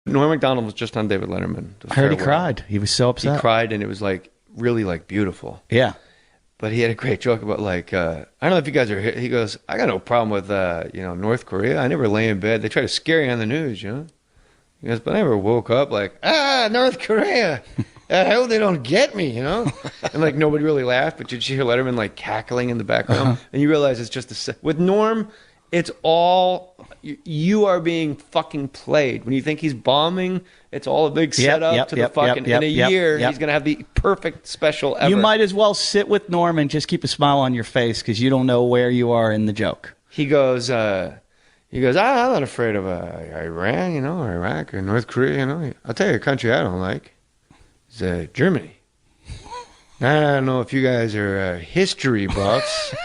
Norm MacDonald was just on David Letterman. I heard he cried. He was so upset. He cried, and it was like really like beautiful. Yeah. But he had a great joke about like I don't know if you guys are. He goes, I got no problem with North Korea. I never lay in bed. They try to scare you on the news, you know. He goes, but I never woke up like North Korea. I hope they don't get me, you know. And like nobody really laughed, but did you hear Letterman like cackling in the background? And you realize it's just with Norm. It's all you are being fucking played. When you think he's bombing, it's all a big setup to the fucking. In a year, he's gonna have the perfect special ever. You might as well sit with Norm and just keep a smile on your face because you don't know where you are in the joke. He goes, I'm not afraid of Iran, you know, or Iraq or North Korea, you know. I'll tell you a country I don't like. It's Germany. I don't know if you guys are history buffs,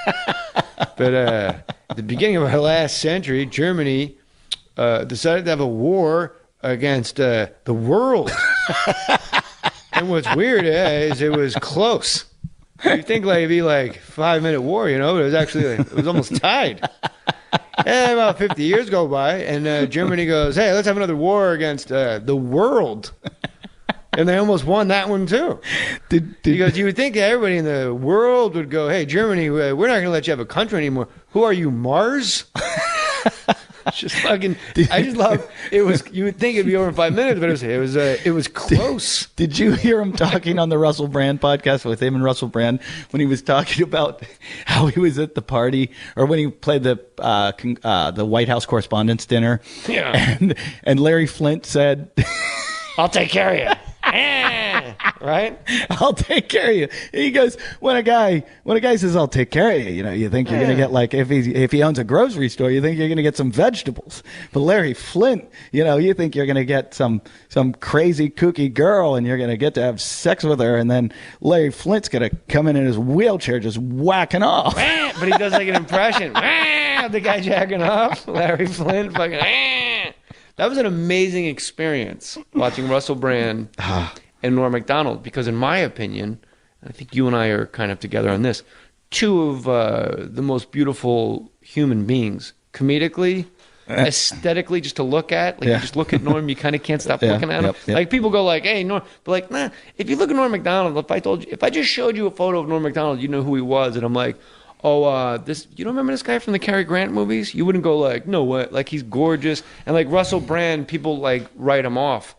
but at the beginning of our last century, Germany decided to have a war against the world. And what's weird is it was close. You think like it'd be like 5-minute war, you know, but it was actually it was almost tied. And about 50 years go by, and Germany goes, hey, let's have another war against the world. And they almost won that one, too. Because you would think that everybody in the world would go, hey, Germany, we're not going to let you have a country anymore. Who are you, Mars? Just fucking, I just love, it was, you would think it'd be over in 5 minutes, but it was close. Did you hear him talking on the Russell Brand podcast with him and Russell Brand when he was talking about how he was at the party or when he played the White House Correspondents' Dinner? Yeah. And Larry Flint said, I'll take care of you. Right? I'll take care of you. He goes, when a guy says I'll take care of you, you know, you think you're gonna get like if he owns a grocery store, you think you're gonna get some vegetables. But Larry Flint, you know, you think you're gonna get some crazy kooky girl and you're gonna get to have sex with her, and then Larry Flint's gonna come in his wheelchair just whacking off. But he does like an impression. The guy jacking off. Larry Flint fucking. That was an amazing experience watching Russell Brand and Norm MacDonald, because in my opinion, I think you and I are kind of together on this, two of the most beautiful human beings, comedically, aesthetically, just to look at. Like you just look at Norm, you kind of can't stop looking at him. Like people go like, hey, Norm, but like, nah, if you look at Norm MacDonald, if I just showed you a photo of Norm MacDonald, you know who he was, and I'm like, this, you don't remember this guy from the Cary Grant movies? You wouldn't go like, no, what? Like, he's gorgeous. And like Russell Brand, people like write him off.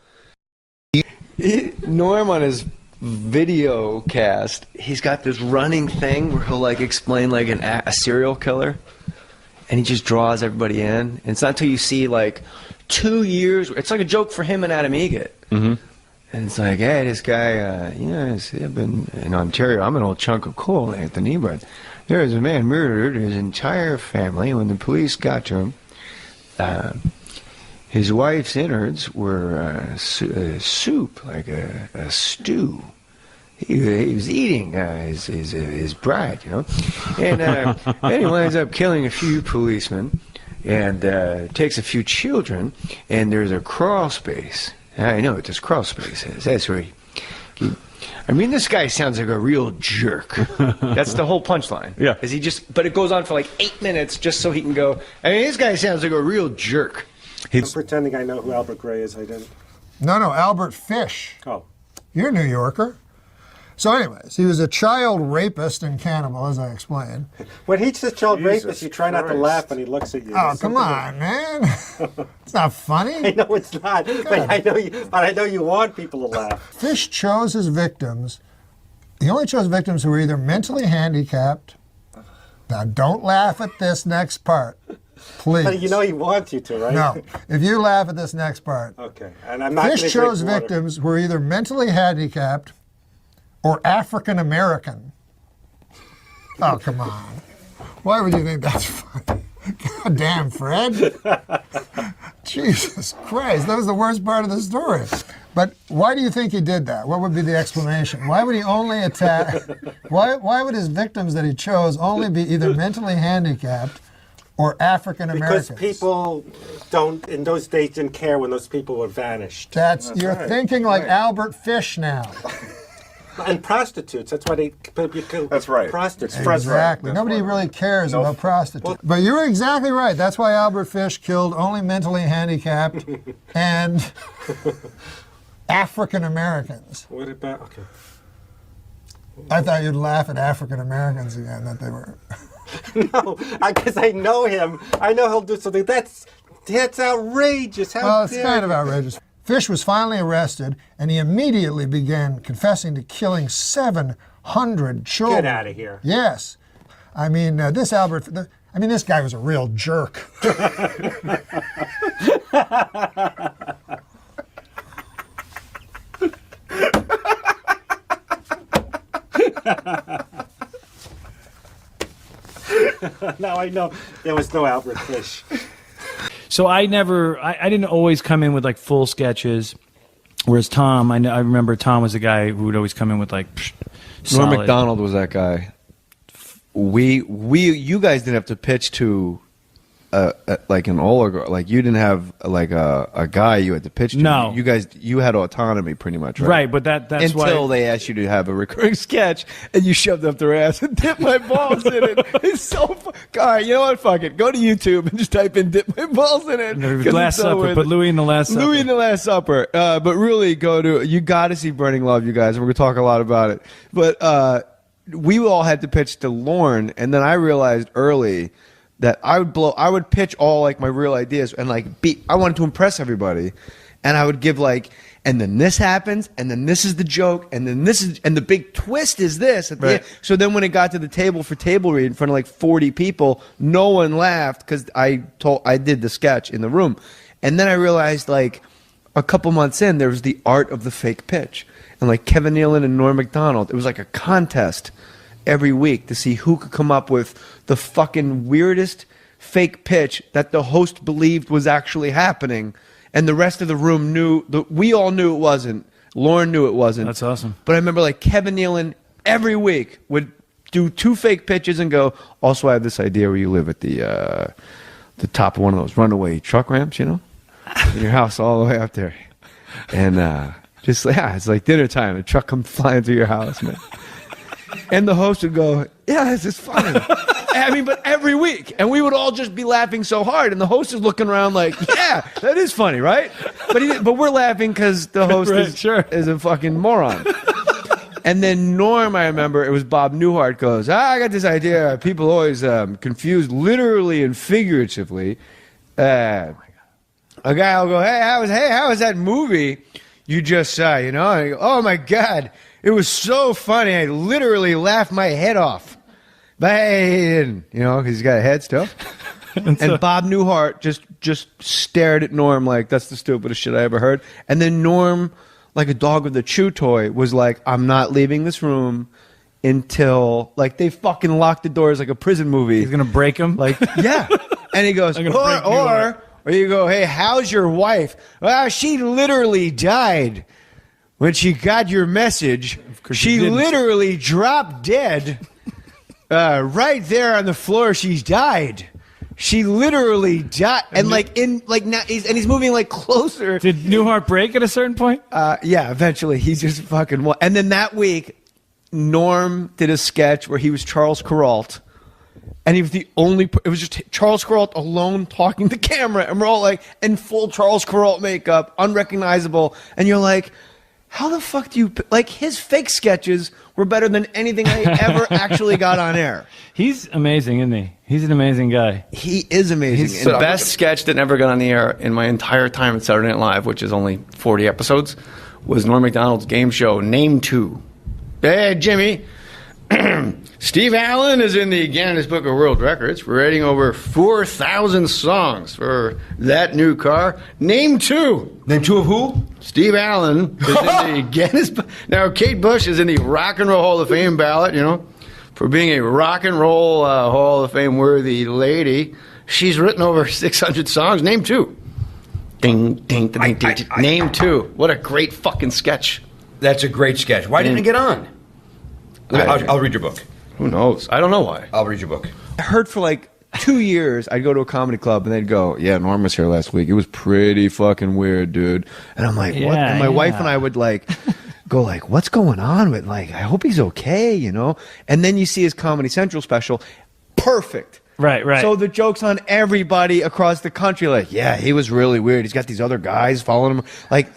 Norm on his video cast, he's got this running thing where he'll like explain like a serial killer, and he just draws everybody in. And it's not until you see like 2 years, it's like a joke for him and Adam Egget. Mm-hmm. And it's like, hey, this guy, I've been in Ontario. I'm an old chunk of coal, Anthony, but there was a man murdered his entire family. When the police got to him, his wife's innards were soup, like a stew. He was eating his bride, you know. And then he winds up killing a few policemen and takes a few children, and there's a crawl space. I know what this crawl space is. That's where I mean, this guy sounds like a real jerk. That's the whole punchline. Yeah. But it goes on for like 8 minutes just so he can go, I mean, this guy sounds like a real jerk. I'm pretending I know who Albert Gray is. I didn't. No, Albert Fish. Oh. You're a New Yorker. So anyways, he was a child rapist and cannibal, as I explained. When he's a child rapist, you try not to laugh when he looks at you. Oh, come on, man. It's not funny. I know it's not, but I know you want people to laugh. Fish chose his victims. He only chose victims who were either mentally handicapped. Now, don't laugh at this next part, please. But you know he wants you to, right? No. If you laugh at this next part. Okay. And I'm not Fish chose victims who were either mentally handicapped or African American. Oh, come on. Why would you think that's funny? God damn, Fred. Jesus Christ, that was the worst part of the story. But why do you think he did that? What would be the explanation? Why would he only attack? Why would his victims that he chose only be either mentally handicapped or African Americans? Because people in those days didn't care when those people were vanished. You're thinking like Albert Fish now. And prostitutes. That's why they kill That's right. prostitutes. Exactly. That's Nobody right. really cares about prostitutes. But you're exactly right. That's why Albert Fish killed only mentally handicapped and African Americans. What about? Okay. I thought you'd laugh at African Americans again, that they were. No, because I know him. I know he'll do something. That's outrageous. How Well, it's dare kind of you. outrageous. Fish was finally arrested, and he immediately began confessing to killing 700 children. Get out of here. Yes. I mean, this guy was a real jerk. Now I know there was no Albert Fish. So I didn't always come in with like full sketches. Whereas Tom, I remember Tom was the guy who would always come in with like Norm solid. MacDonald was that guy. You guys didn't have to pitch to like an oligarch. Like you didn't have like a guy you had to pitch to. No. You had autonomy pretty much, right? Right, but that's until why they asked you to have a recurring sketch and you shoved up their ass and dipped my balls in it. It's so all right, you know what? Fuck it. Go to YouTube and just type in "dip my balls in it." Last Supper. Put Louis in the Last Supper. Louis in the Last Supper. But really, you got to see Burning Love, you guys. We're gonna talk a lot about it. But we all had to pitch to Lorne, and then I realized early that I would pitch all like my real ideas and like I wanted to impress everybody, and I would give like, and then this happens, and then this is the joke, and then this is, and the big twist is this. At the end. So then when it got to the table for table read in front of like 40 people, no one laughed because I did the sketch in the room, and then I realized like a couple months in there was the art of the fake pitch, and like Kevin Nealon and Norm MacDonald, it was like a contest every week to see who could come up with the fucking weirdest fake pitch that the host believed was actually happening, and the rest of the room we all knew it wasn't. Lauren knew it wasn't. That's awesome. But I remember like Kevin Nealon every week would do 2 fake pitches and go, also I have this idea where you live at the top of one of those runaway truck ramps, you know, in your house all the way up there, and just it's like dinner time, a truck comes flying through your house, man. And the host would go, yeah, this is funny. I mean, but every week. And we would all just be laughing so hard. And the host is looking around like, yeah, that is funny, right? But we're laughing because the host is a fucking moron. And then Norm, I remember, it was Bob Newhart goes, I got this idea. People always confuse literally and figuratively. A guy will go, hey, how was that movie you just saw, you know? And I go, oh, my God. It was so funny. I literally laughed my head off. But hey, he didn't, you know, because he's got a head still. And Bob Newhart just stared at Norm like, that's the stupidest shit I ever heard. And then Norm, like a dog with a chew toy, was like, I'm not leaving this room until, like, they fucking locked the doors like a prison movie. He's going to break him? Like, yeah. And he goes, or you go, hey, how's your wife? Well, she literally died. When she got your message, she literally dropped dead right there on the floor. She's died. She literally died, and he's moving like closer. Did Newhart break at a certain point? Yeah, eventually he just fucking won. And then that week, Norm did a sketch where he was Charles Kuralt, and he was the only. It was just Charles Kuralt alone talking to camera, and we're all like in full Charles Kuralt makeup, unrecognizable, and you're like, how the fuck do you... Like, his fake sketches were better than anything I ever actually got on air. He's amazing, isn't he? He's an amazing guy. He is amazing. He's the best sketch that never got on the air in my entire time at Saturday Night Live, which is only 40 episodes, was Norm MacDonald's game show, Name 2. Hey, Jimmy. Steve Allen is in the Guinness Book of World Records for writing over 4,000 songs for that new car. Name 2. Name 2 of who? Steve Allen is in the Guinness Book. Now, Kate Bush is in the Rock and Roll Hall of Fame ballot, you know, for being a Rock and Roll Hall of Fame worthy lady. She's written over 600 songs. Name 2. Ding, ding, ding, ding, ding. Name 2. What a great fucking sketch. That's a great sketch. Why didn't it get on? I'll read your book. Who knows? I don't know why. I'll read your book. I heard for like 2 years, I'd go to a comedy club and they'd go, yeah, Norm was here last week. It was pretty fucking weird, dude. And I'm like, what? And my wife and I would like go like, what's going on with, like, I hope he's okay, you know? And then you see his Comedy Central special, perfect. Right. So the joke's on everybody across the country. Like, yeah, he was really weird. He's got these other guys following him.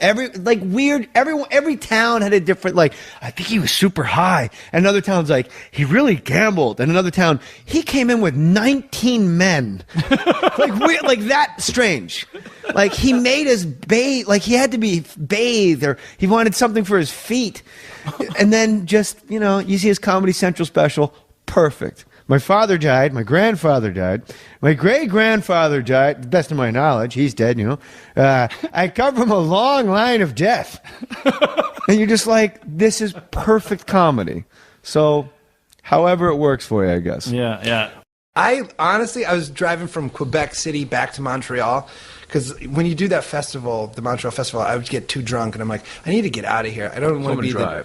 Every town had a different, like, I think he was super high. And another town's like, he really gambled. And another town, he came in with 19 men. Like, weird, like that strange. Like, he made us bathe. Like, he had to be bathed, or he wanted something for his feet. And then just, you know, you see his Comedy Central special, perfect. My father died. My grandfather died. My great-grandfather died. To the best of my knowledge, he's dead, you know. I come from a long line of death. And you're just like, this is perfect comedy. So, however it works for you, I guess. Yeah. I was driving from Quebec City back to Montreal, because when you do that festival, the Montreal Festival, I would get too drunk, and I'm like, I need to get out of here. I don't want to be I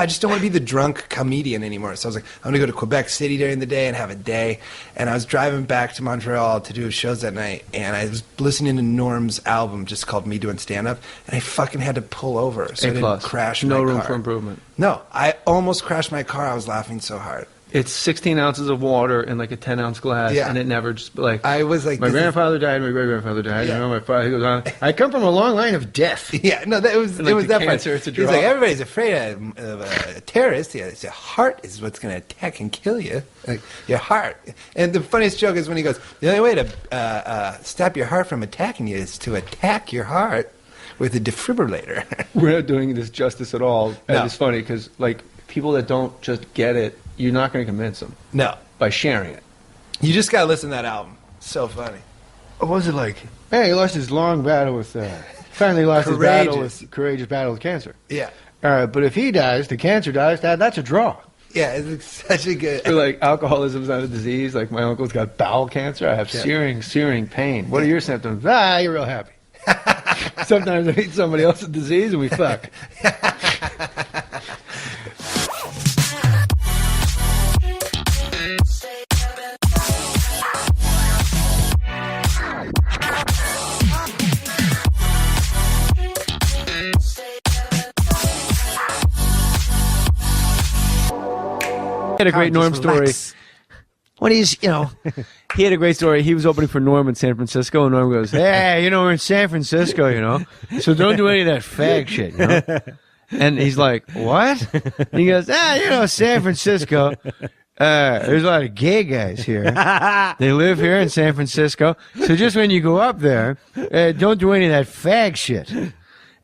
just don't want to be the drunk comedian anymore. So I was like, I'm going to go to Quebec City during the day and have a day. And I was driving back to Montreal to do shows that night, and I was listening to Norm's album just called Me Doing Stand Up, and I fucking had to pull over so I didn't crash my car. No room for improvement. No, I almost crashed my car. I was laughing so hard. It's 16 ounces of water in like a 10-ounce glass, and it never just like. I was like, my grandfather died, my great-grandfather died. Yeah. You know, my father. He goes on. I come from a long line of death. Yeah, no, it was like that cancer, part. it's a He's draw. like, everybody's afraid of a terrorist. Yeah, it's your heart is what's going to attack and kill you. Like, your heart. And the funniest joke is when he goes, the only way to stop your heart from attacking you is to attack your heart with a defibrillator. We're not doing this justice at all. And No. it's funny because like people that don't just get it, you're not going to convince them. No. By sharing it. You just got to listen to that album. So funny. What was it like? Hey, he lost his long battle with, finally lost his courageous battle with cancer. Yeah. But if he dies, the cancer dies, that's a draw. Yeah, it's such a good... So, like, alcoholism's not a disease. Like, my uncle's got bowel cancer. I have searing pain. What are your symptoms? You're real happy. Sometimes I meet somebody else's disease and we fuck. He had a great Norm story. When he's, you know, he had a great story. He was opening for Norm in San Francisco, and Norm goes, "Hey, you know, we're in San Francisco, you know, so don't do any of that fag shit, you know." And he's like, "What?" And he goes, "You know, San Francisco. There's a lot of gay guys here. They live here in San Francisco. So just when you go up there, don't do any of that fag shit."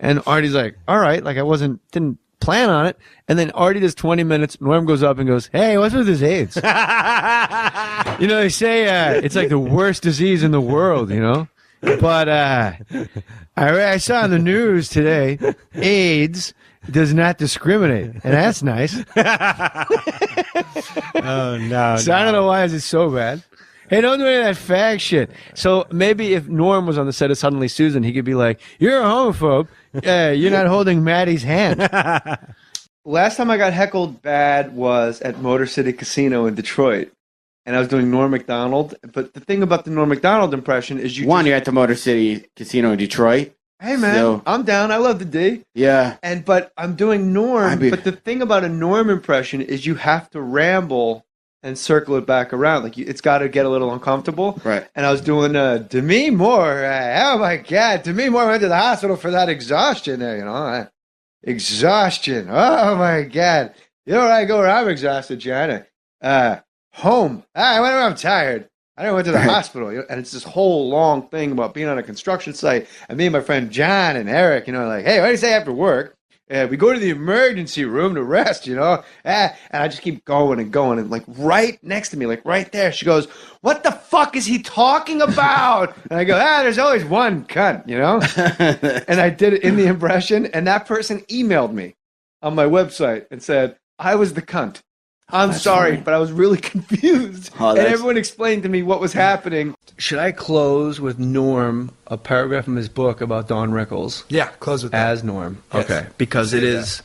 And Artie's like, "All right," like didn't plan on it. And then Artie does 20 minutes. Norm goes up and goes, "Hey, what's with his AIDS?" You know, they say it's like the worst disease in the world, you know. But I saw on the news today, AIDS does not discriminate, and that's nice. Oh, no. So I don't know why is it so bad. Hey, don't do any of that fag shit. So maybe if Norm was on the set of Suddenly Susan, he could be like, "You're a homophobe. You're not holding Maddie's hand." Last time I got heckled bad was at Motor City Casino in Detroit. And I was doing Norm MacDonald. But the thing about the Norm MacDonald impression is you're at the Motor City Casino in Detroit. Hey, man, So- I'm down. I love the D. Yeah. But I'm doing Norm. mean- But the thing about a Norm impression is you have to ramble and circle it back around. Like it's got to get a little uncomfortable. Right. And I was doing Demi Moore. Oh my God, Demi Moore went to the hospital for that exhaustion. There, you know, exhaustion. Oh my God. You know where I go where I'm exhausted, John? Home. Whenever I'm tired. I went to the hospital, you know, and it's this whole long thing about being on a construction site. And me and my friend John and Eric, you know, like, "Hey, what do you say after work? We go to the emergency room to rest, you know." And I just keep going and going. And like right next to me, like right there, she goes, "What the fuck is he talking about?" And I go, "There's always one cunt, you know." And I did it in the impression. And that person emailed me on my website and said, "I was the cunt. I'm sorry, but I was really confused." Oh, and everyone explained to me what was happening. Should I close with Norm, a paragraph from his book about Don Rickles? Yeah, close with that. As Norm. Yes. Okay. Because it is.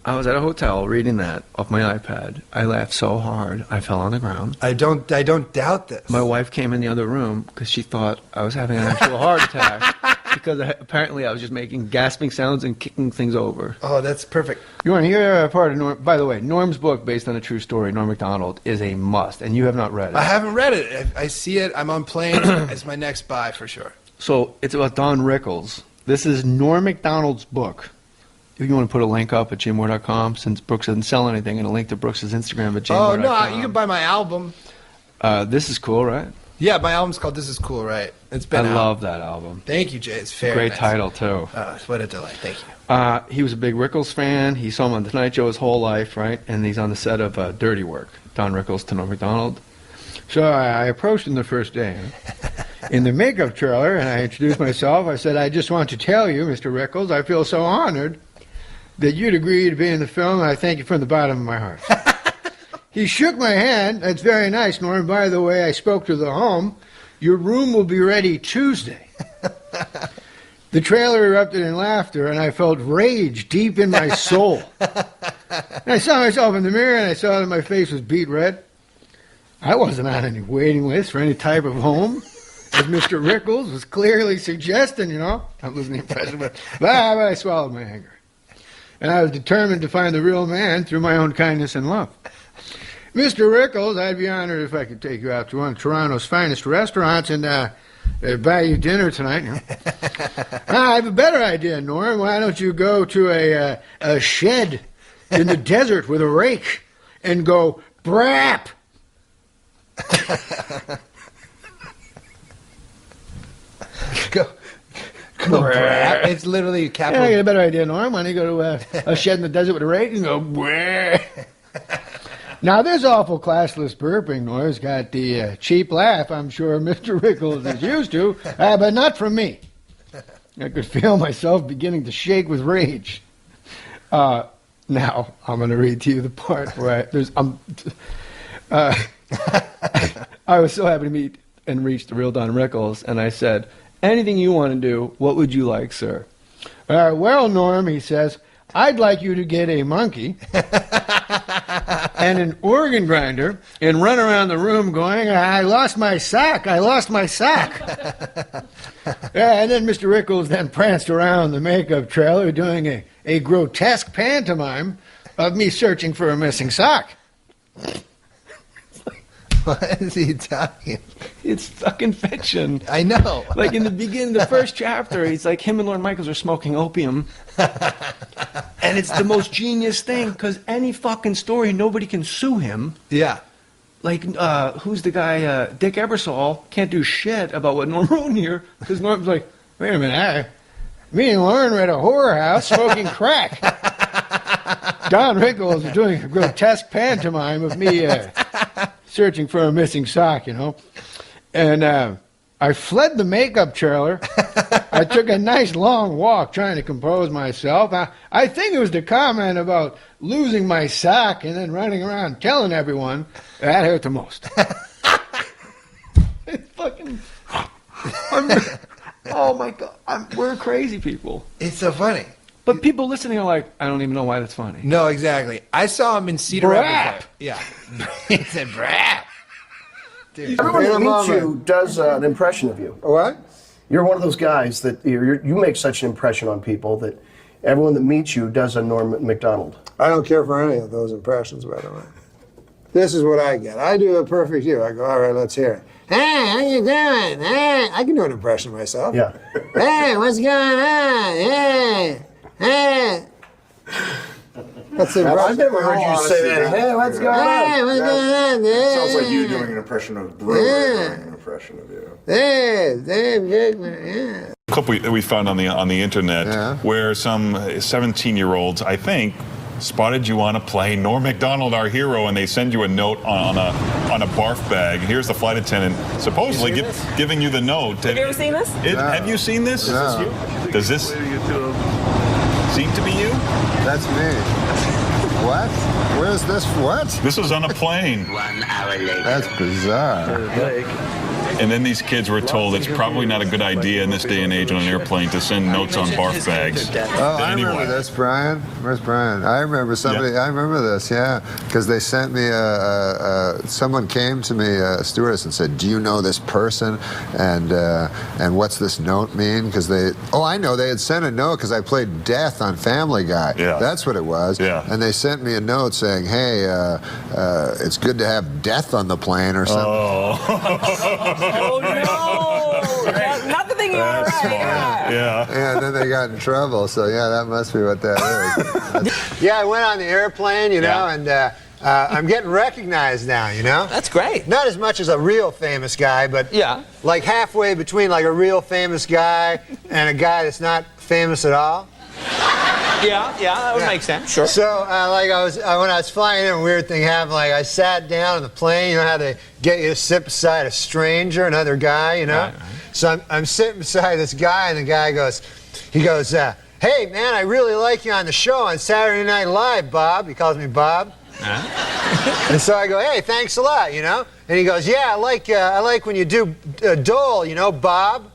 I was at a hotel reading that off my iPad. I laughed so hard, I fell on the ground. I don't doubt this. My wife came in the other room because she thought I was having an actual heart attack. because apparently I was just making gasping sounds and kicking things over. Oh, that's perfect. You want to hear a part of Norm? By the way, Norm's book, based on a true story, Norm MacDonald, is a must, and you have not read it. I haven't read it. I see it. I'm on planes. It's my next buy for sure. So it's about Don Rickles. This is Norm MacDonald's book. If you want to put a link up at jmore.com, since Brooks doesn't sell anything, and a link to Brooks' Instagram at jmore.com. Oh, no, you can buy my album. This is cool, right? Yeah, my album's called This Is Cool, right? It's been I out. love that album. Thank you, Jay. It's very Great nice. title, too. What a delight. Thank you. He was a big Rickles fan. He saw him on The Tonight Show his whole life, right? And he's on the set of Dirty Work, Don Rickles to Norm MacDonald. So I approached him the first day in the makeup trailer, and I introduced myself. I said, I just want to tell you, Mr. Rickles, I feel so honored that you'd agree to be in the film, and I thank you from the bottom of my heart. He shook my hand. That's very nice, Norm. By the way, I spoke to the home. Your room will be ready Tuesday. The trailer erupted in laughter, and I felt rage deep in my soul. And I saw myself in the mirror, and I saw that my face was beet red. I wasn't on any waiting list for any type of home, as Mr. Rickles was clearly suggesting, you know. I'm losing the impression, but I swallowed my anger. And I was determined to find the real man through my own kindness and love. Mr. Rickles, I'd be honored if I could take you out to one of Toronto's finest restaurants and buy you dinner tonight. You know? I have a better idea, Norm. Why don't you go to a shed in the desert with a rake and go brap? Go brap. It's literally capital. Yeah, I got a better idea, Norm. Why don't you go to a shed in the desert with a rake and go brap? Now, this awful classless burping noise got the cheap laugh I'm sure Mr. Rickles is used to, but not from me. I could feel myself beginning to shake with rage. Now, I'm going to read to you the part where I was so happy to meet and reach the real Don Rickles, and I said, anything you want to do, what would you like, sir? Well, Norm, he says, I'd like you to get a monkey and an organ grinder and run around the room going, I lost my sack, I lost my sack. And then Mr. Rickles then pranced around the makeup trailer doing a grotesque pantomime of me searching for a missing sock. What is he talking? It's fucking fiction. I know. Like in the beginning, the first chapter, he's like, him and Lorne Michaels are smoking opium. And it's the most genius thing, because any fucking story, nobody can sue him. Yeah. Like, who's the guy, Dick Ebersol, can't do shit about what Norm wrote here, because Norm's like, wait a minute, me and Lauren were at a whorehouse smoking crack. Don Rickles is doing a grotesque pantomime of me searching for a missing sock, you know. And I fled the makeup trailer. I took a nice long walk trying to compose myself. I think it was the comment about losing my sock and then running around telling everyone that hurt the most. It's fucking... oh my God. We're crazy people. It's so funny. But people listening are like, I don't even know why that's funny. No, exactly. I saw him in Cedar Brap. Rapids. Yeah. He said brap. Dude. Everyone that meets you does an impression of you. What? You're one of those guys that you make such an impression on people that everyone that meets you does a Norm MacDonald. I don't care for any of those impressions, by the way. This is what I get. I do a perfect you. I go, all right, let's hear it. Hey, how you doing? Hey, I can do an impression myself. Yeah. Hey, what's going on? Hey, hey. That's the impression. I've never heard you say that. Hey, what's going on? Hey, what's going on? Hey. Sounds like you doing an impression of Brewer doing an impression of you. Hey, yeah. A clip that we found on the internet where some 17-year-olds, I think, spotted you on a plane, Norm MacDonald, our hero, and they send you a note on a barf bag. Here's the flight attendant supposedly giving you the note. Have you ever seen this? Have you seen this? No. Does this seem to be you? That's me. What? Where's this? What? This is on a plane. 1 hour later. That's bizarre. And then these kids were told it's probably not a good idea in this day and age on an airplane to send notes on barf bags. Oh, I remember this, Brian. Where's Brian? I remember somebody. Yeah. I remember this. Yeah, because they sent me someone came to me, a stewardess, and said, "Do you know this person? And what's this note mean?" Because I know they had sent a note because I played Death on Family Guy. Yeah. That's what it was. Yeah. And they sent me a note saying, "Hey, it's good to have death on the plane," or something. Oh no! Not the thing you want to write. Yeah. Yeah, and then they got in trouble. So yeah, that must be what that is. Yeah, I went on the airplane, you know, and I'm getting recognized now, you know? That's great. Not as much as a real famous guy, but like halfway between like a real famous guy and a guy that's not famous at all. Yeah, that would make sense. Sure. So, when I was flying in, a weird thing happened. Like, I sat down on the plane. You know how they get you to sit beside a stranger, another guy, you know? Right. So I'm sitting beside this guy, and the guy goes, "Hey, man, I really like you on the show on Saturday Night Live, Bob." He calls me Bob. And so I go, "Hey, thanks a lot," you know? And he goes, "Yeah, I like when you do Dole, you know, Bob,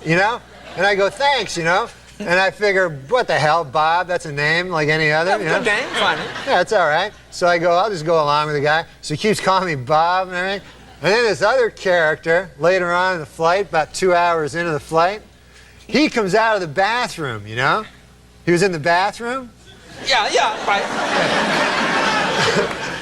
you know?" And I go, "Thanks, you know?" And I figure, what the hell, Bob? That's a name like any other. Yeah, good name, fine. Yeah, it's all right. So I go, I'll just go along with the guy. So he keeps calling me Bob and everything. And then this other character, later on in the flight, about 2 hours into the flight, he comes out of the bathroom, you know? He was in the bathroom. Yeah, right.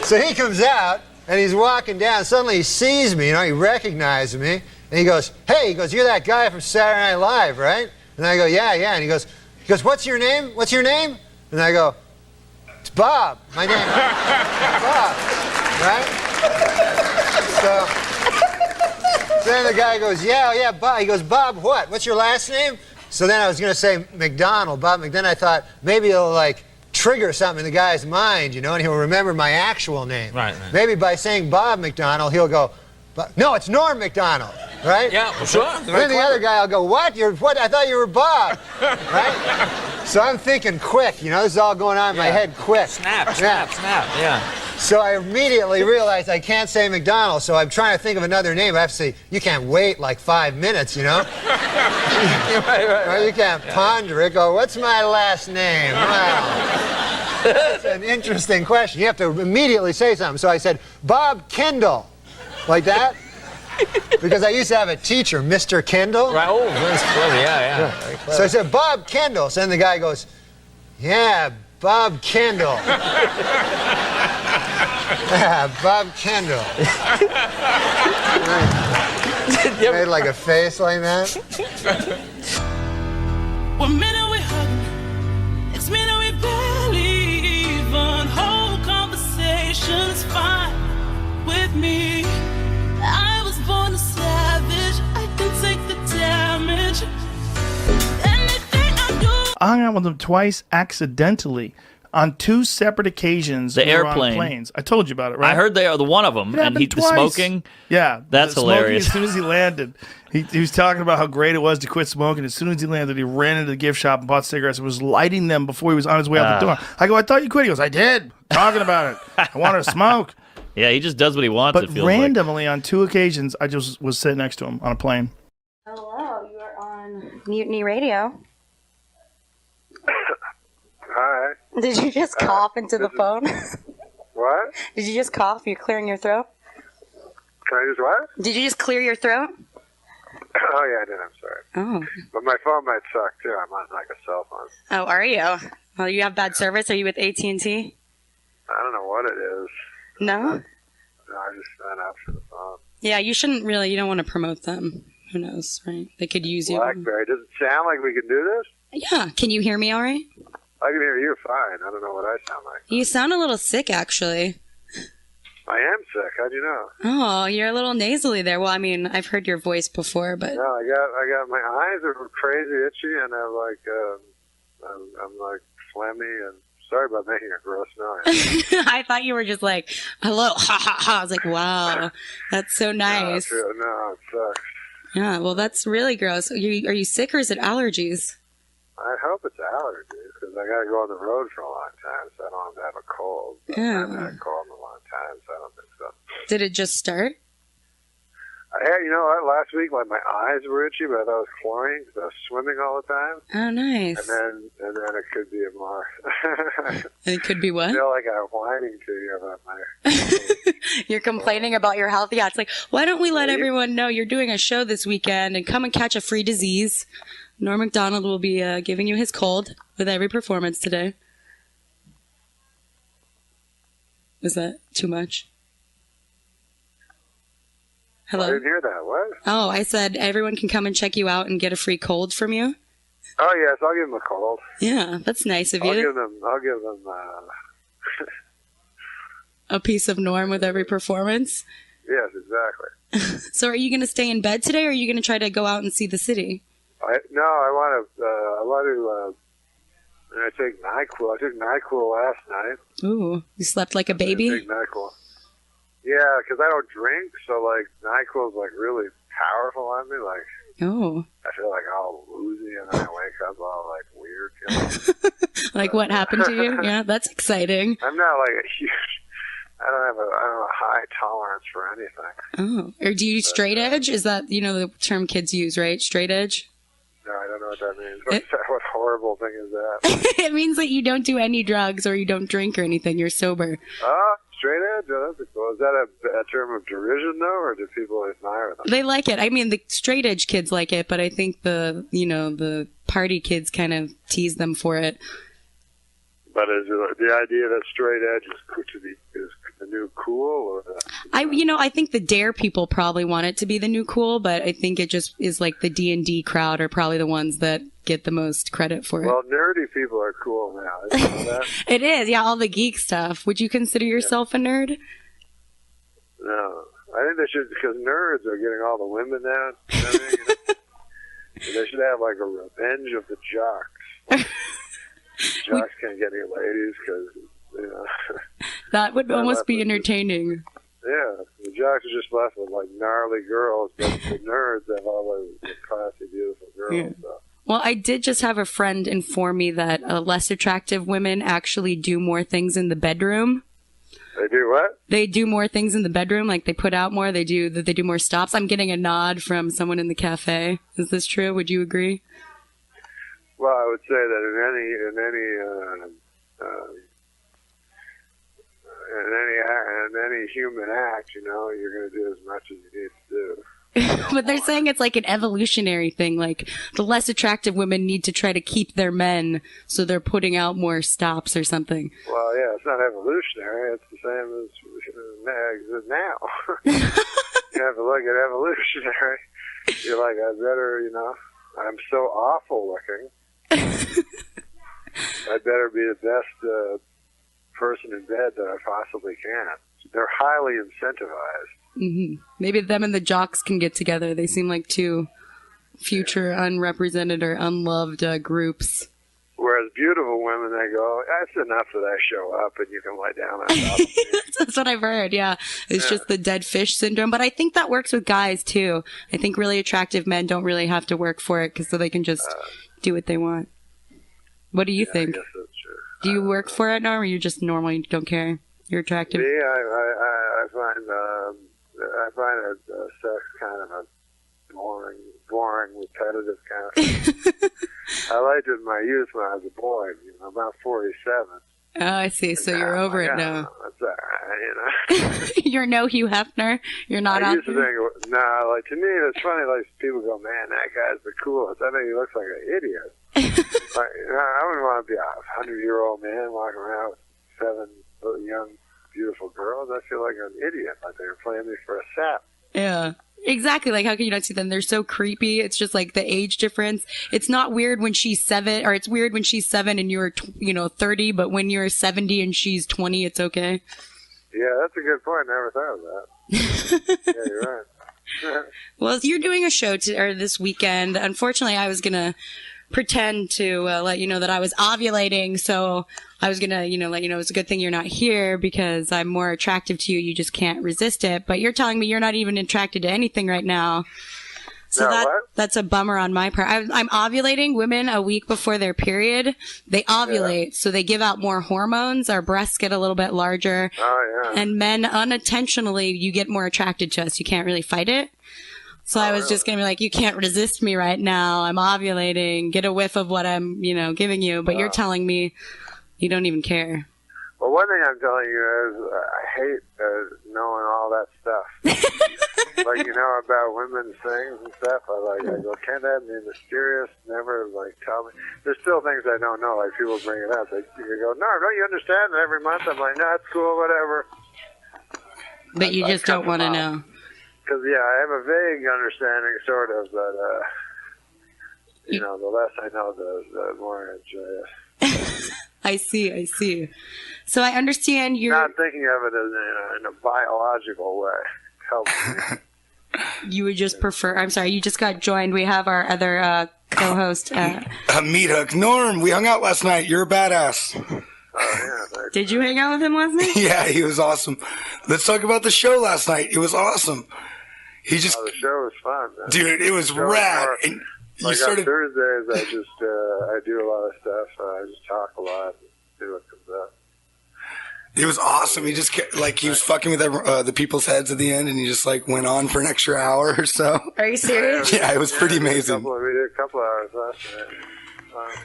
So he comes out, and he's walking down. Suddenly he sees me, you know, he recognizes me. And he goes, "Hey," he goes, "you're that guy from Saturday Night Live, right?" And I go, yeah. And he goes, "What's your name? What's your name?" And I go, "It's Bob. My name is Bob." Right? So then the guy goes, yeah, Bob. He goes, "Bob what? What's your last name?" So then I was going to say McDonald, Bob McDonald. I thought maybe it'll like trigger something in the guy's mind, you know, and he'll remember my actual name. Right. Maybe by saying Bob McDonald, he'll go, "No, it's Norm MacDonald." Right? Yeah, well, sure. Then the other guy will go, "What? What? I thought you were Bob." Right? So I'm thinking quick, you know, this is all going on in my head quick. Snap, yeah. So I immediately realized I can't say McDonald, so I'm trying to think of another name. I have to say, you can't wait like 5 minutes, you know? right. You can't ponder it, go, "What's my last name?" Well, that's an interesting question. You have to immediately say something. So I said, "Bob Kendall." Like that? Because I used to have a teacher, Mr. Kendall. Right. Oh, that's clever. Yeah. Very clever. So I said, "Bob Kendall." So then the guy goes, "Yeah, Bob Kendall." Yeah, Bob Kendall. Made like a face like that. One minute we hug, next minute we barely even hold conversations fine with me. I was born a savage, I can take the damage. Anything I do. I hung out with him twice accidentally on two separate occasions. The we were airplane. on planes. I told you about it, right? I heard they are the one of them, and he was smoking. Yeah, that's smoking hilarious. As soon as he landed, he was talking about how great it was to quit smoking. As soon as he landed, he ran into the gift shop and bought cigarettes and was lighting them before he was on his way out the door. I go, "I thought you quit." He goes, "I did. Talking about it. I wanted to smoke." Yeah, he just does what he wants. But it feels randomly, on two occasions, I just was sitting next to him on a plane. Hello, you are on Mutiny Radio. Hi. Did you just cough into the phone? What? Did you just cough? You're clearing your throat? Can I just what? Did you just clear your throat? Oh, yeah, I did. I'm sorry. Oh. But my phone might suck, too. I'm on, like, a cell phone. Oh, are you? Well, you have bad service? Are you with AT&T? I don't know what it is. No? No, I just signed up for the phone. Yeah, you shouldn't really. You don't want to promote them. Who knows, right? They could use you. BlackBerry. Does it sound like we can do this? Yeah. Can you hear me all right? I can hear you fine. I don't know what I sound like. You sound a little sick, actually. I am sick. How'd you know? Oh, you're a little nasally there. Well, I mean, I've heard your voice before, but... No, I got my eyes are crazy itchy, and I'm like phlegmy, and sorry about making a gross noise. I thought you were just like, "Hello, ha ha ha." I was like, wow, that's so nice. No, it sucks. Yeah, well, that's really gross. Are you sick or is it allergies? I hope it's allergies, because I got to go on the road for a long time, so I don't have to have a cold. Yeah. I haven't had a cold in a long time, so I don't think so. Did it just start? I had, you know what, last week, like, my eyes were itchy, but I thought it was chlorine because I was swimming all the time. Oh, nice. And then it could be a more... It could be what? I feel like I'm whining to you about my... You're complaining about your health. Yeah, it's like, why don't we let everyone know you're doing a show this weekend and come and catch a free disease? Norm MacDonald will be giving you his cold with every performance today. Is that too much? Hello? I didn't hear that. What? Oh, I said everyone can come and check you out and get a free cold from you. Oh, yes, I'll give them a cold. Yeah, that's nice of you. I'll give them A piece of Norm with every performance. yes, exactly. So are you going to stay in bed today, or are you going to try to go out and see the city? I want to I take NyQuil. I took NyQuil last night. Ooh, you slept like a I baby? take NyQuil. Yeah, because I don't drink, so, like, NyQuil's, like, really powerful on me. Like, Oh. I feel like all woozy, and then I wake up all, like, weird. You know? Like what happened to you? Yeah, that's exciting. I'm not, like, a huge... I don't have a high tolerance for anything. Oh. Or do you straight edge? Is that, the term kids use, right? Straight edge? No, I don't know what that means. What horrible thing is that? It means that you don't do any drugs or you don't drink or anything. You're sober. Straight edge? Oh, that's cool. Is that a term of derision, though, or do people admire them? They like it. I mean, the straight edge kids like it, but I think the party kids kind of tease them for it. But is it the idea that straight edge is the new cool, or I think the Dare people probably want it to be the new cool, but I think it just is like the D&D crowd are probably the ones that get the most credit for it. Well, nerdy people are cool now. Isn't it that? It is, yeah, all the geek stuff. Would you consider yourself a nerd? No. I think they should, because nerds are getting all the women now. You know what I mean? And they should have, like, a revenge of the jocks. Jocks can't get any ladies because, That would almost be entertaining. Yeah, the jocks are just left with, like, gnarly girls, but the nerds have all the classy, beautiful girls. Yeah. So. Well, I did just have a friend inform me that less attractive women actually do more things in the bedroom. They do what? They do more things in the bedroom, like they put out more. They do more stops. I'm getting a nod from someone in the cafe. Is this true? Would you agree? Well, I would say that in any human act, you're going to do as much as you need to do. But they're saying it's like an evolutionary thing. Like the less attractive women need to try to keep their men, so they're putting out more stops or something. Well, yeah, it's not evolutionary. It's the same as now. You have to look at evolutionary. You're like, I'm so awful looking. I'd better be the best person in bed that I possibly can. They're highly incentivized. Mm-hmm. Maybe them and the jocks can get together. They seem like two future unrepresented or unloved groups. Whereas beautiful women, they go, that's enough that I show up and you can lie down on top of me. That's what I've heard, yeah. It's just the dead fish syndrome. But I think that works with guys, too. I think really attractive men don't really have to work for it, so they can just do what they want. What do you think? I guess that's true. Do you work for it, Norm, or you just normally don't care? You're attractive? Me, I find sex kind of a boring, repetitive kind of thing. I liked it in my youth when I was a boy. I'm about 47. Oh, I see. So you're over it now. That's all right, You're no Hugh Hefner? You're not I out used to think, like, to me, it's funny, like, people go, man, that guy's the coolest. I think he looks like an idiot. Like, I wouldn't want to be a 100-year-old man walking around with 7 little young, beautiful girls. I feel like an idiot, like they were playing me for a sap. Yeah. Exactly. Like, how can you not see them? They're so creepy. It's just like the age difference. It's not weird when she's 7, or it's weird when she's 7 and you're, 30, but when you're 70 and she's 20, it's okay. Yeah, that's a good point. Never thought of that. Yeah, you're right. Well, you're doing a show this weekend. Unfortunately, I was going to pretend to let you know that I was ovulating, so I was going to, let you know it's a good thing you're not here because I'm more attractive to you. You just can't resist it. But you're telling me you're not even attracted to anything right now. So that's a bummer on my part. I'm ovulating. Women a week before their period, they ovulate, so they give out more hormones. Our breasts get a little bit larger. Oh, yeah. And men, unintentionally, you get more attracted to us. You can't really fight it. So I was just going to be like, you can't resist me right now. I'm ovulating. Get a whiff of what I'm, giving you. But you're telling me you don't even care. Well, one thing I'm telling you is I hate knowing all that stuff. Like, about women's things and stuff. I go, can't that be mysterious? Never, tell me. There's still things I don't know. Like, people bring it up. You go, no, don't you understand? And every month I'm like, no, it's cool, whatever. But you just don't want to know. Because, I have a vague understanding, sort of, but, the less I know, the more I enjoy it. I see. So I understand you're... Not thinking of it as in a biological way. Helps me. You would just prefer... I'm sorry, you just got joined. We have our other co-host. Meat Hook. Norm, we hung out last night. You're a badass. Oh, yeah. Did you hang out with him last night? Yeah, he was awesome. Let's talk about the show last night. It was awesome. The show was fun, man. Dude, it was rad. And you on started... Thursdays, I do a lot of stuff. I just talk a lot and see what comes up. It was awesome. He just kept, he was fucking with the people's heads at the end, and he just went on for an extra hour or so. Are you serious? Yeah, it was pretty amazing. We did a couple hours last night.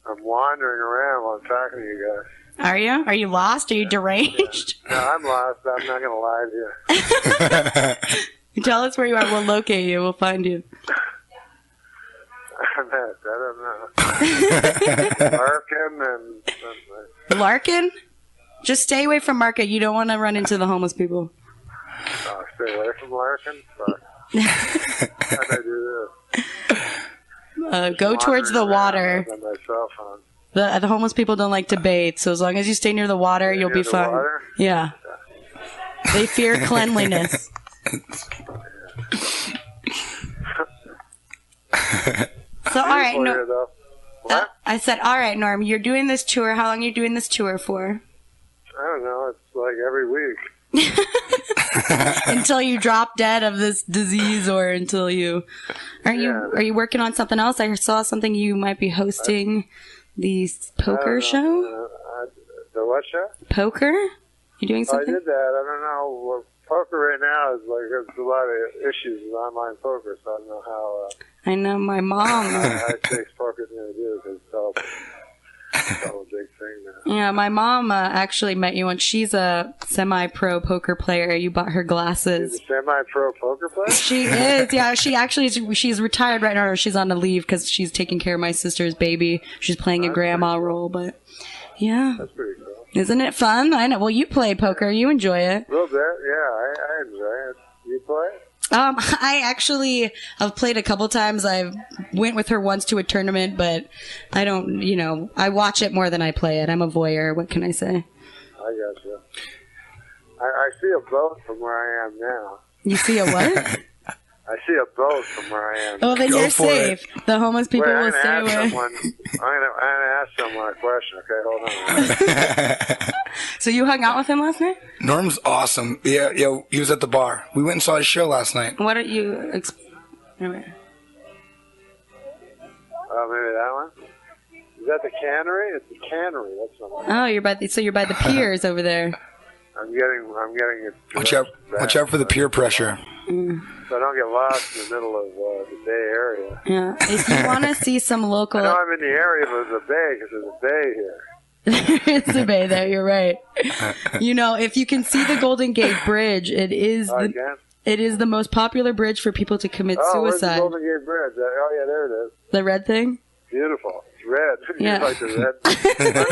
I'm wandering around while I'm talking to you guys. Are you? Are you lost? Are you deranged? No, I'm lost. I'm not going to lie to you. Tell us where you are. We'll locate you. We'll find you. I don't know. Larkin and... Larkin? Just stay away from Market. You don't want to run into the homeless people. Stay away from Larkin? Fuck. How'd I do this? Go towards the water. On my cell phone. The homeless people don't like to bathe, so as long as you stay near the water, you'll be fine. Water? Yeah. They fear cleanliness. So, all right, Norm. I said, all right, Norm, you're doing this tour. How long are you doing this tour for? I don't know. It's like every week. Until you drop dead of this disease, or until you... Are you working on something else? I saw something you might be hosting the poker show? The what show? Poker? You doing something? I did that. I don't know. Well, poker right now is there's a lot of issues with online poker, so I don't know how... I know my mom. How takes poker's going to do, because it's all a big thing now. Yeah, my mom actually met you once. She's a semi-pro poker player. You bought her glasses. She's a semi-pro poker player? She is, yeah. She actually she's retired right now. Or she's on a leave because she's taking care of my sister's baby. She's playing a grandma role, but yeah. That's pretty cool. Isn't it fun? I know. Well, you play poker. You enjoy it. A little bit, yeah. I enjoy it. You play? I actually have played a couple times. I went with her once to a tournament, but I don't, I watch it more than I play it. I'm a voyeur. What can I say? I gotcha. I see a boat from where I am now. You see a what? I see a boat from where I am. Oh, then you're safe. The homeless people will stay away. I'm going to ask someone a question. Okay, hold on. So you hung out with him last night? Norm's awesome. Yeah, he was at the bar. We went and saw his show last night. What are you... Anyway. Oh, maybe that one? Is that the cannery? It's the cannery. That's something. Oh, you're by the piers over there. I'm getting it. Watch out for the peer pressure. So I don't get lost in the middle of the Bay Area. Yeah. If you want to see some local... I know I'm in the area, but there's a bay, because there's a bay here. There is a bay there, you're right. If you can see the Golden Gate Bridge, it is the most popular bridge for people to commit suicide. Where's the Golden Gate Bridge? Oh, yeah, there it is. The red thing? Beautiful. It's red. Yeah. It's like the red.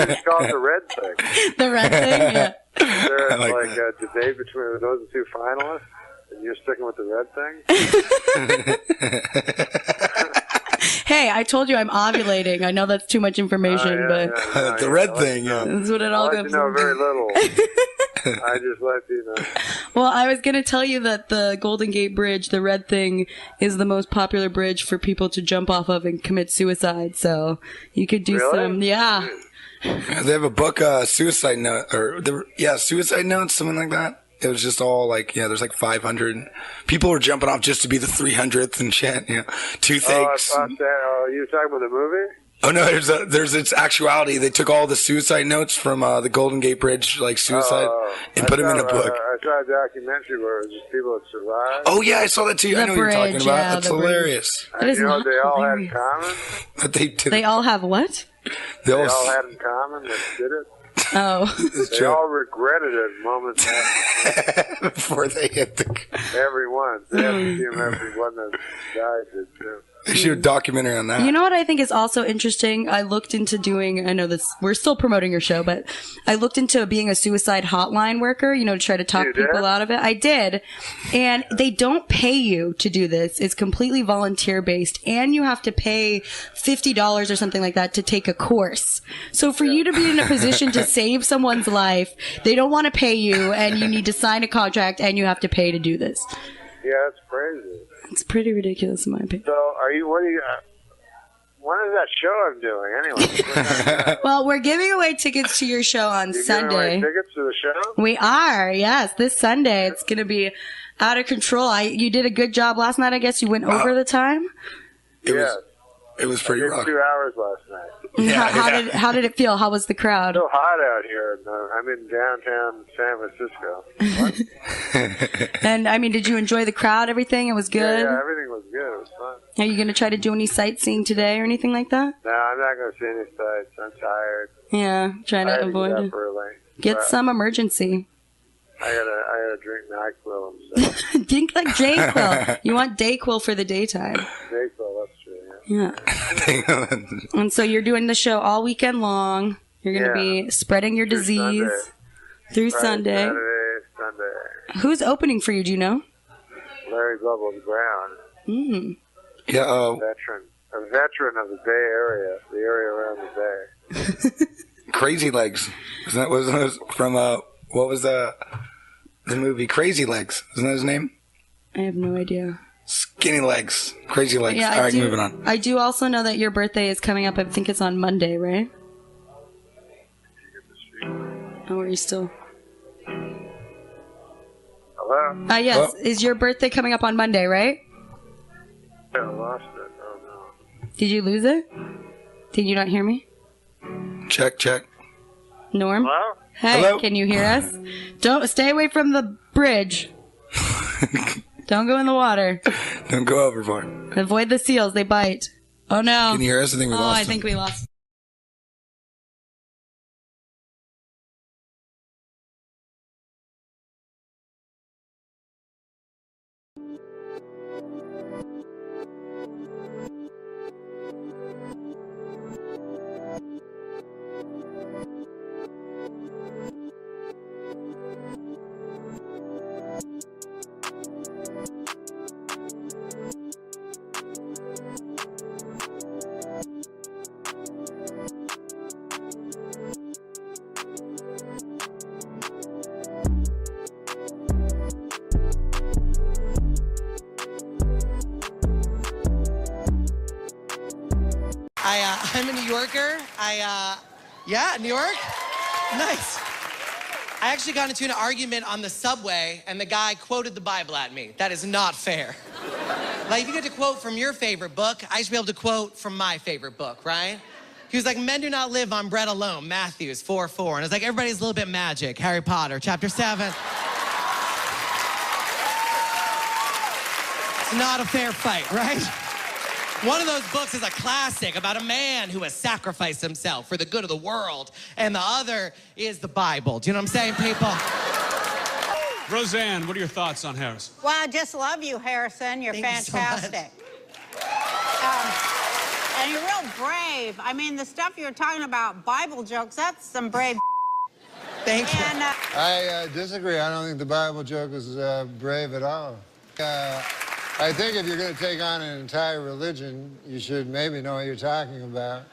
It's called the red thing. The red thing, yeah. There's a debate between those two finalists, and you're sticking with the red thing? Hey, I told you I'm ovulating. I know that's too much information, but... The red thing, yeah. That's what it all comes to. I know very little. I just let you know. Well, I was going to tell you that the Golden Gate Bridge, the red thing, is the most popular bridge for people to jump off of and commit suicide. So you could do some... Yeah. They have a book, Suicide Note, Suicide Notes, something like that. It was just all like, there's like 500. People were jumping off just to be the 300th and shit, toothaches. Oh, you were talking about the movie? Oh no, there's its actuality. They took all the suicide notes from the Golden Gate Bridge, like suicide, and put them in a book. I saw a documentary where it was just people that survived. Oh yeah, I saw that too. I know what you're talking about. yeah, That's the bridge. hilarious. That is You know what not they all had in hilarious. common? But they did. They all have what? They They all had in common that did it. Oh. They all regretted it moments after. before they hit the. Everyone. They have to see everyone that died did too. They should do a documentary on that. You know what I think is also interesting? I looked into doing, I know this, we're still promoting your show, but I looked into being a suicide hotline worker, to try to talk people out of it. I did. And they don't pay you to do this. It's completely volunteer based. And you have to pay $50 or something like that to take a course. So for you to be in a position to save someone's life, they don't want to pay you and you need to sign a contract and you have to pay to do this. Yeah, it's crazy. It's pretty ridiculous in my opinion. So, when is that show I'm doing anyway? Well, we're giving away tickets to your show on You're Sunday. giving away tickets to the show? We are, yes. This Sunday, it's going to be out of control. You did a good job last night. I guess you went over the time. It was pretty rough. 2 hours last night. How did it feel? How was the crowd? It's so hot out here. I'm in downtown San Francisco. And I mean, did you enjoy the crowd? Everything? It was good. Yeah, everything was good. It was fun. Are you going to try to do any sightseeing today or anything like that? No, I'm not going to see any sights. I'm tired. Yeah, trying to avoid get it. up early. Get But some emergency. I gotta drink NyQuil and stuff. Drink like Dayquil. You want Dayquil for the daytime. NyQuil, that's true. Yeah. Yeah. And so you're doing the show all weekend long. You're going to be spreading your disease through Friday, Sunday. Saturday, Sunday. Who's opening for you? Do you know? Larry Bubbles Brown. Yeah. A veteran of the Bay Area, the area around the Bay. Crazy Legs. Wasn't that from what was the movie Crazy Legs? Isn't that his name? I have no idea. Skinny Legs. Crazy Legs. Yeah, All right, moving on. I do also know that your birthday is coming up. I think it's on Monday, right? Oh, are you still? Hello? Yes. Hello? Is your birthday coming up on Monday, right? I lost it. Oh, no. Did you lose it? Did you not hear me? Check. Norm? Hello? Hey, Hello? can you hear us? Don't stay away from the bridge. Don't go in the water. Don't go overboard. Avoid the seals. They bite. Oh, no. Can you hear us? I think we lost I him. think we lost. I'm a New Yorker. Yeah, New York? Nice. I actually got into an argument on the subway, and the guy quoted the Bible at me. That is not fair. Like, if you get to quote from your favorite book, I should be able to quote from my favorite book, right? He was like, men do not live on bread alone, Matthew 4:4. And it's like, everybody's a little bit magic, Harry Potter, chapter 7. It's not a fair fight, right? One of those books is a classic about a man who has sacrificed himself for the good of the world, and the other is the Bible. Do you know what I'm saying, people? Roseanne, what are your thoughts on Harrison? Well, I just love you, Harrison. You're Thank you so much. fantastic. And you're real brave. I mean, the stuff you're talking about, Bible jokes, that's some brave. Thank you. And, I disagree. I don't think the Bible joke is brave at all. I think if you're going to take on an entire religion, you should maybe know what you're talking about.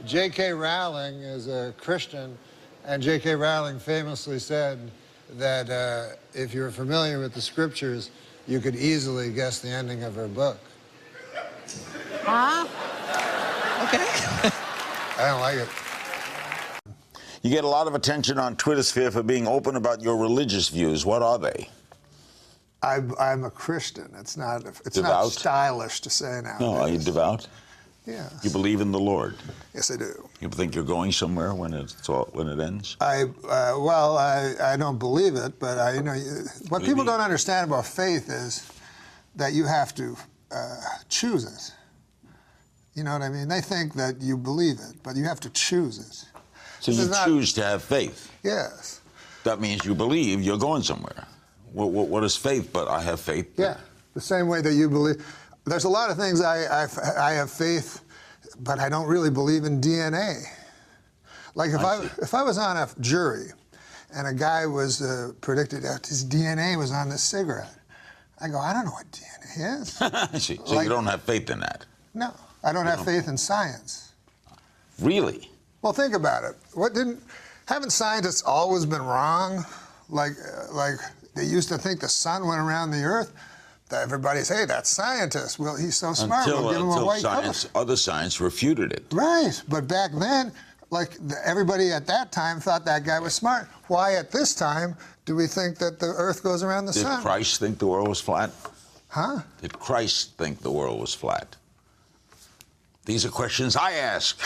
J.K. Rowling is a Christian, and J.K. Rowling famously said that if you're familiar with the scriptures, you could easily guess the ending of her book. huh? Okay. I don't like it. You get a lot of attention on Twitter sphere for being open about your religious views. What are they? I'm a Christian. It's not Devout? stylish to say now. No, are you devout? Yeah. You believe in the Lord? Yes, I do. You think you're going somewhere when it ends? I don't believe it, but what people don't understand about faith is that you have to choose it. You know what I mean? They think that you believe it, but you have to choose it. So you choose to have faith? Yes. That means you believe you're going somewhere. What is faith? But I have faith. Yeah, the same way that you believe. There's a lot of things I have faith, but I don't really believe in DNA. Like if I was on a jury and a guy was predicted that his DNA was on this cigarette, I go, I don't know what DNA is. So you don't have faith in that? No, I don't have faith in science. Really? Well, think about it. Haven't scientists always been wrong? Like they used to think the sun went around the earth. Everybody say, hey, that scientist. Well, he's so smart. We'll give him a white cover. Other science refuted it. Right, but back then, everybody at that time thought that guy was smart. Why at this time do we think that the earth goes around the sun? Did Christ think the world was flat? Huh? Did Christ think the world was flat? These are questions I ask.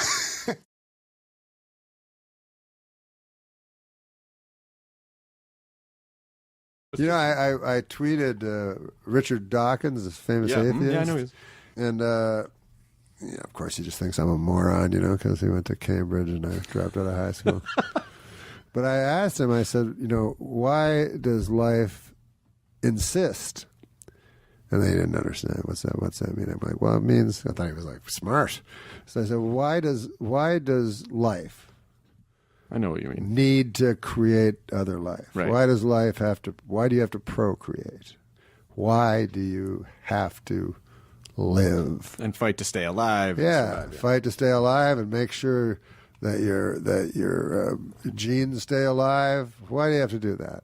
You know, I tweeted Richard Dawkins, this famous atheist. Yeah, I know he is. And, of course, he just thinks I'm a moron, because he went to Cambridge and I dropped out of high school. But I asked him, I said, why does life insist? And they didn't understand. What's that mean? I'm like, well, it means, I thought he was like smart. So I said, why does life, I know what you mean, need to create other life? Right. Why do you have to procreate? Why do you have to live and fight to stay alive? Yeah, fight to stay alive and make sure that your genes stay alive. Why do you have to do that?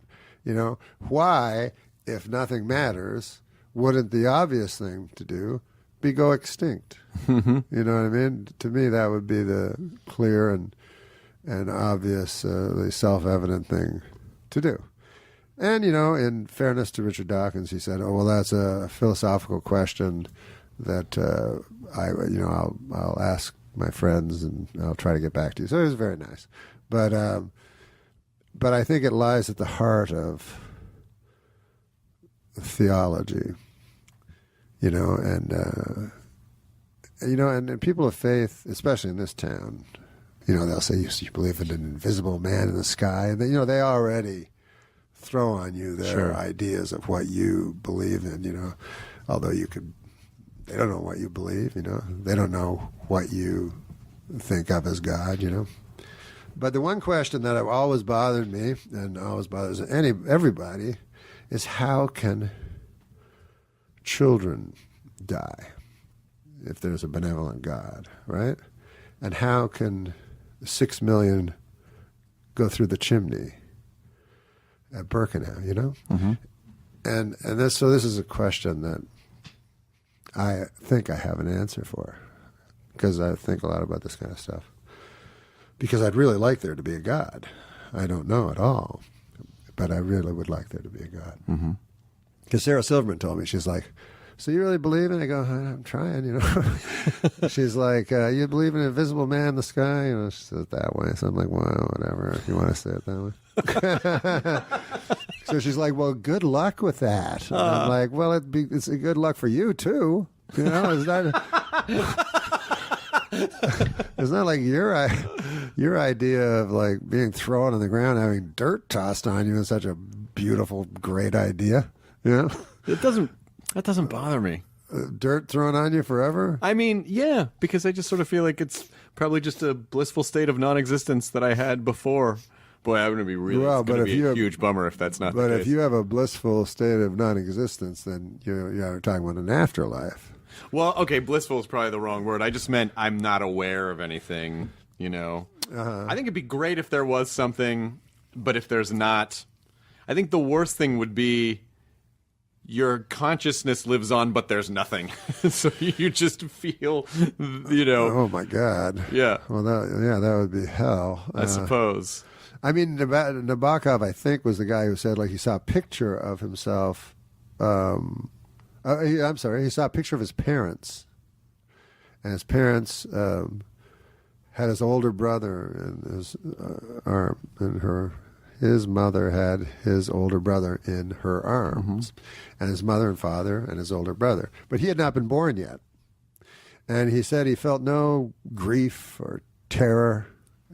Why, if nothing matters, wouldn't the obvious thing to do be go extinct? You know what I mean? To me, that would be the clear and obviously self-evident thing to do. And, in fairness to Richard Dawkins, he said, oh, well, that's a philosophical question that I'll ask my friends and I'll try to get back to you. So it was very nice. But I think it lies at the heart of theology, and people of faith, especially in this town, they'll say, you believe in an invisible man in the sky. And they already throw on you their ideas of what you believe in, although they don't know what you believe, they don't know what you think of as God, But the one question that have always bothered me and always bothers everybody is, how can children die if there's a benevolent God, right? And how can 6 million go through the chimney at Birkenau, Mm-hmm. And this is a question that I think I have an answer for, because I think a lot about this kind of stuff. Because I'd really like there to be a God. I don't know at all, but I really would like there to be a God. Mm-hmm. Because Sarah Silverman told me, she's like, so you really believe in it? I go, I'm trying, She's like, you believe in an invisible man in the sky? She says it that way. So I'm like, well, whatever, if you want to say it that way. So she's like, well, good luck with that. And I'm like, well, it's a good luck for you, too. It's not like your idea of like being thrown on the ground, having dirt tossed on you is such a beautiful, great idea. That doesn't bother me. Dirt thrown on you forever? I mean, yeah, because I just sort of feel like it's probably just a blissful state of non-existence that I had before. Boy, I'm going to be it's going to be a huge bummer if that's not the case. But if you have a blissful state of non-existence, then you're talking about an afterlife. Well, okay, blissful is probably the wrong word. I just meant I'm not aware of anything, I think it'd be great if there was something, but if there's not, I think the worst thing would be your consciousness lives on, but there's nothing. So you just feel, Oh my God. Yeah. Well, that would be hell. I suppose. I mean, Nabokov, I think, was the guy who said, like, he saw a picture of himself. I'm sorry, he saw a picture of his parents, and his parents had his older brother in his arm, and his mother had his older brother in her arms, and his mother and father and his older brother. But he had not been born yet. And he said he felt no grief or terror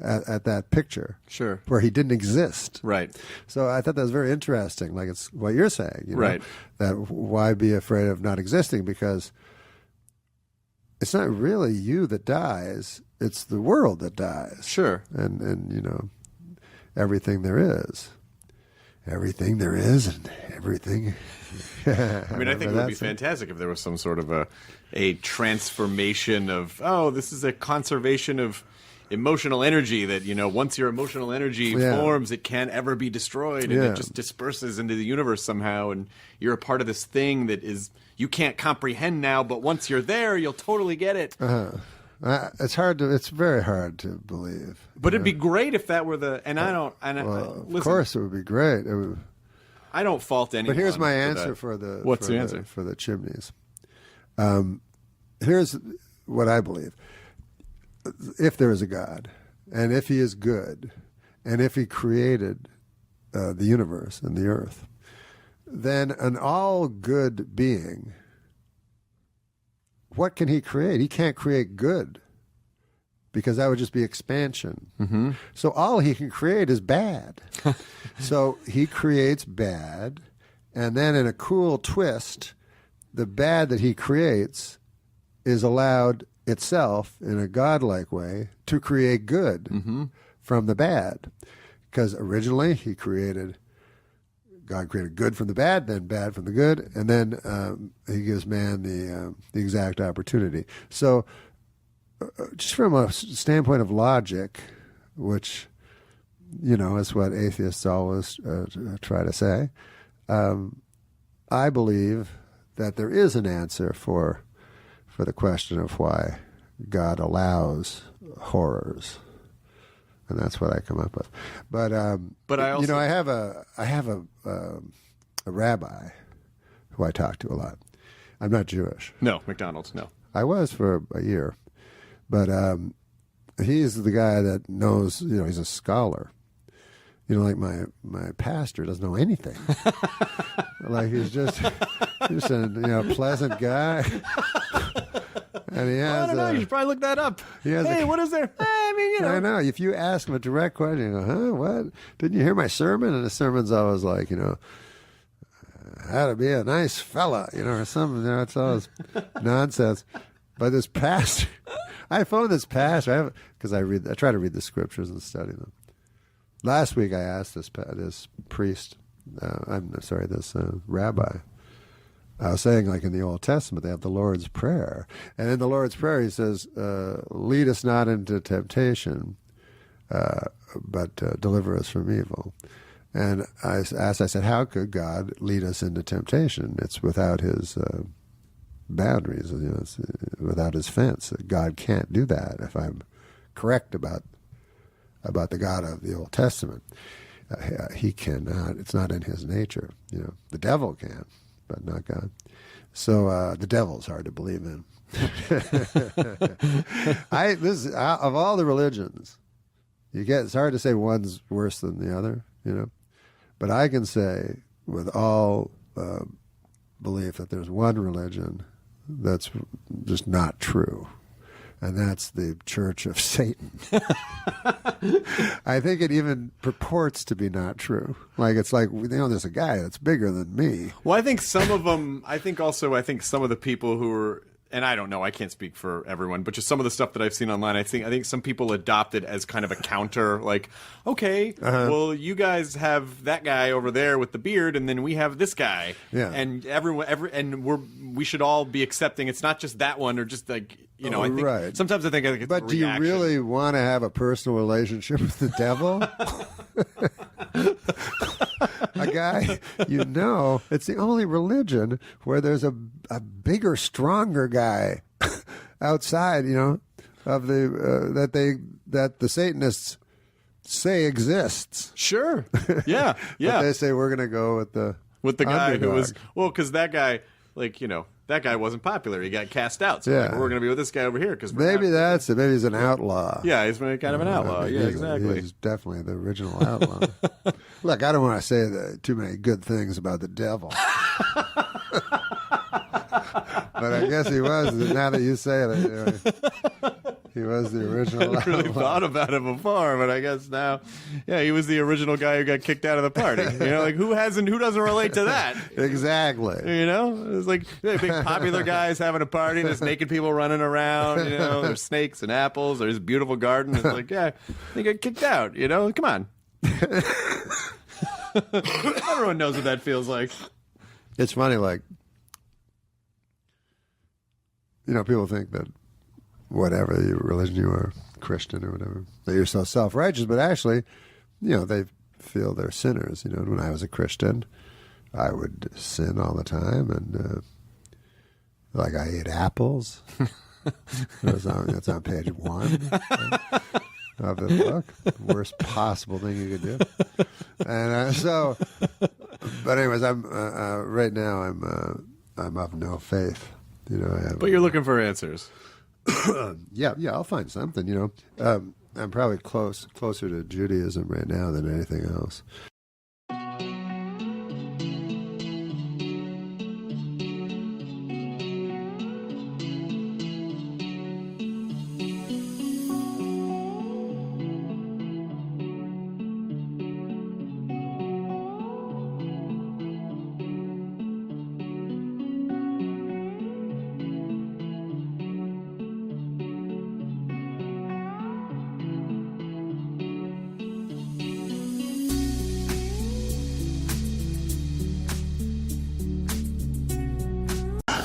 at that picture. Sure. Where he didn't exist. Right. So I thought that was very interesting. Like, it's what you're saying. Right. That why be afraid of not existing? Because it's not really you that dies. It's the world that dies. Sure. And everything there is. Everything there is and everything. I mean, I think it would be fantastic if there was some sort of a transformation of, this is a conservation of emotional energy that, once your emotional energy forms, it can't ever be destroyed, and it just disperses into the universe somehow, and you're a part of this thing that is you can't comprehend now, but once you're there, you'll totally get it. It's very hard to believe. But it'd be great if that were of course, it would be great. I don't fault anyone. But here's my answer for the What's the answer for the chimneys? Here's what I believe. If there is a God, and if he is good, and if he created the universe and the earth, then an all good being, what can he create? He can't create good, because that would just be expansion. Mm-hmm. So all he can create is bad. So he creates bad, and then in a cool twist, the bad that he creates is allowed itself in a godlike way to create good from the bad. Because originally God created good from the bad, then bad from the good, and then he gives man the exact opportunity. So just from a standpoint of logic, which, is what atheists always try to say, I believe that there is an answer for the question of why God allows horrors, and that's what I come up with. But I also, I have a rabbi who I talk to a lot. I'm not Jewish. No, McDonald's. No, I was for a year, but he's the guy that knows. He's a scholar. Like my pastor doesn't know anything. Like he's just a pleasant guy. And he has, I don't know. You should probably look that up. What is there? I know. If you ask him a direct question, you go, "Huh? What? Didn't you hear my sermon?" And the sermon's always like, how to be a nice fella, or something. It's always nonsense. But this pastor, I phoned this pastor because I try to read the scriptures and study them. Last week I asked this priest, this rabbi. I was saying, like in the Old Testament, they have the Lord's Prayer. And in the Lord's Prayer, he says, lead us not into temptation, but deliver us from evil. And I said, how could God lead us into temptation? It's without his boundaries, it's without his fence. God can't do that, if I'm correct about the God of the Old Testament. He cannot. It's not in his nature. The devil can, but not God. So the devil's hard to believe in. Of all the religions, it's hard to say one's worse than the other, But I can say with all belief that there's one religion that's just not true. And that's the Church of Satan. I think it even purports to be not true. There's a guy that's bigger than me. Well, I think some of them, I think some of the people who are, and I don't know, I can't speak for everyone, but just some of the stuff that I've seen online, I think some people adopt it as kind of a counter, like, okay, well, you guys have that guy over there with the beard, and then we have this guy. Yeah. And we should all be accepting it's not just that one, or just like, I think right. Sometimes I think it's But do you really want to have a personal relationship with the devil? a guy, it's the only religion where there's a bigger, stronger guy outside, of that the Satanists say exists. Sure. Yeah. Yeah. But they say we're going to go with the guy underdog. who was, because that guy, that guy wasn't popular. He got cast out. So we're going to be with this guy over here because maybe that's it. Maybe he's an outlaw. Yeah, he's kind of an outlaw. Yeah, exactly. He's definitely the original outlaw. Look, I don't want to say too many good things about the devil. But I guess he was. Now that you say it, he was the original. I hadn't really thought about it before, but I guess now, he was the original guy who got kicked out of the party. Who doesn't relate to that? Exactly. It's like big popular guys having a party, and there's naked people running around. There's snakes and apples. There's a beautiful garden. It's like, they get kicked out. Come on. Everyone knows what that feels like. It's funny, people think that whatever religion you are, Christian or whatever, that you're so self-righteous, but actually, they feel they're sinners. When I was a Christian, I would sin all the time, and I ate apples. That's on page 1 of the book. The worst possible thing you could do. And but anyways, I'm right now I'm of no faith. But you're looking for answers. Yeah, I'll find something. I'm probably closer to Judaism right now than anything else.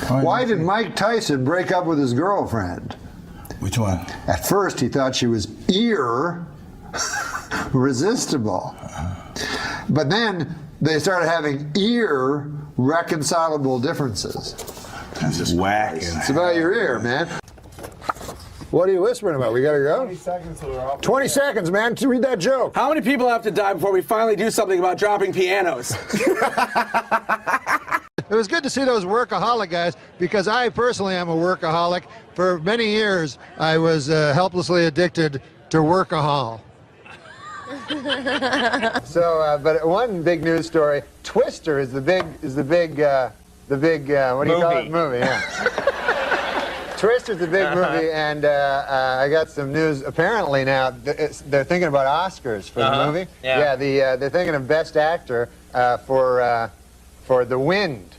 Why did Mike Tyson break up with his girlfriend? Which one? At first, he thought she was irresistible. But then they started having irreconcilable differences. That's just whack. It's about your ear, man. What are you whispering about? We gotta go? 20 seconds till we're off. 20 seconds, man, to read that joke. How many people have to die before we finally do something about dropping pianos? It was good to see those workaholic guys because I personally am a workaholic. For many years, I was helplessly addicted to workahol. So, but one big news story: Twister is the big what do you call it? Movie, yeah. Twister's the big movie, and I got some news. Apparently now they're thinking about Oscars for the movie. Yeah. They're thinking of Best Actor for The Wind.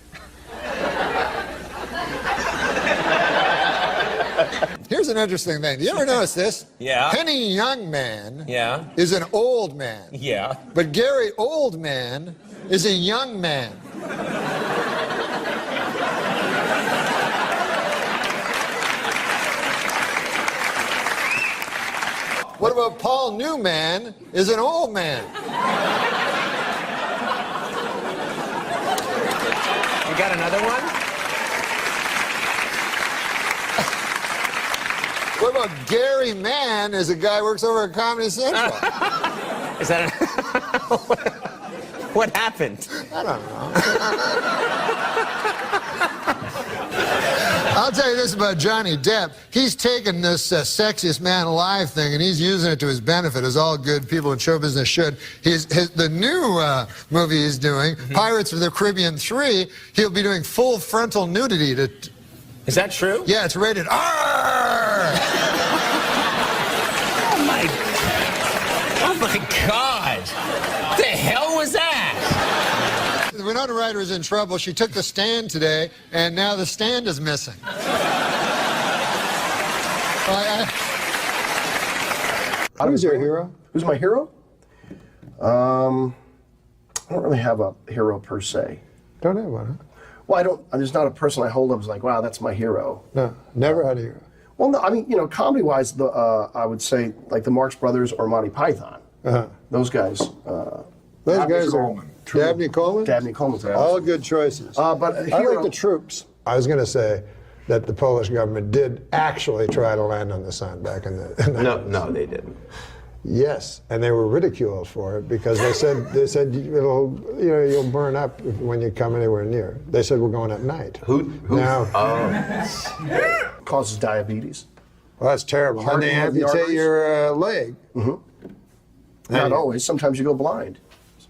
Here's an interesting thing. Do you ever notice this? Yeah. Penny Youngman is an old man. Yeah. But Gary Oldman is a young man. What about Paul Newman is an old man? You got another one? What about Gary Mann is a guy who works over at Comedy Central? Is that what happened? I don't know. I'll tell you this about Johnny Depp. He's taken this sexiest man alive thing and he's using it to his benefit, as all good people in show business should. The new movie he's doing, Pirates of the Caribbean 3, he'll be doing full frontal nudity to... Is that true? Yeah, it's rated R! Oh my God! What the hell was that? The Winona Ryder is in trouble. She took the stand today, and now the stand is missing. Who's your hero? Who's my hero? I don't really have a hero per se. Don't have one, huh? Well, there's not a person I hold up as like, wow, that's my hero. No, never had a hero. Well, no, I mean, comedy-wise, I would say like the Marx Brothers or Monty Python. Those guys. Those guys are Dabney Coleman? Dabney Coleman's right. All good choices. But I like the troops. I was going to say that the Polish government did actually try to land on the sun back in the No, they didn't. Yes, and they were ridiculed for it because they said you'll burn up when you come anywhere near. They said we're going at night. Who? Now, causes diabetes. Well, that's terrible. And they amputate your leg. Mm-hmm. Not always. Sometimes you go blind.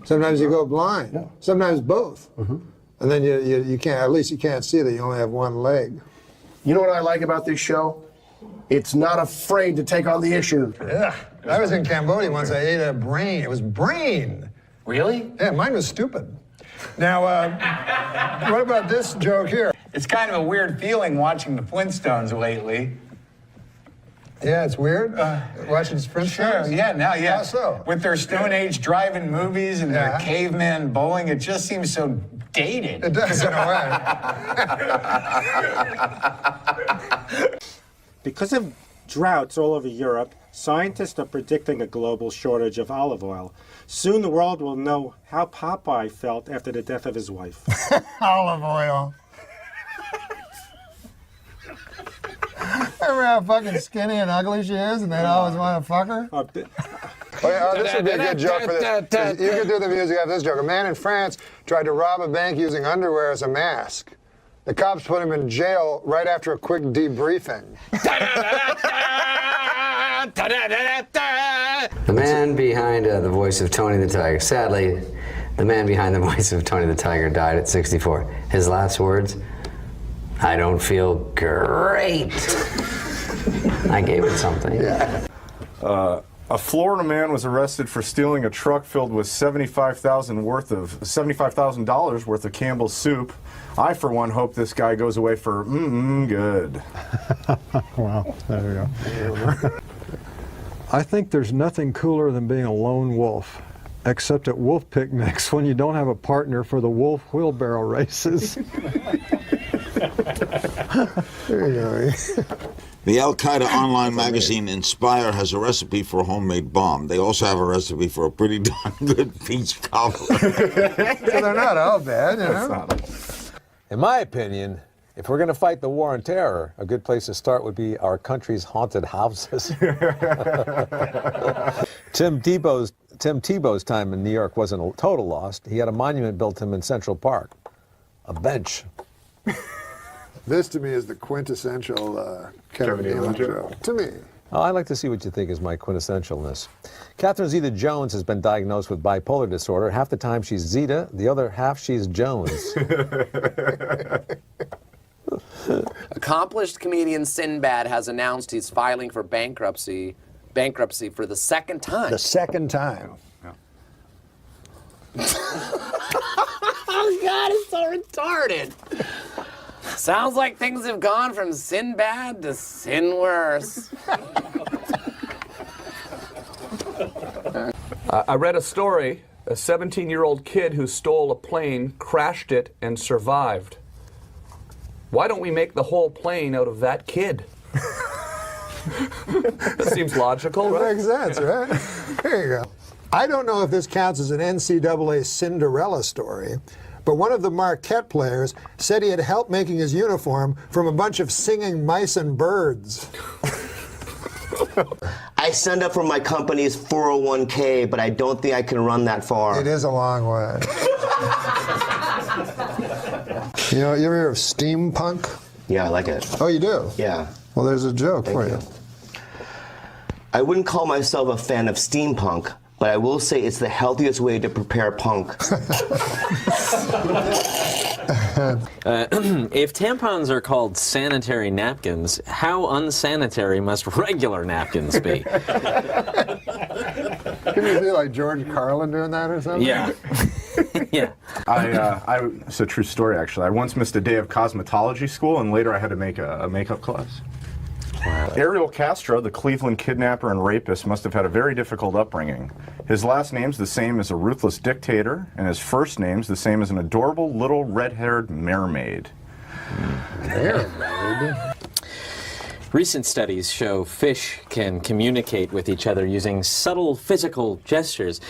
Sometimes you go blind. Yeah. Sometimes both. Mm-hmm. And then you can't. At least you can't see that you only have one leg. You know what I like about this show? It's not afraid to take on the issue. Yeah. I was in Cambodia once. I ate a brain. It was brain. Really? Yeah, mine was stupid. Now, what about this joke here? It's kind of a weird feeling watching the Flintstones lately. Yeah, it's weird watching Flintstones. Sure, yeah. How so? With their Stone Age drive-in movies and their caveman bowling, it just seems so dated. It does in a way. Because of droughts all over Europe, scientists are predicting a global shortage of olive oil. Soon the world will know how Popeye felt after the death of his wife. Olive oil. Remember how fucking skinny and ugly she is, and they'd always want to fuck her? This would be a good joke for this. You could do the music after this joke. A man in France tried to rob a bank using underwear as a mask. The cops put him in jail right after a quick debriefing. The man behind the voice of Tony the Tiger. Sadly, the man behind the voice of Tony the Tiger died at 64. His last words, "I don't feel great." I gave it something. Yeah. A Florida man was arrested for stealing a truck filled with $75,000 worth of Campbell's soup. I, for one, hope this guy goes away for good. Wow, there you go. I think there's nothing cooler than being a lone wolf, except at wolf picnics when you don't have a partner for the wolf wheelbarrow races. There you go. The Al-Qaeda online magazine Inspire has a recipe for a homemade bomb. They also have a recipe for a pretty darn good peach cobbler. So they're not all bad, you know? In my opinion, if we're going to fight the war on terror, a good place to start would be our country's haunted houses. Tim Tebow's time in New York wasn't a total loss. He had a monument built to him in Central Park, a bench. This, to me, is the quintessential Kevin Nealon joke. To me. Oh, I'd like to see what you think is my quintessentialness. Catherine Zeta-Jones has been diagnosed with bipolar disorder. Half the time she's Zeta, the other half she's Jones. Accomplished comedian Sinbad has announced he's filing for bankruptcy for the second time. The second time. Oh, God, it's so retarded. Sounds like things have gone from Sinbad to sin worse. I read a story, a 17-year-old kid who stole a plane, crashed it, and survived. Why don't we make the whole plane out of that kid? That seems logical, right? Makes sense, right? There you go. I don't know if this counts as an NCAA Cinderella story, but one of the Marquette players said he had help making his uniform from a bunch of singing mice and birds. I signed up for my company's 401k, but I don't think I can run that far. It is a long way. You ever hear of steampunk? Yeah, I like it. Oh, you do? Yeah. Well, there's a joke for you. I wouldn't call myself a fan of steampunk, but I will say it's the healthiest way to prepare punk. If tampons are called sanitary napkins, how unsanitary must regular napkins be? Can you see like George Carlin doing that or something? Yeah. Yeah. It's a true story, actually. I once missed a day of cosmetology school, and later I had to make a makeup class. Wow. Ariel Castro, the Cleveland kidnapper and rapist, must have had a very difficult upbringing. His last name's the same as a ruthless dictator, and his first name's the same as an adorable little red-haired mermaid. Mermaid? Recent studies show fish can communicate with each other using subtle physical gestures.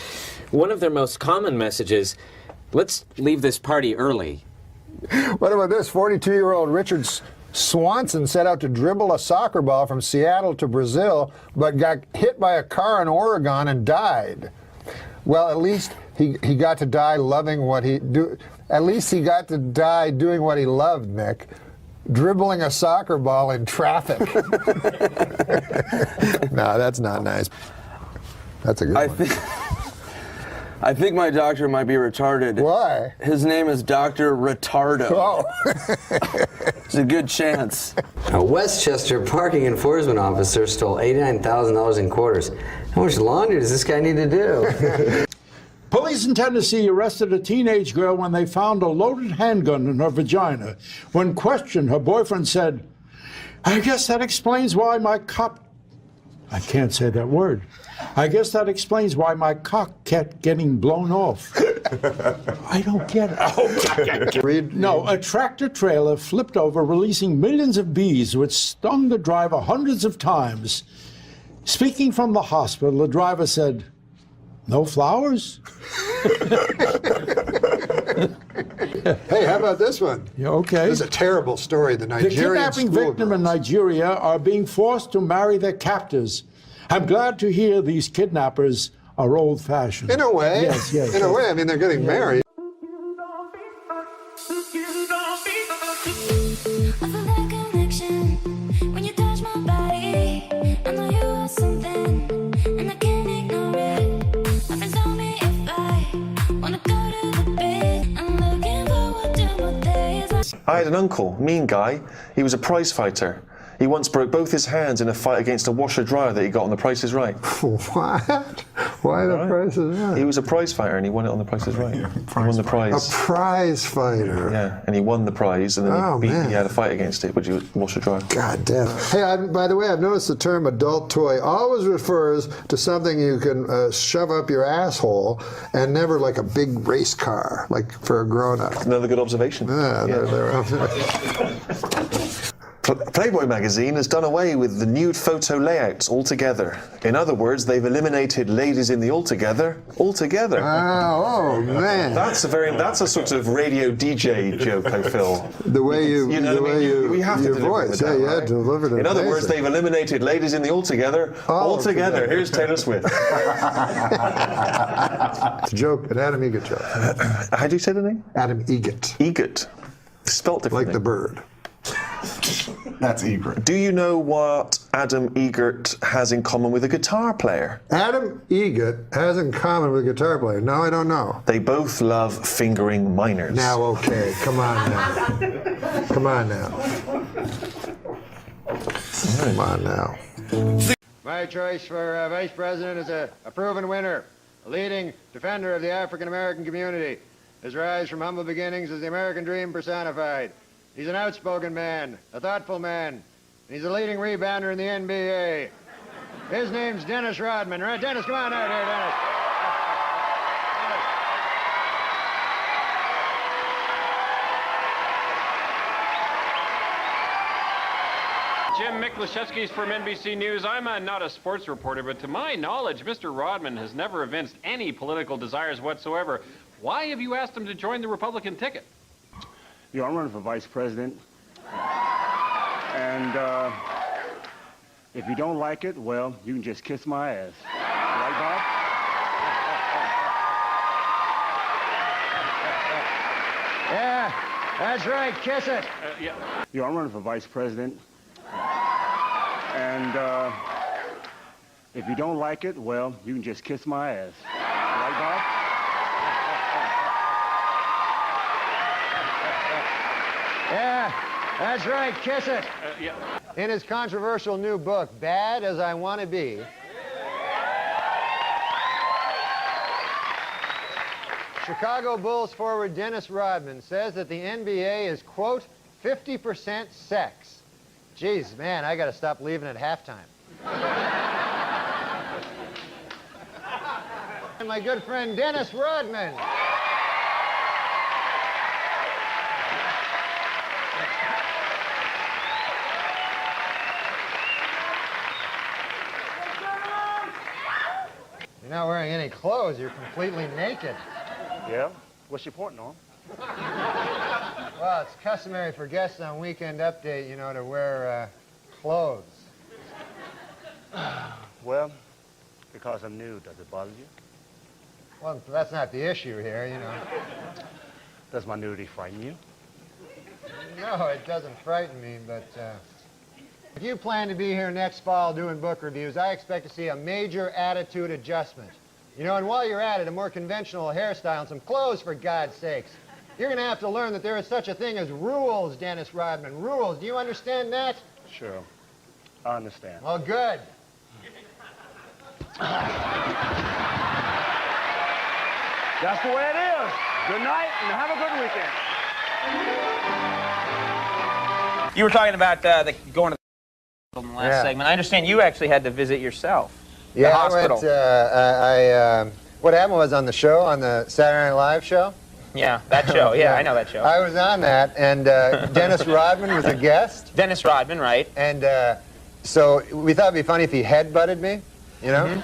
One of their most common messages, Let's leave this party early. What about this? 42-year-old Richard Swanson set out to dribble a soccer ball from Seattle to Brazil, but got hit by a car in Oregon and died. Well, at least he got to die loving what he do. At least he got to die doing what he loved, Nick. Dribbling a soccer ball in traffic. No, that's not nice. That's a good one. I think my doctor might be retarded. Why? His name is Dr. Retardo. Oh. It's a good chance. A Westchester parking enforcement officer stole $89,000 in quarters. How much laundry does this guy need to do? Police in Tennessee arrested a teenage girl when they found a loaded handgun in her vagina. When questioned, her boyfriend said, I guess that explains why my cock... I can't say that word. I guess that explains why my cock kept getting blown off. I don't get it. No, a tractor trailer flipped over, releasing millions of bees, which stung the driver hundreds of times. Speaking from the hospital, the driver said, no flowers? Hey, how about this one? Yeah, okay. This is a terrible story. The Nigerian kidnapping victim in Nigeria are being forced to marry their captors. I'm glad to hear these kidnappers are old-fashioned. In a way. Yes, yes. In a way, I mean, they're getting married. I had an uncle, mean guy. He was a prize fighter. He once broke both his hands in a fight against a washer-dryer that he got on The Price is Right. What? Why The Price is Right? He was a prize fighter and he won it on The Price is Right. He won the prize. A prize fighter. Yeah, and he won the prize and then he had a fight against it, which was washer-dryer. God damn. Hey, by the way, I've noticed the term adult toy always refers to something you can shove up your asshole and never like a big race car, like for a grown-up. Another good observation. Yeah. Playboy magazine has done away with the nude photo layouts altogether. In other words, they've eliminated ladies in the altogether altogether. Oh man. That's a sort of radio DJ joke, I feel. The way you we have to your deliver voice, that, yeah, right? delivered it. In other words, they've eliminated ladies in the altogether altogether. Here's Taylor Swift. It's a joke, an Adam Egget joke. How do you say the name? Adam Egget. Egget. Spelt differently. Like the bird. That's Egret. Do you know what Adam Egert has in common with a guitar player? Adam Egget has in common with a guitar player. No, I don't know. They both love fingering minors. Now, okay, come on now. Come on now. Come on now. My choice for vice president is a proven winner, a leading defender of the African American community. His rise from humble beginnings is the American dream personified. He's an outspoken man, a thoughtful man, and he's a leading rebounder in the NBA. His name's Dennis Rodman. Right, Dennis, come on out here, Dennis. Jim Miklaszewski's from NBC News. I'm not a sports reporter, but to my knowledge, Mr. Rodman has never evinced any political desires whatsoever. Why have you asked him to join the Republican ticket? You know, I'm running for vice president. And if you don't like it, well, you can just kiss my ass. Right, Bob? Yeah, that's right, kiss it. Yeah. You know, I'm running for vice president. And if you don't like it, well, you can just kiss my ass. Right, Bob? Yeah, that's right, kiss it. Yeah. In his controversial new book, Bad as I Want to Be, Chicago Bulls forward Dennis Rodman says that the NBA is, quote, 50% sex. Jeez, man, I got to stop leaving at halftime. And my good friend Dennis Rodman. You're not wearing any clothes. You're completely naked. Yeah? What's your point, Norm? Well, it's customary for guests on Weekend Update, you know, to wear clothes. Well, because I'm new, does it bother you? Well, that's not the issue here, you know. Does my nudity frighten you? No, it doesn't frighten me, but if you plan to be here next fall doing book reviews, I expect to see a major attitude adjustment. You know, and while you're at it, a more conventional hairstyle and some clothes, for God's sakes. You're going to have to learn that there is such a thing as rules, Dennis Rodman. Rules. Do you understand that? Sure. I understand. Well, good. That's the way it is. Good night and have a good weekend. You were talking about going to the hospital in the last segment. I understand you actually had to visit yourself. Yeah, the hospital. I went, what happened was on the show, on the Saturday Night Live show. Yeah, that show. Yeah, I know that show. I was on that, and Dennis Rodman was a guest. Dennis Rodman, right. And so we thought it'd be funny if he headbutted me, you know? Mm-hmm.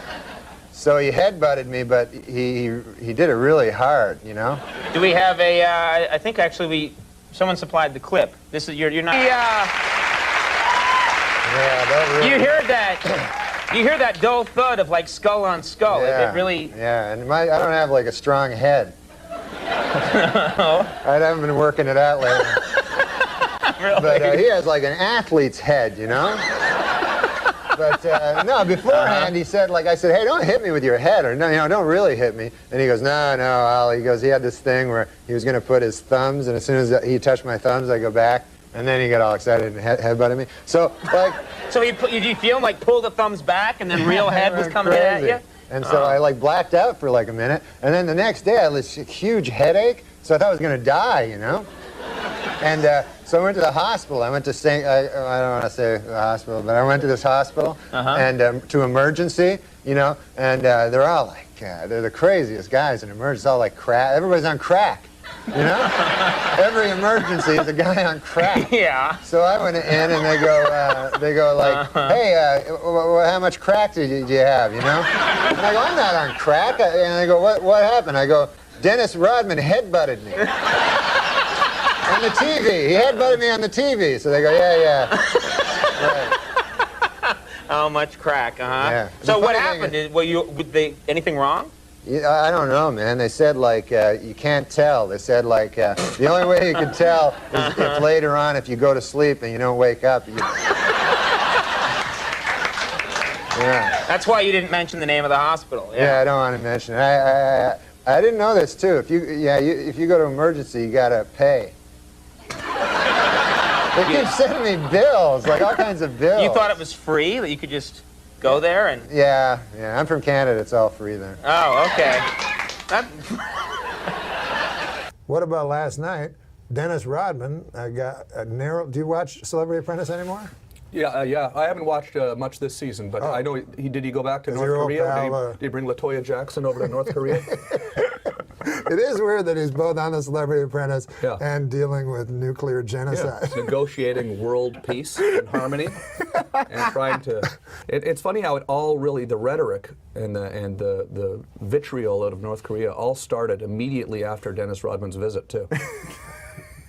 So he headbutted me, but he did it really hard, you know? Do we have a, I think actually someone supplied the clip. This is, you're not... Yeah, that really... You hear that dull thud of like skull on skull. Yeah, it really... Yeah, and I don't have like a strong head. I haven't been working it out lately. Really? But he has like an athlete's head, you know? But no, beforehand he said, like, I said, hey, don't hit me with your head, or no, you know, don't really hit me. And he goes, no, Al. He goes, he had this thing where he was going to put his thumbs, and as soon as he touched my thumbs, I go back, and then he got all excited and headbutted me. So, like, so did you feel him like pull the thumbs back, and then real head was coming at you? And so I like blacked out for like a minute, and then the next day I had this huge headache, so I thought I was going to die, you know. And so I went to the hospital. I went to I don't want to say the hospital, but I went to this hospital and to emergency, you know, and they're all like, they're the craziest guys in emergency, all like crack. Everybody's on crack, you know? Every emergency is a guy on crack. Yeah. So I went in and they go like, hey, how much crack did you have, you know? And I go, I'm not on crack. And they go, what happened? I go, Dennis Rodman headbutted me. On the TV. He headbutted me on the TV. So they go, yeah. Right. How much crack, Yeah. So what happened? Anything wrong? Yeah, I don't know, man. They said, like, you can't tell. They said, like, the only way you can tell is if later on, if you go to sleep and you don't wake up. Yeah. That's why you didn't mention the name of the hospital. Yeah, I don't want to mention it. I didn't know this, too. If you go to emergency, you got to pay. They keep sending me bills, like all kinds of bills. You thought it was free, that you could just go there and... Yeah, I'm from Canada. It's all free there. Oh, okay. What about last night? Dennis Rodman got a narrow... Do you watch Celebrity Apprentice anymore? Yeah. I haven't watched much this season, but I know did he go back to North Korea? Did he bring LaToya Jackson over to North Korea? It is weird that he's both on the Celebrity Apprentice and dealing with nuclear genocide. Yeah, negotiating world peace and harmony, and trying to. It's funny how it all really, the rhetoric and the vitriol out of North Korea all started immediately after Dennis Rodman's visit too.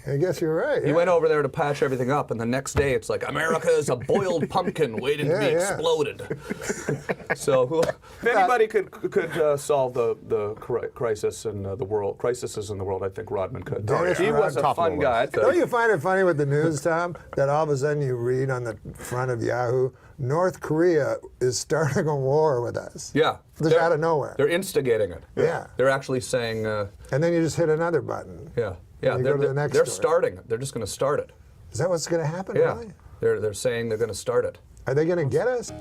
I guess you're right. He went over there to patch everything up, and the next day it's like, America is a boiled pumpkin waiting to be exploded. So if anybody could solve the crisis in the world, crises in the world, I think Rodman could. He was a fun guy. Don't you find it funny with the news, Tom, that all of a sudden you read on the front of Yahoo, North Korea is starting a war with us. Yeah. Just out of nowhere. They're instigating it. Yeah. They're actually saying... and then you just hit another button. Yeah. They're starting it. They're just going to start it. Is that what's going to happen? Yeah. Really? They're saying they're going to start it. Are they going to get us?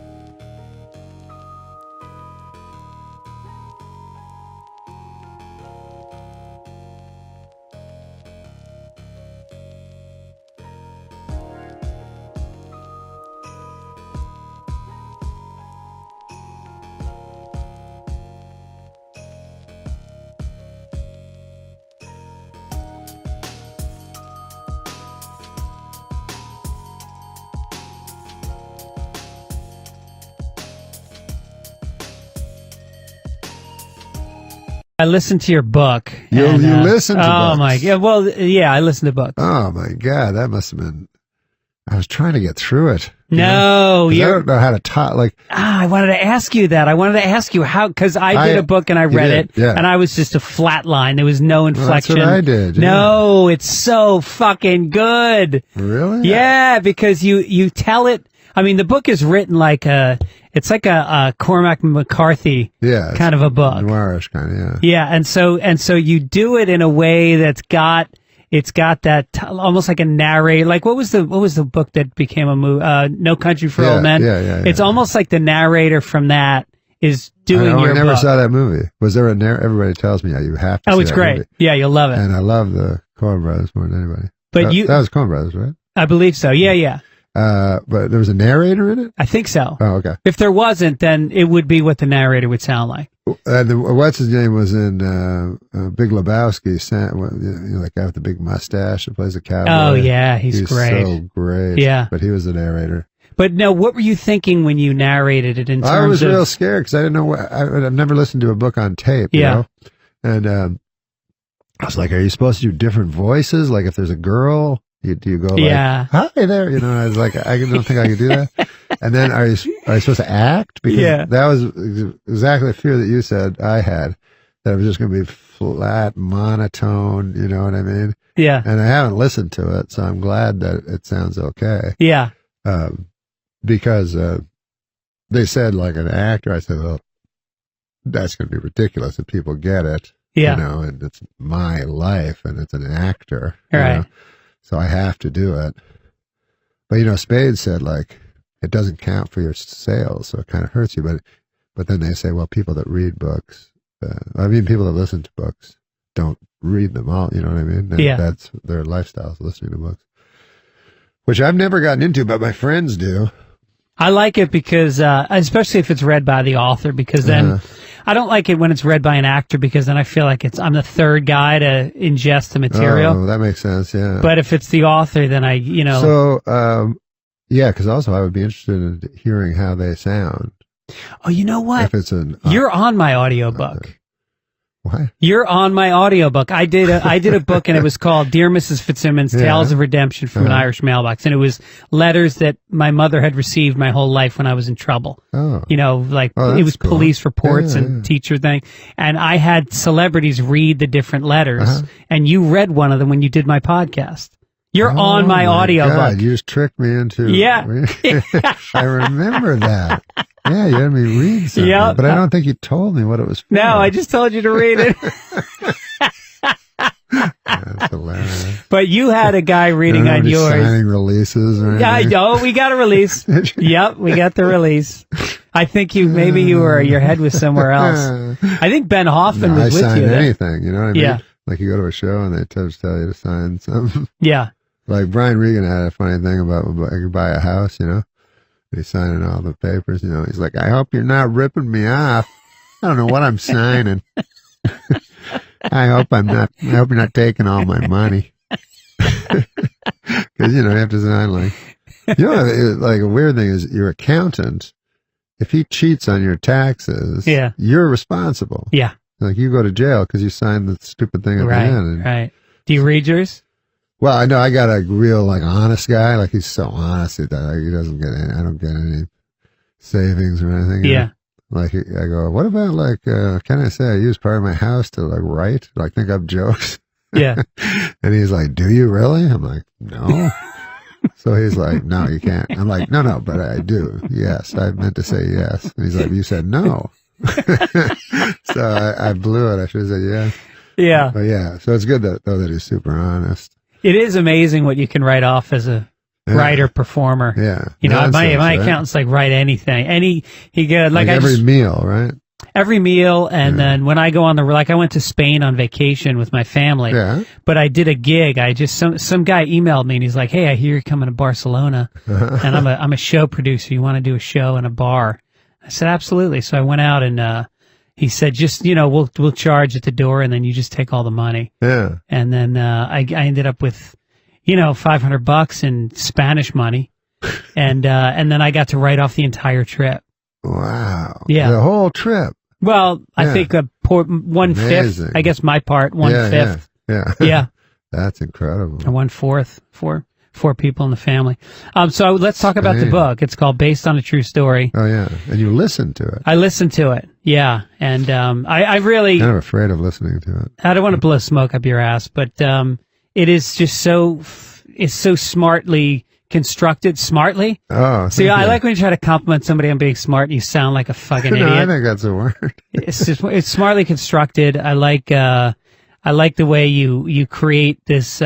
I listened to your book. You listened to Oh books? my god! Well, yeah, I listened to books. Oh my God, that must have been. I was trying to get through it. No, I you're. don't know how to talk. Like, I wanted to ask you that. I wanted to ask you how, because I did a book and I read it, yeah. and I was just a flat line. There was no inflection. Well, that's what I did. Yeah. No, it's so fucking good. Really? Yeah, because you tell it. I mean, the book is written like it's like a Cormac McCarthy kind of a book. Noirish kind of, yeah. Yeah, and so you do it in a way that's got that almost like a narrator. Like what was the book that became a movie? No Country for Old Men. Yeah. It's almost like the narrator from that is doing your I never book. saw that movie. Was there a Everybody tells me you have to. Oh, see it's that great. movie. Yeah, you'll love it. And I love the Coen Brothers more than anybody. But that was Coen Brothers, right? I believe so. Yeah. But there was a narrator in it? I think so. Oh, okay. If there wasn't, then it would be what the narrator would sound like. What's his name was in Big Lebowski, like guy with the big mustache that plays a cowboy. Oh, yeah, he's great. So great. Yeah. But he was the narrator. But no, what were you thinking when you narrated it in terms of... I was real scared because I didn't know I've never listened to a book on tape, you know? And I was like, are you supposed to do different voices? Like if there's a girl... Do you go like, hi there? You know, I was like, I don't think I could do that. And then are you supposed to act? Because that was exactly the fear that you said I had, that it was just going to be flat, monotone, you know what I mean? Yeah. And I haven't listened to it, so I'm glad that it sounds okay. Yeah. Because they said like an actor, I said, well, that's going to be ridiculous if people get it. Yeah. You know, and it's my life and it's an actor. Right. You know? So I have to do it. But, you know, Spade said, like, it doesn't count for your sales, so it kind of hurts you. But then they say, well, people that read books, people that listen to books don't read them all, you know what I mean? And that's their lifestyle, listening to books. Which I've never gotten into, but my friends do. I like it because, especially if it's read by the author, because then I don't like it when it's read by an actor because then I feel like I'm the third guy to ingest the material. Oh, that makes sense, yeah. But if it's the author, then So, because also I would be interested in hearing how they sound. Oh, you know what? If it's You're on my audiobook. What? You're on my audiobook. I did a book and it was called Dear Mrs. Fitzsimmons, Tales of Redemption from an Irish Mailbox. And it was letters that my mother had received my whole life when I was in trouble. Oh. You know, like it was cool. police reports and teacher thing. And I had celebrities read the different letters. And you read one of them when you did my podcast. You're on my audiobook. God, you just tricked me into... Yeah. I remember that. Yeah, you had me read something. Yep. But I don't think you told me what it was for. No, I just told you to read it. That's hilarious. But you had a guy reading on yours. Signing releases or anything? Yeah, we got a release. Yep, we got the release. I think maybe your head was somewhere else. I think Ben Hoffman was with you. I sign then. anything, you know what I mean? Yeah. Like you go to a show and they tell you to sign something. Yeah. Like Brian Regan had a funny thing about you buy a house, you know? He's signing all the papers, you know. He's like, I hope you're not ripping me off. I don't know what I'm signing. I hope you're not taking all my money. Because, you have to sign like a weird thing is your accountant, if he cheats on your taxes, you're responsible. Yeah. Like you go to jail because you signed the stupid thing at the end. Right. Do you read yours? Well, I know I got a real honest guy. Like he's so honest that he doesn't get any. I don't get any savings or anything. Yeah. Like I go, what about can I say I use part of my house to write, think up jokes? Yeah. And he's like, do you really? I'm like, no. So he's like, no, you can't. I'm like, no, but I do. Yes, I meant to say yes. And he's like, you said no. So I blew it. I should have said yes. Yeah. But yeah, so it's good that he's super honest. It is amazing what you can write off as a writer performer. Yeah. My accountant's like write anything. He goes like every meal, right? Every meal, and then when I go on I went to Spain on vacation with my family. Yeah. But I did a gig. Some guy emailed me and he's like, "Hey, I hear you're coming to Barcelona, and I'm a show producer. You want to do a show in a bar?" I said, "Absolutely." So I went out and he said, "Just we'll charge at the door, and then you just take all the money." Yeah. And then I ended up with $500 in Spanish money, and then I got to write off the entire trip. Wow. Yeah. The whole trip. Well, I think 1/5. I guess my part 1/5. Yeah. That's incredible. Or 1/4. Four people in the family. So let's talk about the book. It's called Based on a True Story. Oh yeah, and you listened to it. I listened to it. Yeah, and I really. I'm afraid of listening to it. I don't want to blow smoke up your ass, but it is just so. It's so smartly constructed. Smartly. Oh. See, I like when you try to compliment somebody on being smart, and you sound like a fucking idiot. I think that's a word. It's smartly constructed. I like the way you create this.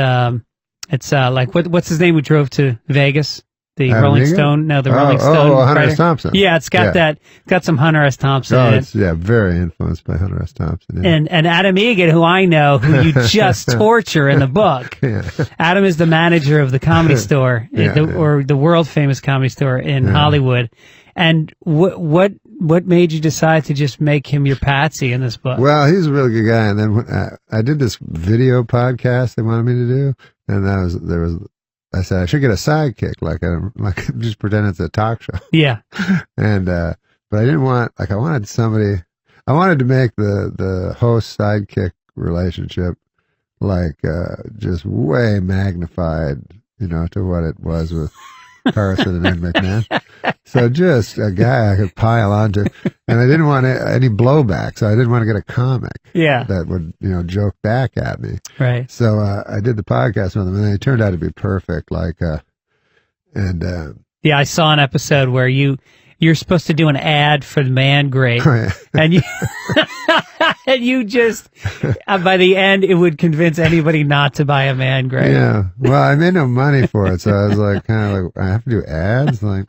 It's like what's his name who drove to Vegas? The Rolling Stone? No, the Rolling Stone. Hunter writer. S. Thompson. Yeah, it's got that. Got some Hunter S. Thompson in it. It's very influenced by Hunter S. Thompson. Yeah. And Adam Egan, who I know, who you just torture in the book. Yeah. Adam is the manager of the Comedy Store, or the world famous Comedy Store in Hollywood. And what made you decide to just make him your patsy in this book? Well, he's a really good guy. And then when I did this video podcast they wanted me to do, and I said I should get a sidekick, like just pretend it's a talk show. Yeah. And but I didn't want, I wanted to make the host sidekick relationship just way magnified, to what it was with Carson and Ed McMahon. So just a guy I could pile onto, and I didn't want any blowback, so I didn't want to get a comic that would, joke back at me. Right. So I did the podcast with him, and it turned out to be perfect. Yeah, I saw an episode where you're supposed to do an ad for the Man Grape, and you and you just by the end it would convince anybody not to buy a Man Grape. Yeah, well, I made no money for it, so I was I have to do ads, but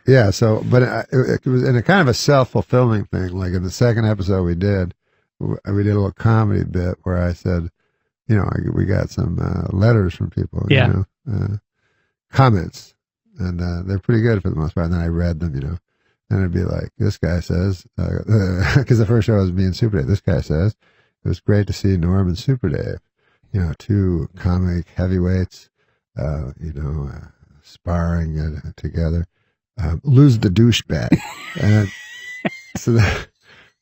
it was in a kind of a self-fulfilling thing. Like in the second episode we did a little comedy bit where I said, we got some letters from people, comments. And they're pretty good for the most part. And then I read them, and it'd be like, this guy says, because the first show was me and Super Dave. This guy says, it was great to see Norm and Super Dave, two comic heavyweights, sparring together, lose the douchebag. And so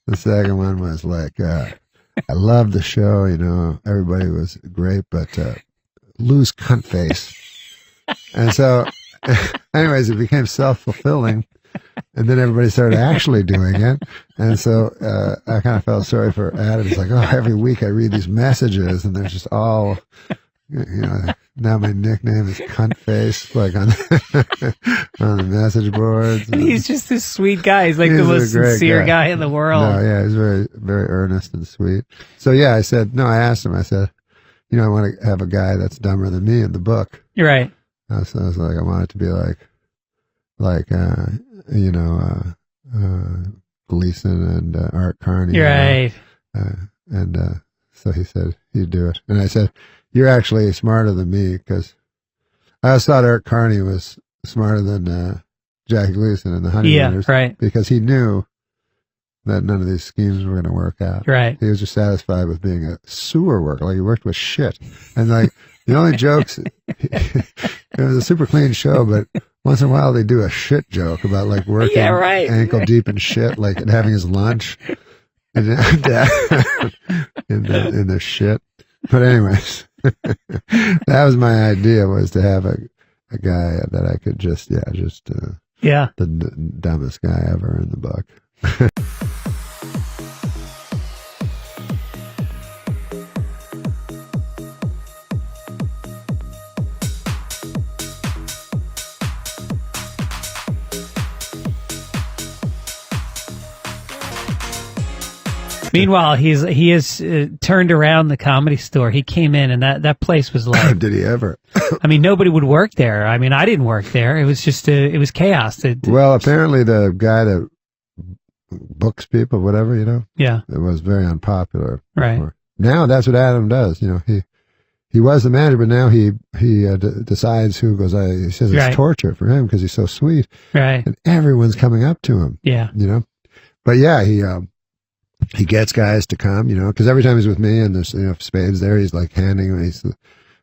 the second one was like, I loved the show, everybody was great, but lose cunt face. And so, anyways, it became self-fulfilling, and then everybody started actually doing it. And so I kind of felt sorry for Adam. It's like, every week I read these messages, and they're just all, now my nickname is Cunt Face, like on the message boards. And he's just this sweet guy. He's like the most sincere guy in the world. No, yeah, he's very, very earnest and sweet. So yeah, I asked him, I said, I want to have a guy that's dumber than me in the book. You're right. So I was like, I want it to be Gleason and Art Carney. Right. So he said he'd do it. And I said, you're actually smarter than me, because I always thought Art Carney was smarter than Jackie Gleason and the Honeymooners. Yeah, right. Because he knew that none of these schemes were going to work out. Right. He was just satisfied with being a sewer worker. Like, he worked with shit. And the only jokes, it was a super clean show, but once in a while they do a shit joke about working ankle deep in shit, and having his lunch in the shit. But anyways, that was my idea, was to have a guy that I could the dumbest guy ever in the book. Meanwhile, he has turned around the Comedy Store. He came in, and that place was like. Did he ever? I mean, nobody would work there. I mean, I didn't work there. It was just it was chaos. Well, apparently the guy that books people, whatever, yeah, it was very unpopular. Right. Before. Now that's what Adam does. He was the manager, but now he decides who goes. He says it's torture for him because he's so sweet. Right. And everyone's coming up to him. Yeah. But yeah, he gets guys to come, because every time he's with me and there's, Spade's there, he's like handing him,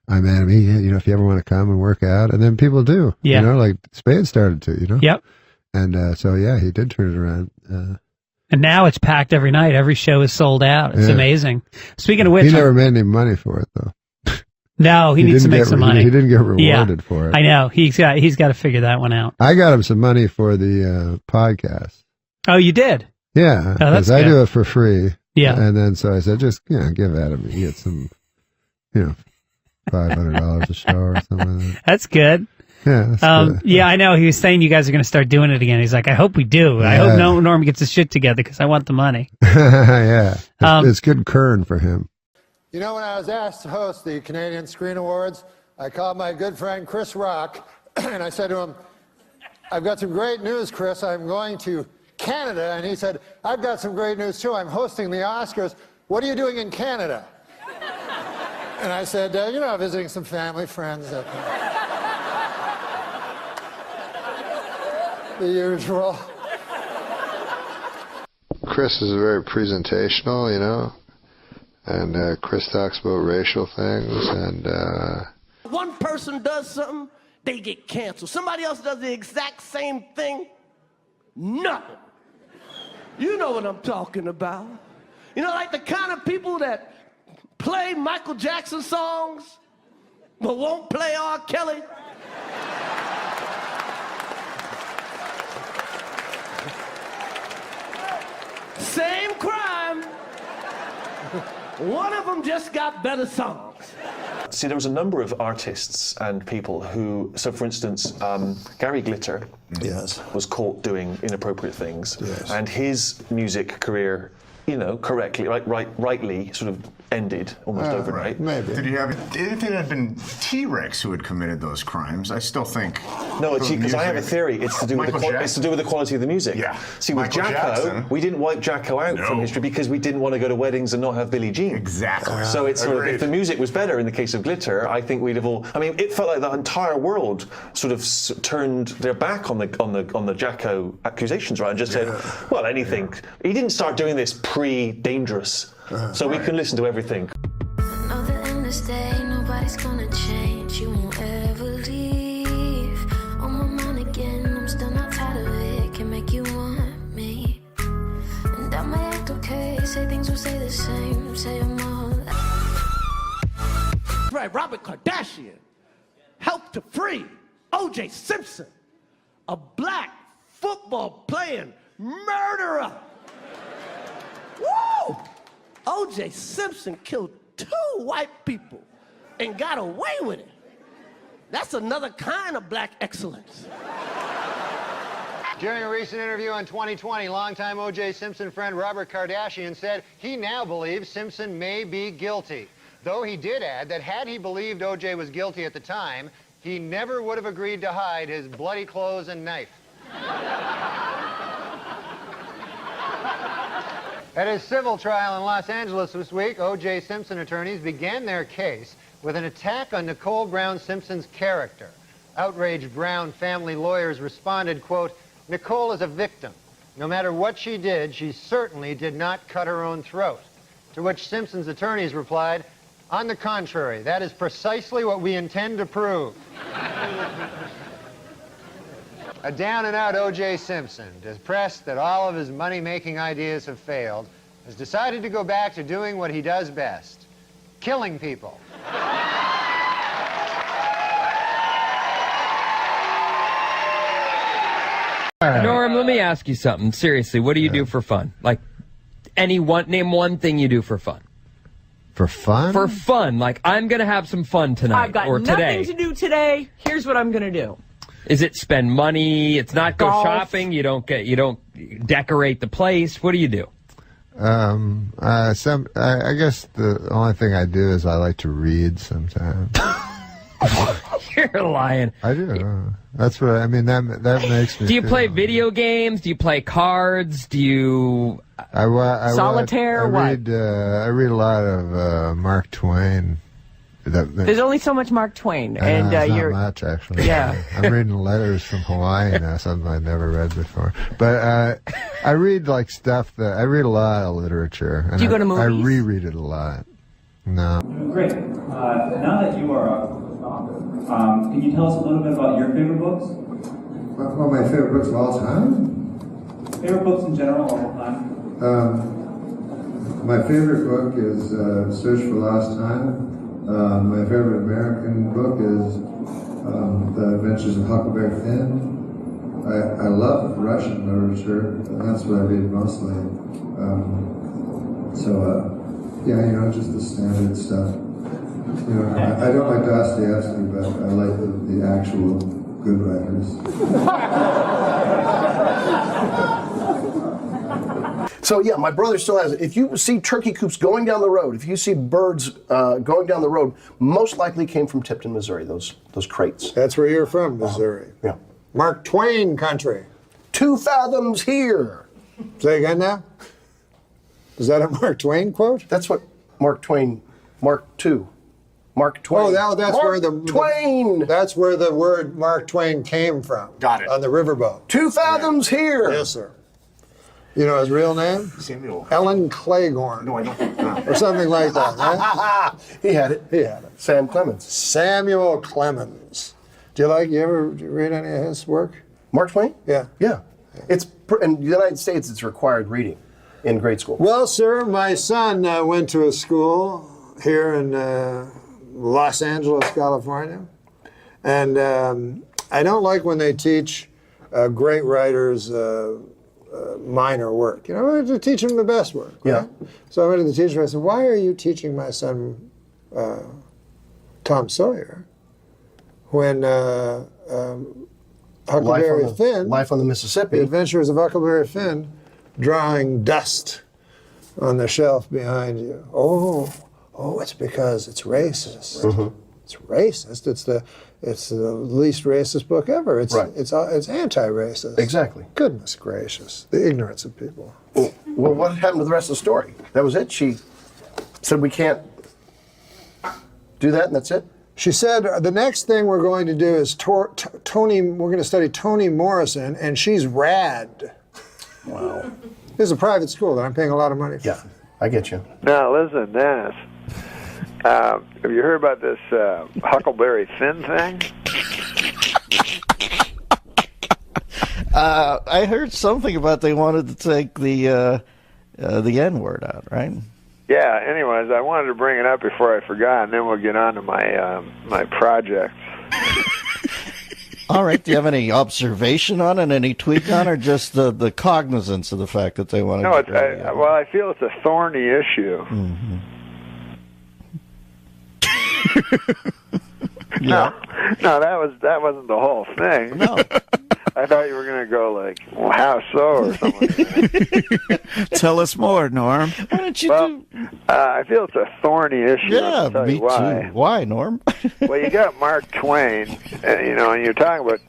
I'm at him, if you ever want to come and work out. And then people do, yeah. Like Spade started to, Yep. And so, yeah, he did turn it around. And now it's packed every night. Every show is sold out. It's Yeah. amazing. Speaking of which, He never made any money for it, though. no, he needs to make some money. He didn't get rewarded Yeah, for it. I know. He's got to figure that one out. I got him some money for the podcast. Oh, you did? Yeah, Oh, that's because I good. do it for free. Yeah. And then so I said, just, give Adam, you get some, $500 a show or something like that. That's good. Yeah, that's good. Yeah, I know. He was saying you guys are going to start doing it again. He's like, I hope we do. I hope Norm gets his shit together because I want the money. Yeah. It's good kern for him. You know, when I was asked to host the Canadian Screen Awards, I called my good friend Chris Rock, and I said to him, I've got some great news, Chris. I'm going to Canada. And he said, I've got some great news, too. I'm hosting the Oscars. What are you doing in Canada? And I said, visiting some family, friends. The usual. Chris is very presentational, and Chris talks about racial things, and One person does something, they get canceled. Somebody else does the exact same thing, nothing. You know what I'm talking about. Like the kind of people that play Michael Jackson songs, but won't play R. Kelly. Same crime. One of them just got better songs. See, there was a number of artists and people who, so for instance, Gary Glitter was caught doing inappropriate things, and his music career, correctly, rightly sort of ended almost overnight. Maybe. If it had been T-Rex who had committed those crimes, I still think. No, because I have a theory. It's to do with the quality of the music. Yeah. See, with Michael Jacko, Jackson. we didn't wipe Jacko out from history because we didn't want to go to weddings and not have Billie Jean. Exactly. So it's sort of, Agreed. if the music was better in the case of Glitter, I think we'd have all. I mean, it felt like the entire world sort of turned their back on the Jacko accusations, right, and just said, well, anything. He didn't start doing this pre-dangerous, so we can listen to everything. Another endless day, nobody's gonna change. You won't ever leave. On my mind again, I'm still not tired of it. Can make you want me. And I might act okay, say things will stay the same. Say I'm all Right, Robert Kardashian helped to free O.J. Simpson, a black football playing murderer. Woo! O.J. Simpson killed 2 white people and got away with it. That's another kind of black excellence. During a recent interview on 2020, longtime O.J. Simpson friend Robert Kardashian said he now believes Simpson may be guilty. Though he did add that had he believed O.J. was guilty at the time, he never would have agreed to hide his bloody clothes and knife. At his civil trial in Los Angeles this week, O.J. Simpson attorneys began their case with an attack on Nicole Brown Simpson's character. Outraged Brown family lawyers responded, quote, Nicole is a victim. No matter what she did, she certainly did not cut her own throat. To which Simpson's attorneys replied, on the contrary, that is precisely what we intend to prove. A down-and-out O.J. Simpson, depressed that all of his money-making ideas have failed, has decided to go back to doing what he does best, killing people. Norm, let me ask you something. Seriously, what do you do for fun? Like, name one thing you do for fun. For fun? For fun. Like, I'm going to have some fun tonight I've got or today. nothing to do today. Here's what I'm going to do. Is it spend money? It's not go Golf. shopping. You don't decorate the place. What do you do? I guess the only thing I do is I like to read sometimes. You're lying. I do. That's what I mean. That makes me. Do you feel- play video games? Do you play cards? Do you Solitaire? I read a lot of Mark Twain. There's only so much Mark Twain, and it's you're not much actually. Yeah. I'm reading letters from Hawaii now, something I've never read before. But I read like stuff that I read a lot of literature. And Do you go to movies? I reread it a lot. No. Great. Now that you are an author, can you tell us a little bit about your favorite books? What are my favorite books of all time? Favorite books in general, all time. My favorite book is Search for Lost Time. My favorite American book is The Adventures of Huckleberry Finn. I love Russian literature, and that's what I read mostly. Yeah, just the standard stuff. I don't like Dostoevsky, but I like the actual good writers. So yeah, my brother still has it. If you see turkey coops going down the road, if you see birds going down the road, most likely came from Tipton, Missouri, those crates. That's where you're from, Missouri. Yeah. Mark Twain country. 2 fathoms here. Say again now? Is that a Mark Twain quote? That's what Mark Twain, Mark Twain. Oh, that's Mark where the Twain. That's where the word Mark Twain came from. Got it. On the riverboat. 2 fathoms here. Yes, sir. You know his real name? Samuel. Ellen Claiborne. No, I don't. Or something like that, right? He had it. He had it. Sam Clemens. Samuel Clemens. You ever read any of his work? Mark Twain? Yeah. Yeah. In the United States, it's required reading in grade school. Well, sir, my son went to a school here in Los Angeles, California. And I don't like when they teach great writers minor work. I want to teach them the best work. Right? Yeah. So I went to the teacher and I said, why are you teaching my son Tom Sawyer when Huckleberry Finn, Life on the Mississippi, The Adventures of Huckleberry Finn, drawing dust on the shelf behind you? Oh, it's because it's racist. Mm-hmm. It's racist. It's the least racist book ever. It's anti-racist. Exactly. Goodness gracious, the ignorance of people. Well, what happened to the rest of the story? That was it. She said we can't do that, and that's it. She said the next thing we're going to do is Toni. We're going to study Toni Morrison, and she's rad. Wow. This is a private school that I'm paying a lot of money for. Yeah, I get you. Now listen, Dennis. Have you heard about this Huckleberry Finn thing? I heard something about they wanted to take the N-word out, right? Yeah. Anyways, I wanted to bring it up before I forgot, and then we'll get on to my my project. All right. Do you have any observation on it, any tweak on it, or just the cognizance of the fact that they want to? No, well, I feel it's a thorny issue. Mm-hmm. No, that wasn't the whole thing. No. I thought you were going to go like, well, how so, or something. Tell us more, Norm. Why don't you I feel it's a thorny issue. Yeah, I'll tell me you why. too. Why, Norm? Well, you got Mark Twain, and you're talking about,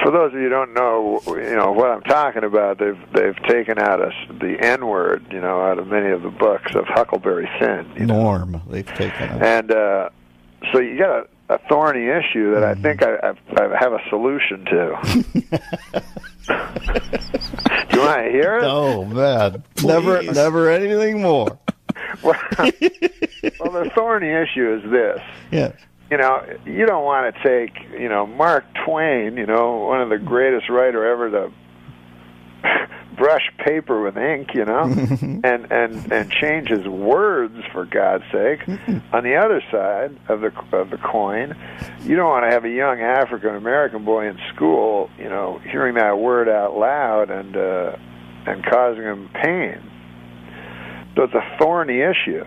for those of you who don't know, what I'm talking about, they've taken out the N-word, out of many of the books of Huckleberry Finn. Norm, they've taken out. And so you got a thorny issue that I think I have a solution to. Do you want to hear it? Oh, man. Never anything more. Well, the thorny issue is this. Yes. You don't want to take, Mark Twain, one of the greatest writer ever to brush paper with ink, and change his words, for God's sake. On the other side of the coin, you don't want to have a young African American boy in school, hearing that word out loud and causing him pain. So it's a thorny issue.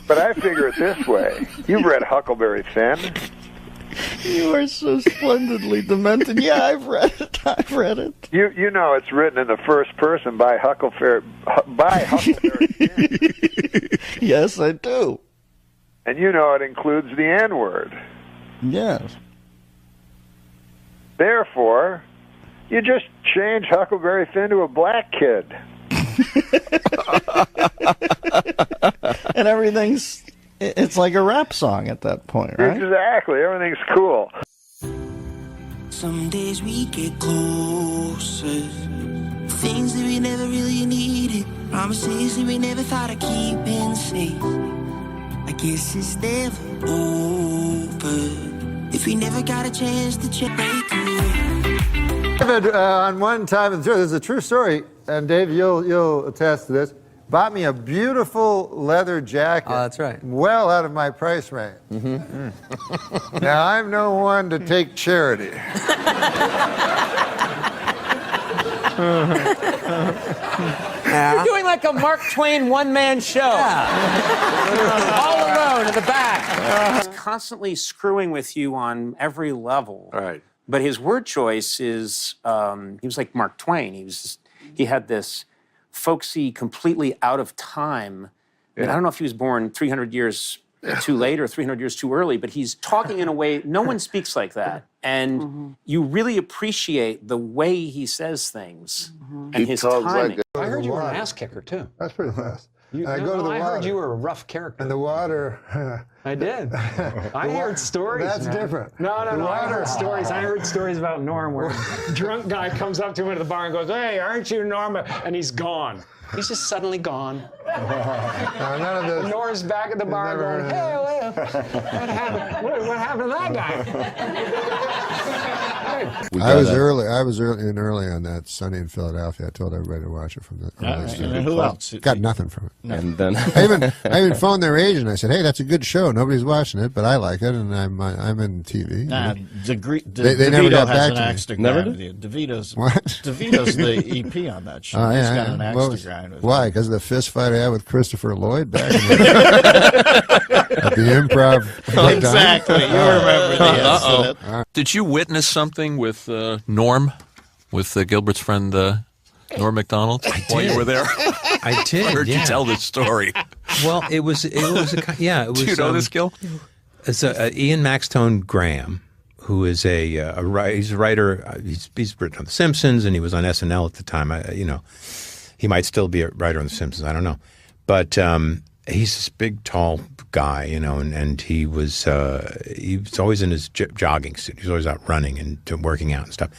But I figure it this way. You've read Huckleberry Finn. You are so splendidly demented. Yeah, I've read it. You know it's written in the first person by Huckleberry Finn. Yes, I do. And you know it includes the N-word. Yes. Therefore, you just change Huckleberry Finn to a black kid. And it's like a rap song at that point, right? Exactly. Everything's cool. Some days we get closer. Things that we never really needed. Promises that we never thought of keeping safe. I guess it's never over if we never got a chance to check. David, on one time, this is a true story, and Dave, you'll attest to this, bought me a beautiful leather jacket. Oh, that's right. Well out of my price range. Now, I'm no one to take charity. You're doing like a Mark Twain one-man show. All alone in the back. He's constantly screwing with you on every level. Right. But his word choice is, he was like Mark Twain. He had this folksy, completely out of time. I mean, I don't know if he was born 300 years too late or 300 years too early, but he's talking in a way, no one speaks like that. And you really appreciate the way he says things and his timing. I heard you were an ass kicker, too. That's pretty fast. I heard you were a rough character. And the water. I did. I heard stories. That's man. different. No, The I water. heard stories. I heard stories about Norm where a drunk guy comes up to him at the bar and goes, "Hey, aren't you Norm?" And he's gone. He's just suddenly gone. None of this. Norm's back at the bar going, "Hey, what happened? What happened to that guy?" I was early on that Sunny in Philadelphia. I told everybody to watch it from the early start. And who else? Got nothing from it. And then I even phoned their agent. I said, "Hey, that's a good show. Nobody's watching it, but I like it, and I'm in TV." They never got back to me. Never did. DeVito's What? DeVito's the EP on that show. Oh, He's yeah, got an yeah. axe What to was- grind with. Why? Because of the fist fight I had with Christopher Lloyd back in the, at the Improv. Exactly. You remember the incident. Did you witness something with Norm, with Gilbert's friend Norm MacDonald while you were there? I did. I heard you yeah. tell this story. Well, it was it was Do you know this, Gil? It's Ian Maxtone Graham, who is he's a writer. He's written on The Simpsons, and he was on SNL at the time. He might still be a writer on The Simpsons. I don't know, but he's this big, tall guy, and he was always in his jogging suit. He was always out running and working out and stuff.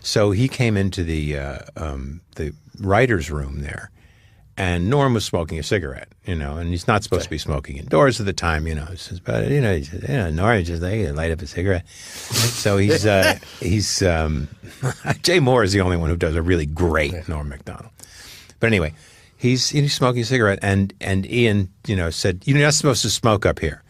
So he came into the writer's room there, and Norm was smoking a cigarette, and he's not supposed to be smoking indoors at the time, but Norm just light up a cigarette. So Jay Moore is the only one who does a really great Norm MacDonald. But anyway, he's smoking a cigarette, and Ian, said, "You're not supposed to smoke up here."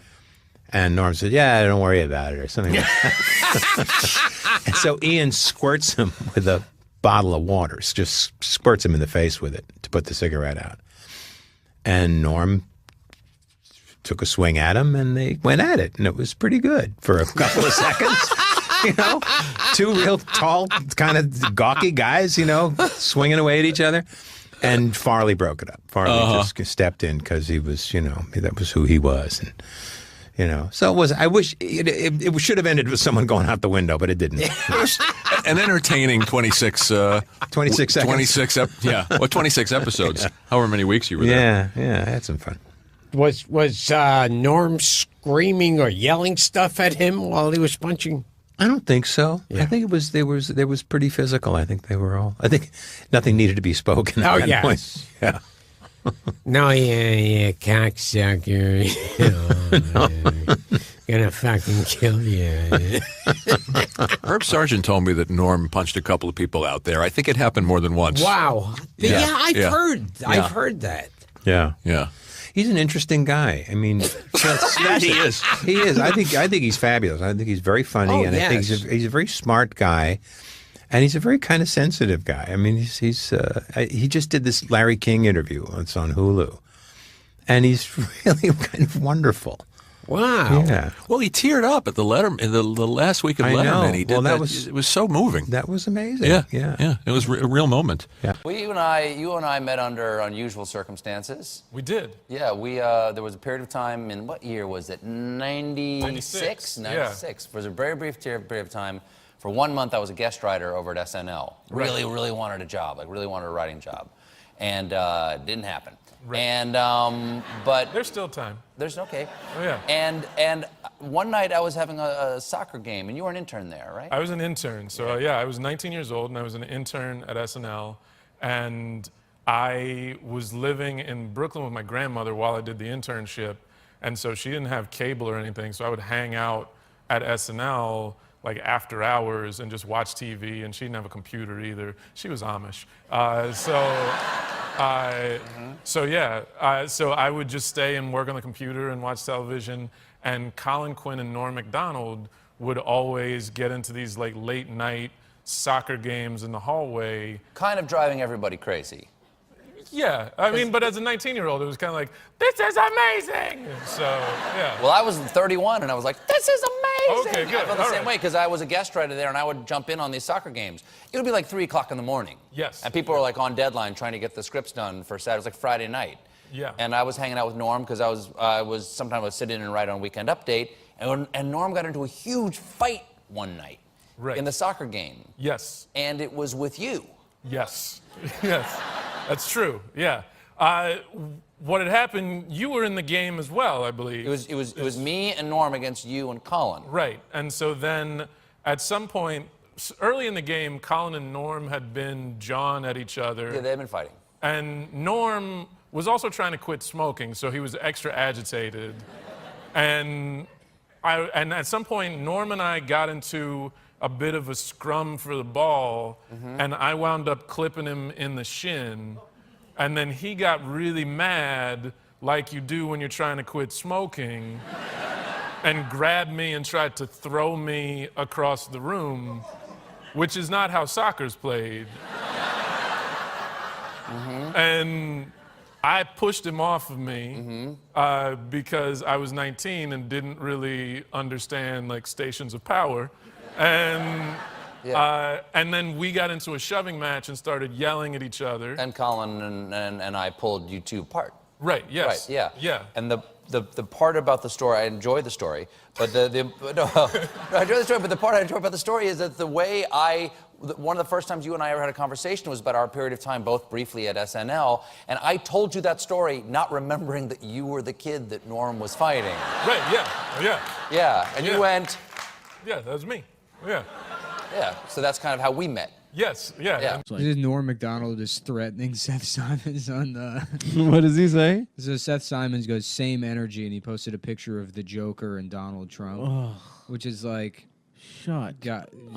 And Norm said, "Yeah, don't worry about it," or something like that. And so Ian squirts him with a bottle of water, just squirts him in the face with it to put the cigarette out. And Norm took a swing at him, and they went at it, and it was pretty good for a couple of seconds. Two real tall, kind of gawky guys, swinging away at each other. And Farley broke it up. Farley just stepped in because he was, that was who he was. And, so it was, I wish it should have ended with someone going out the window, but it didn't. An entertaining 26 seconds. 26 episodes. However many weeks you were there. Yeah, I had some fun. Was Norm screaming or yelling stuff at him while he was punching? I don't think so. Yeah. I think it was pretty physical. I think nothing needed to be spoken at that point. Yeah. No, yeah, cocksucker. Gonna fucking kill you. Herb Sargent told me that Norm punched a couple of people out there. I think it happened more than once. Wow. Yeah, I've heard that. Yeah. Yeah. He's an interesting guy. I mean, he is. He is. I think he's fabulous. I think he's very funny, and I think he's a very smart guy, and he's a very kind of sensitive guy. I mean, he just did this Larry King interview. It's on Hulu, and he's really kind of wonderful. Wow. Yeah. Well, he teared up at the last week of I know. Letterman. He did Well, it was so moving. That was amazing. Yeah. It was a real moment. Yeah. Well, you and I met under unusual circumstances. We did. Yeah, there was a period of time in, what year was it? 96? 96. Yeah. It was a very brief period of time. For 1 month, I was a guest writer over at SNL. Really, really wanted a job, really wanted a writing job. And it didn't happen. Right. And, but... There's still time. There's, okay. Oh, yeah. And one night I was having a soccer game, and you were an intern there, right? I was an intern. So, I was 19 years old, and I was an intern at SNL. And I was living in Brooklyn with my grandmother while I did the internship. And so she didn't have cable or anything, so I would hang out at SNL like after hours and just watch TV, and she didn't have a computer either. She was Amish. So I would just stay and work on the computer and watch television, and Colin Quinn and Norm MacDonald would always get into these like late night soccer games in the hallway. Kind of driving everybody crazy. Yeah, I mean, but as a 19-year-old, it was kind of like, this is amazing! So, yeah. Well, I was 31, and I was like, this is amazing! Okay, good. I felt the same way, because I was a guest writer there, and I would jump in on these soccer games. It would be like 3 o'clock in the morning. Yes. And people were like on deadline trying to get the scripts done for Saturday. It was like Friday night. Yeah. And I was hanging out with Norm, because I was sometimes I would sit in and write on Weekend Update, and Norm got into a huge fight one night. Right. In the soccer game. Yes. And it was with you. Yes. Yes. That's true. Yeah. What had happened, you were in the game as well, I believe. It was me and Norm against you and Colin. Right. And so then at some point, early in the game, Colin and Norm had been jawing at each other. Yeah, they've been fighting. And Norm was also trying to quit smoking, so he was extra agitated. And at some point, Norm and I got into a bit of a scrum for the ball, and I wound up clipping him in the shin. And then he got really mad, like you do when you're trying to quit smoking, and grabbed me and tried to throw me across the room, which is not how soccer's played. And I pushed him off of me because I was 19 and didn't really understand like stations of power. And then we got into a shoving match and started yelling at each other. And Colin and I pulled you two apart. Right, yes. Right, yeah. Yeah. And the part about the story, I enjoy the story, but I enjoy the story, but the part I enjoy about the story is that the way one of the first times you and I ever had a conversation was about our period of time, both briefly at SNL, and I told you that story not remembering that you were the kid that Norm was fighting. Right, yeah, yeah. Yeah, and you went... Yeah, that was me, yeah. Yeah, so that's kind of how we met. Yes, yeah. This is Norm MacDonald is threatening Seth Simons on the... What does he say? So Seth Simons goes, same energy, and he posted a picture of the Joker and Donald Trump, which is like...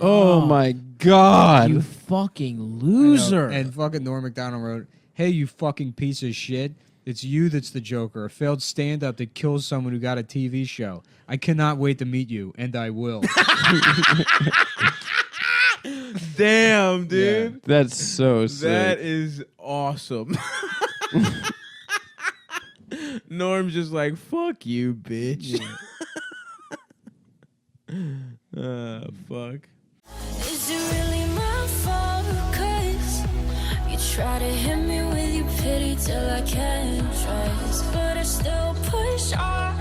Oh my God. You fucking loser. And fucking Norm MacDonald wrote, hey, you fucking piece of shit. It's you that's the Joker, a failed stand-up that kills someone who got a TV show. I cannot wait to meet you, and I will. Damn, dude. Yeah. That's so sick. That is awesome. Norm's just like, fuck you, bitch. Fuck. Is it really my fault? 'Cause you try to hit me with your pity till I can't trust, but I still push on.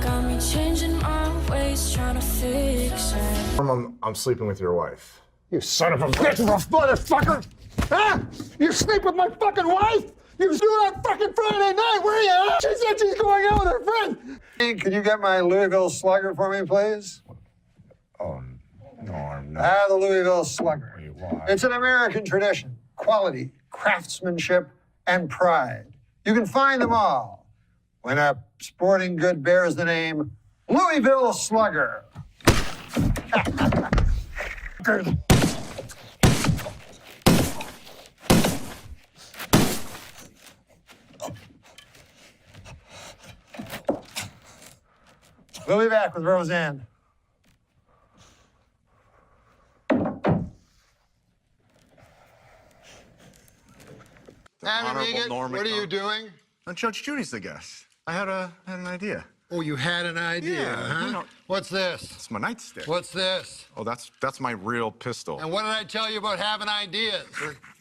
Got me changing my ways, trying to fix it. I'm sleeping with your wife. You son of a bitch of a motherfucker! Huh? You sleep with my fucking wife? You do it on fucking Friday night, were you? Huh? She said she's going out with her friend. Hey, can you get my Louisville Slugger for me, please? Oh, Norm, no. The Louisville Slugger. It's an American tradition, quality, craftsmanship, and pride. You can find them all when a sporting good bears the name Louisville Slugger. We'll be back with Roseanne. Honorable Norm what are you MacDonald. doing? Judge Judy's the guest. I had an idea. Oh, you had an idea, Yeah, huh? you know- What's this? It's my nightstick. What's this? Oh, that's my real pistol. And what did I tell you about having ideas?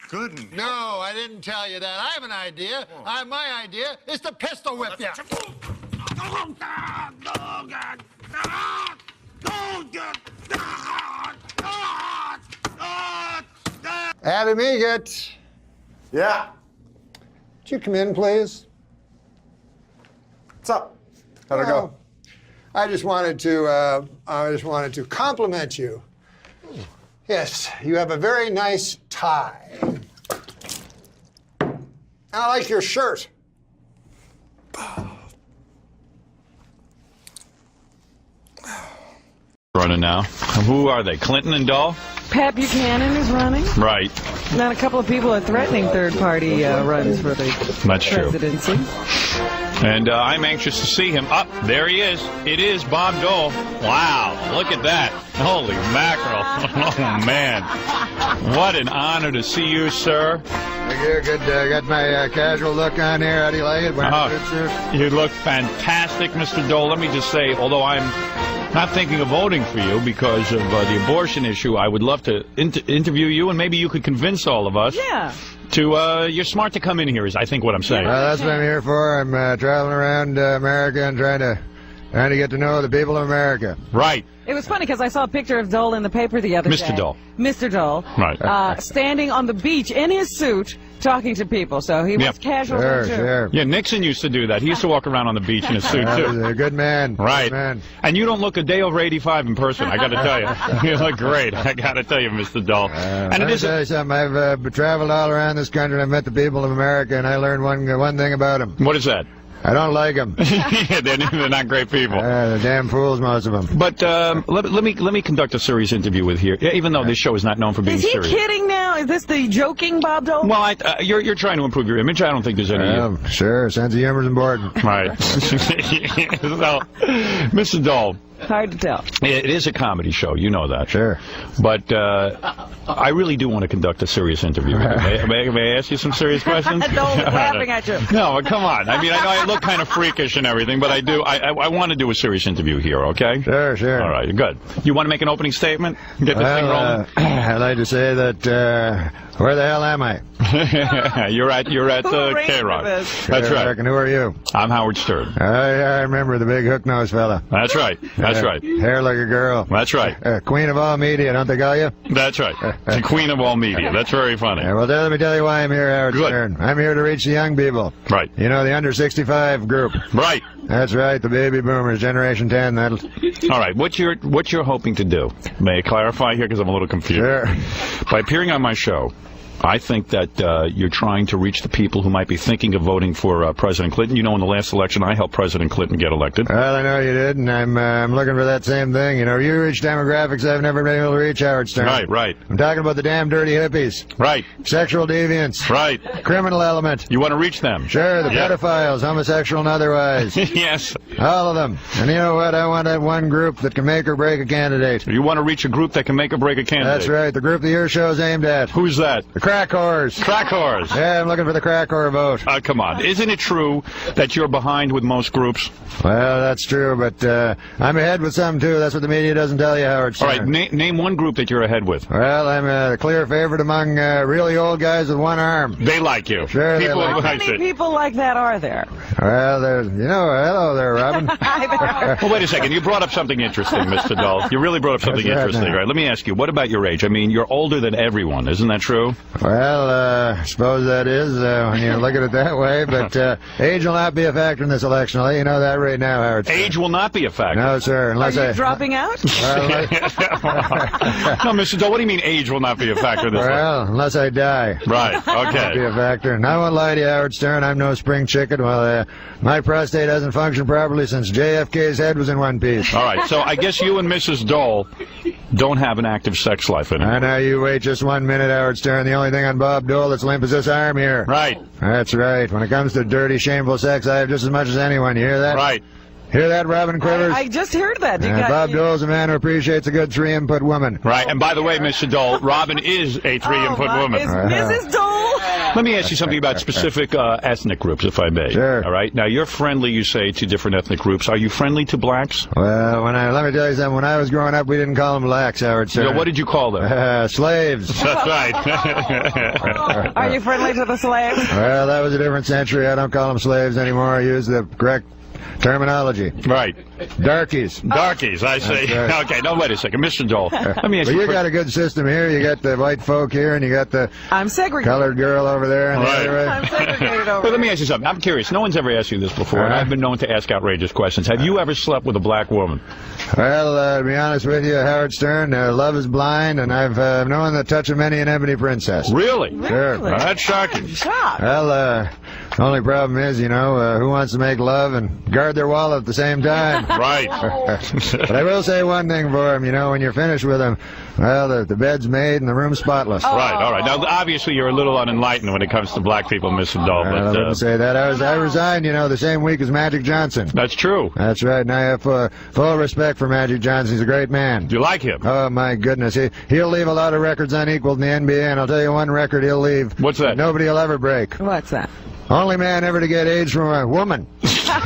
Good. No, I didn't tell you that. I have an idea. My idea is to pistol whip you. Adam Egat. Yeah. Would you come in, please? What's up? How'd it go? I just wanted to compliment you. Yes, you have a very nice tie. I like your shirt. running now. Who are they? Clinton and Dahl? Pat Buchanan is running. Right. Now a couple of people are threatening third-party runs for the That's true. presidency. And I'm anxious to see him. Up there he is. It is Bob Dole. Wow, look at that. Holy mackerel. Oh, man. What an honor to see you, sir. You're good. Got my casual look on here. How do you like it? Wearing a good suit? You look fantastic, Mr. Dole. Let me just say, although I'm not thinking of voting for you because of the abortion issue, I would love to interview you, and maybe you could convince all of us. Yeah. You're smart to come in here, is I think what I'm saying. Well, that's what I'm here for. I'm traveling around America and trying to get to know the people of America. Right. It was funny because I saw a picture of Dole in the paper the other day. Mr. Dole. Mr. Dole. Right. Standing on the beach in his suit talking to people. So he was casual there, too. Sure. Yeah, Nixon used to do that. He used to walk around on the beach in his suit, too. He's a good man. Right. Good man. And you don't look a day over 85 in person, I got to tell you. You look great, I got to tell you, Mr. Dole. And it is tell you something. I've traveled all around this country and I've met the people of America, and I learned one thing about them. What is that? I don't like them. They're not great people. They're damn fools, most of them. But let me conduct a serious interview with here. Even though this show is not known for being Is he serious. kidding now? Is this the joking Bob Dole? Well, you're trying to improve your image. I don't think there's any. Sure, sense of humor is important. Right. So, Mr. Dole. Hard to tell. It is a comedy show, you know that. Sure. But I really do want to conduct a serious interview with you. May I ask you some serious questions? Dole's laughing at you. No, come on. I mean, I know I look kind of freakish and everything, but I want to do a serious interview here, okay? Sure. All right, good. You want to make an opening statement? Get this thing rolling? I'd like to say that, where the hell am I? You're at K-Rock. That's right. And who are you? I'm Howard Stern. I remember the big hook-nosed fella. That's right. That's right. Hair like a girl. That's right. Queen of all media, don't they call you? That's right. The queen of all media. That's very funny. Well, let me tell you why I'm here, Howard Stern. I'm here to reach the young people. Right. You know, the under 65 group. Right. That's right, the baby boomers, Generation 10. All right, what you're hoping to do? May I clarify here because I'm a little confused? Sure. By appearing on my show, I think that you're trying to reach the people who might be thinking of voting for President Clinton. You know, in the last election, I helped President Clinton get elected. Well, I know you did, and I'm looking for that same thing. You know, you reach demographics I've never been able to reach, Howard Stern. Right. I'm talking about the damn dirty hippies. Right. Sexual deviants. Right. Criminal element. You want to reach them? Sure, the pedophiles, homosexual and otherwise. Yes. All of them. And you know what? I want that one group that can make or break a candidate. You want to reach a group that can make or break a candidate? That's right, the group that your show's aimed at. Who's that? The crack whores. Crack whores. Yeah, I'm looking for the crack whore vote. Come on. Isn't it true that you're behind with most groups? Well, that's true, but I'm ahead with some, too. That's what the media doesn't tell you, Howard Stern. All right, name one group that you're ahead with. Well, I'm a clear favorite among really old guys with one arm. They like you. Sure, How many people like that are there? Well, there's, hello there, Robin. Hi there. Well, wait a second. You brought up something interesting, Mr. Dole. You really brought up something interesting. Right, let me ask you, what about your age? I mean, you're older than everyone. Isn't that true? Well, I suppose that is, when you look at it that way, but age will not be a factor in this election. I'll let you know that right now, Howard. Age will not be a factor? No, sir, unless Are you dropping out? No, Mr. Dole, what do you mean age will not be a factor in this election? Well, unless I die. Right, okay. Won't be a factor. And I won't lie to you, Howard Stern, I'm no spring chicken. Well, my prostate hasn't functioned properly since JFK's head was in one piece. All right, so I guess you and Mrs. Dole don't have an active sex life anymore. I know, you wait just 1 minute, Howard Stern. The only thing on Bob Dole that's limp is this arm here. Right. That's right. When it comes to dirty, shameful sex, I have just as much as anyone. You hear that? Right. Hear that, Robin Quivers? I just heard that. Bob Dole's a man who appreciates a good three-input woman. Right, and by the way, Mr. Dole, Robin is a three-input woman. Is Mrs. Dole? Let me ask you something about specific ethnic groups, if I may. Sure. All right. Now, you're friendly, you say, to different ethnic groups. Are you friendly to blacks? Well, let me tell you something. When I was growing up, we didn't call them blacks, Howard Stern. Yeah, what did you call them? Slaves. That's right. Are you friendly to the slaves? Well, that was a different century. I don't call them slaves anymore. I use the correct terminology. Right. Darkies. Darkies, I see. Right. Okay, no, wait a second. Mr. Dole, let me ask you. You got a good system here. You got the white folk here, and you got the colored girl over there. And right. I'm segregated over But let me ask you something. I'm curious. No one's ever asked you this before, and I've been known to ask outrageous questions. Have you ever slept with a black woman? Well, to be honest with you, Howard Stern, love is blind, and I've known the touch of many an ebony princess. Really? Sure. That's shocking. Well, The only problem is, who wants to make love and guard their wallet at the same time? Right. But I will say one thing for him, when you're finished with him, well, the bed's made and the room's spotless. Right, all right. Now, obviously, you're a little unenlightened when it comes to black people, Mr. Dole. I wouldn't say that. I resigned, the same week as Magic Johnson. That's true. That's right, and I have full respect for Magic Johnson. He's a great man. Do you like him? Oh, my goodness. He'll leave a lot of records unequaled in the NBA, and I'll tell you one record he'll leave. What's that? Nobody will ever break. What's that? Only man ever to get AIDS from a woman.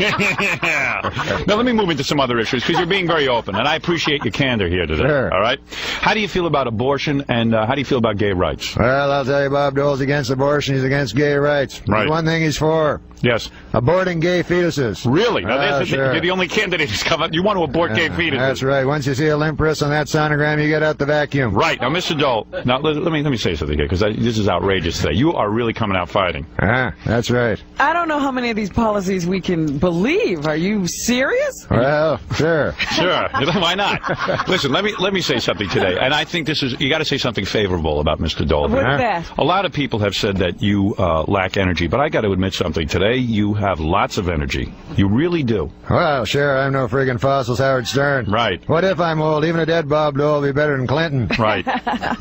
Now, let me move into some other issues, because you're being very open, and I appreciate your candor here today. Sure. All right? How do you feel about abortion, and how do you feel about gay rights? Well, I'll tell you, Bob Dole's against abortion. He's against gay rights. Right. There's one thing he's for. Yes. Aborting gay fetuses. Really? Now, Sure. You're the only candidate who's come up. You want to abort gay fetuses. That's right. Once you see a limp wrist on that sonogram, you get out the vacuum. Right. Now, Mr. Dole, now let me say something here, because this is outrageous today. You are really coming out fighting. That's right. I don't know how many of these policies we can believe. Are you serious? Well, sure. Sure. Why not? Listen, let me say something today, and I think you got to say something favorable about Mr. Dole. What's that? A lot of people have said that you lack energy, but I got to admit something today. You have lots of energy. You really do. Well, sure, I'm no friggin' fossils, Howard Stern. Right. What if I'm old? Even a dead Bob Dole will be better than Clinton. Right.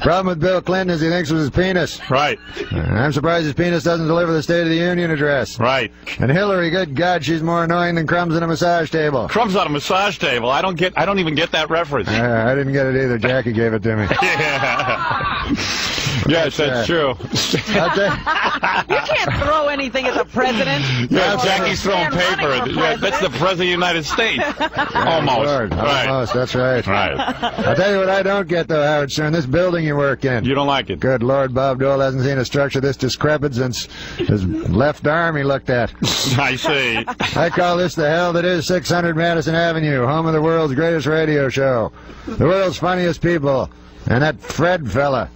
Problem with Bill Clinton is he thinks it was his penis. Right. I'm surprised his penis doesn't deliver the State of the Union address. Right. And Hillary, good God, she's more annoying than crumbs on a massage table. Crumbs on a massage table? I don't even get that reference. I didn't get it either. Jackie gave it to me. Yes, that's true. You can't throw anything at the president. Yeah, Jackie's throwing paper. Yeah, that's the President of the United States. Almost. Lord, Right. Almost, that's right. Right. I'll tell you what I don't get, though, Howard Stern. This building you work in. You don't like it? Good Lord, Bob Dole hasn't seen a structure this decrepit since his left arm he looked at. I see. I call this the hell that is 600 Madison Avenue, home of the world's greatest radio show. The world's funniest people. And that Fred fella.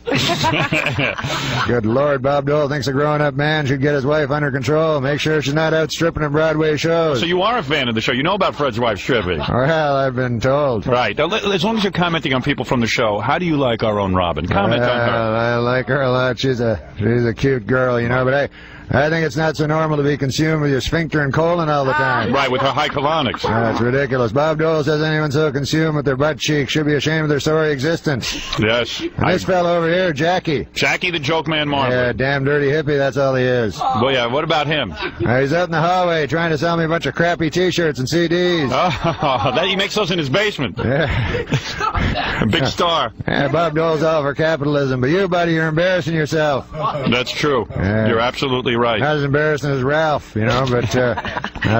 Good Lord, Bob Dole thinks a grown-up man should get his wife under control, make sure she's not out stripping at Broadway shows. So you are a fan of the show. You know about Fred's wife stripping. Well, I've been told. Right. Now, as long as you're commenting on people from the show, how do you like our own Robin? Comment on her. I like her a lot. She's a cute girl, but I think it's not so normal to be consumed with your sphincter and colon all the time. Right, with her high colonics. That's ridiculous. Bob Dole says anyone so consumed with their butt cheeks should be ashamed of their sorry existence. Yes. And this fellow over here, Jackie. Jackie the Joke Man Marley. Yeah, damn dirty hippie, that's all he is. Well, yeah, what about him? He's out in the hallway trying to sell me a bunch of crappy T-shirts and CDs. Oh, he makes those in his basement. Yeah. A big star. Yeah, Bob Dole's all for capitalism, but you, buddy, you're embarrassing yourself. That's true. Yeah. You're absolutely right. Not as embarrassing as Ralph, but I'll You tell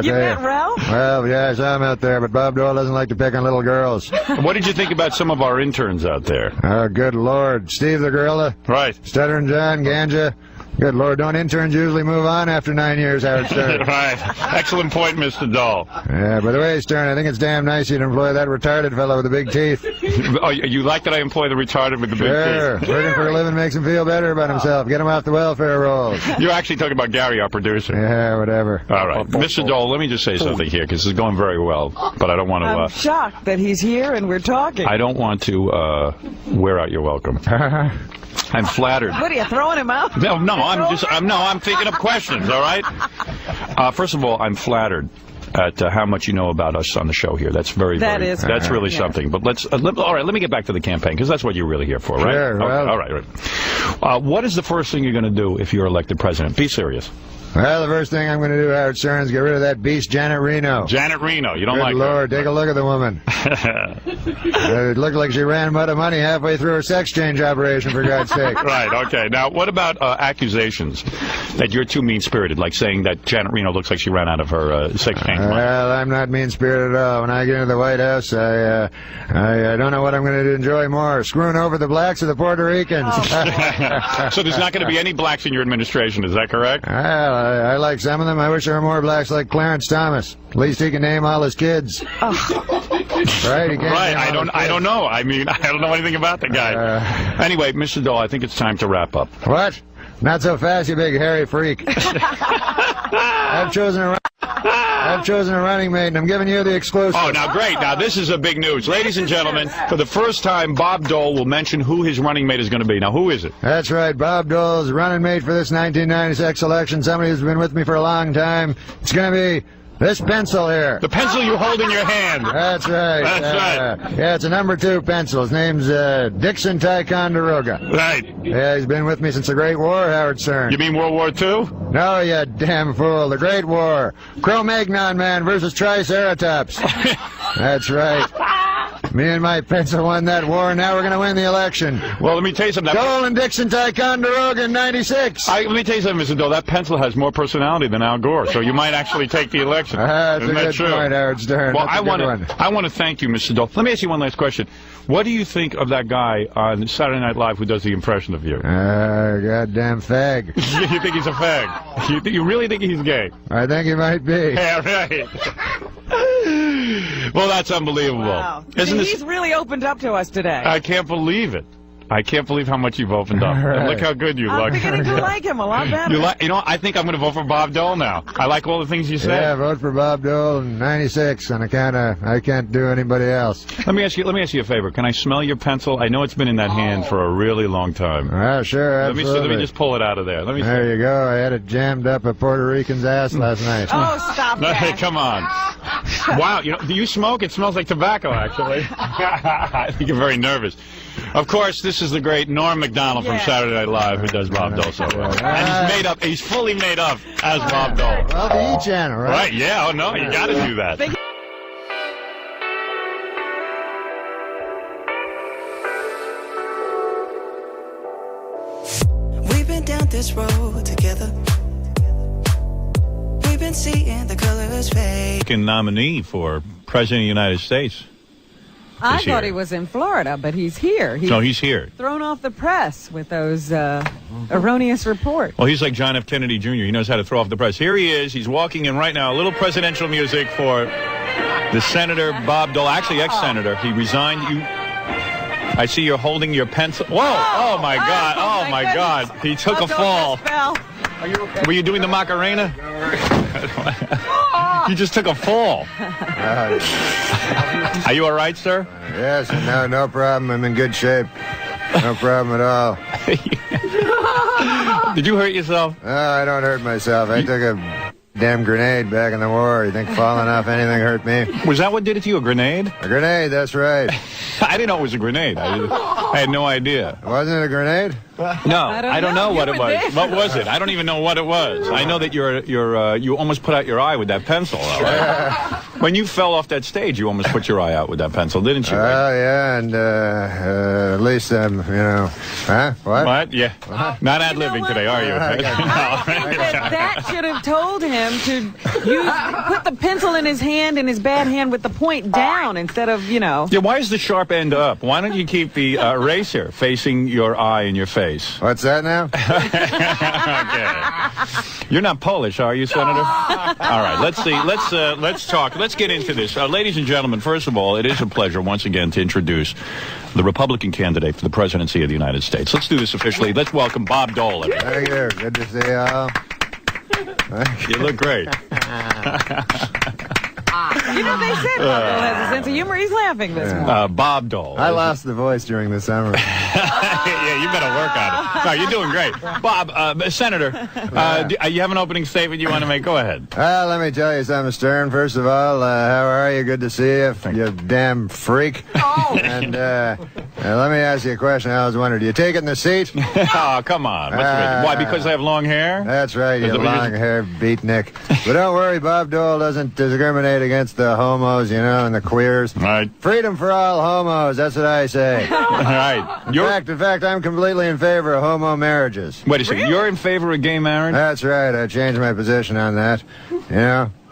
met Ralph? Well, yeah, I saw him out there, but Bob Dole doesn't like to pick on little girls. What did you think about some of our interns out there? Oh, good Lord. Steve the Gorilla. Right. Stuttering John, Ganja. Good Lord, don't interns usually move on after 9 years, Howard Stern? Right. Excellent point, Mr. Dole. Yeah, by the way, Stern, I think it's damn nice you'd employ that retarded fellow with the big teeth. Oh, you like that I employ the retarded with the big Sure. teeth? Working for a living makes him feel better about himself. Get him off the welfare rolls. You're actually talking about Gary, our producer. Yeah, whatever. All right. Mr. Dole, let me just say something here, because this is going very well, but I don't want to... I'm shocked that he's here and we're talking. I don't want to wear out your welcome. I'm flattered. What are you throwing him out? No, I'm thinking of questions, all right? First of all, I'm flattered at how much you know about us on the show here. That's that's really something. But all right, let me get back to the campaign, because that's what you're really here for, right? Sure, well. All right. What is the first thing you're going to do if you're elected president? Be serious. Well, the first thing I'm going to do, Howard Stern, is get rid of that beast Janet Reno. Janet Reno, you don't Good like Lord, her. take a look at the woman. It looked like she ran out of money halfway through her sex change operation, for God's sake. Right, okay. Now, what about accusations that you're too mean-spirited, like saying that Janet Reno looks like she ran out of her sex change money? Well, I'm not mean-spirited at all. When I get into the White House, I don't know what I'm going to enjoy more, screwing over the blacks or the Puerto Ricans. So there's not going to be any blacks in your administration, is that correct? Well, I like some of them. I wish there were more blacks like Clarence Thomas. At least he can name all his kids. Right? He can't Right, name I don't know. I mean, I don't know anything about the guy. Anyway, Mr. Dole, I think it's time to wrap up. What? Not so fast, you big hairy freak. I've chosen a I've chosen a running mate, and I'm giving you the exclusive. Oh, now great. Now this is a big news. Ladies and gentlemen, for the first time, Bob Dole will mention who his running mate is going to be. Now, who is it? That's right. Bob Dole's running mate for this 1996 election. Somebody who's been with me for a long time. It's going to be this pencil here. The pencil you hold in your hand. That's right. That's right. Yeah, it's a number 2 pencil. His name's Dixon Ticonderoga. Right. Yeah, he's been with me since the Great War, Howard Stern. You mean World War II? No, you damn fool. The Great War. Cro-Magnon man versus Triceratops. That's right. Me and my pencil won that war, and now we're going to win the election. Well, let me tell you something. Dole and Dixon Ticonderoga in 96. Let me tell you something, Mr. Dole. That pencil has more personality than Al Gore, so you might actually take the election. That's Isn't a that good true? point, Howard Stern. Well, That's a good one. I want to thank you, Mr. Dole. Let me ask you one last question. What do you think of that guy on Saturday Night Live who does the impression of you? Goddamn fag. You think he's a fag? You really think he's gay? I think he might be. Yeah, right. Well, that's unbelievable. Wow. Isn't He's really opened up to us today. I can't believe it. I can't believe how much you've opened up. And look how good you look. I'm beginning to like him a lot better. You know, I think I'm going to vote for Bob Dole now. I like all the things you said. Yeah, vote for Bob Dole in 96 on account of I can't do anybody else. Let me ask you a favor. Can I smell your pencil? I know it's been in that hand for a really long time. Sure, absolutely. Let me just pull it out of there. There you go. I had it jammed up a Puerto Rican's ass last night. Oh, stop that. Hey, come on. Wow, do you smoke? It smells like tobacco, actually. I think you're very nervous. Of course, this is the great Norm MacDonald from Saturday Night Live who does Bob Dole so well. And he's fully made up as Bob Dole. Well, the E channel, right? Right, yeah. Oh, no, you got to do that. We've been down this road together. We've been seeing the colors fade. Nominee for President of the United States. I thought he was in Florida, but he's here. No, he's here. Thrown off the press with those erroneous reports. Well, he's like John F. Kennedy Jr. He knows how to throw off the press. Here he is. He's walking in right now. A little presidential music for the Senator Bob Dole, actually ex-senator. He resigned. I see you're holding your pencil. Whoa! Oh, my God. Oh, my God. He took a fall. Are you okay? Were you doing the Macarena? You just took a fall. Are you all right, sir? Yes, no problem. I'm in good shape. No problem at all. Did you hurt yourself? No, I don't hurt myself. I took a damn grenade back in the war. You think falling off anything hurt me? Was that what did it to you, a grenade? A grenade, that's right. I didn't know it was a grenade. I had no idea. Wasn't it a grenade? No, I don't know what it was. What was it? I don't even know what it was. I know that you almost put out your eye with that pencil. Right? When you fell off that stage, you almost put your eye out with that pencil, didn't you? Oh, yeah, and at least huh? What? What? Yeah. Not ad-libbing today, are you? That should have told him to put the pencil in his hand, in his bad hand, with the point down instead of, Yeah, why is the sharp end up? Why don't you keep the eraser facing your eye and your face? What's that now? Okay. You're not Polish, are you, Senator? All right, let's see. Let's talk. Let's get into this. Ladies and gentlemen, first of all, it is a pleasure once again to introduce the Republican candidate for the presidency of the United States. Let's do this officially. Let's welcome Bob Dole. Thank you. Good to see you all. You look great. You know, they said Bob Dole has a sense of humor. He's laughing this morning. Bob Dole. I lost the voice during the summer. Yeah, you better work on it. No, you're doing great. Bob, Senator, you have an opening statement you want to make? Go ahead. Let me tell you something, Stern. First of all, how are you? Good to see you, you damn freak. Oh. And let me ask you a question. I was wondering, do you take it in the seat? Oh, come on. Why, because I have long hair? That's right, you long hair beatnik. But don't worry, Bob Dole doesn't discriminate against the homos, and the queers. Right. Freedom for all homos, that's what I say. Right. In fact, I'm completely in favor of homo marriages. Wait a second, really? You're in favor of gay marriage? That's right, I changed my position on that.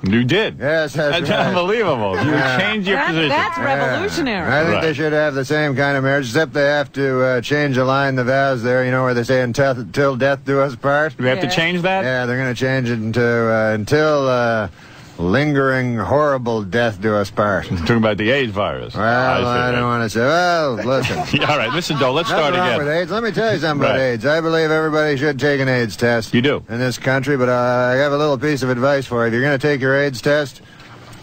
You did? Yes, that's right. Unbelievable. You changed your position. That's revolutionary. I think they should have the same kind of marriage, except they have to change the line, the vows there, where they say until death do us part. Do we have to change that? Yeah, they're going to change it until lingering, horrible death do us part. Talking about the AIDS virus. Well, I don't want to say. Well, listen. All right, listen, Dole, let's start Nothing wrong again. with AIDS. Let me tell you something about AIDS. I believe everybody should take an AIDS test. You do? In this country, but I have a little piece of advice for you. If you're going to take your AIDS test,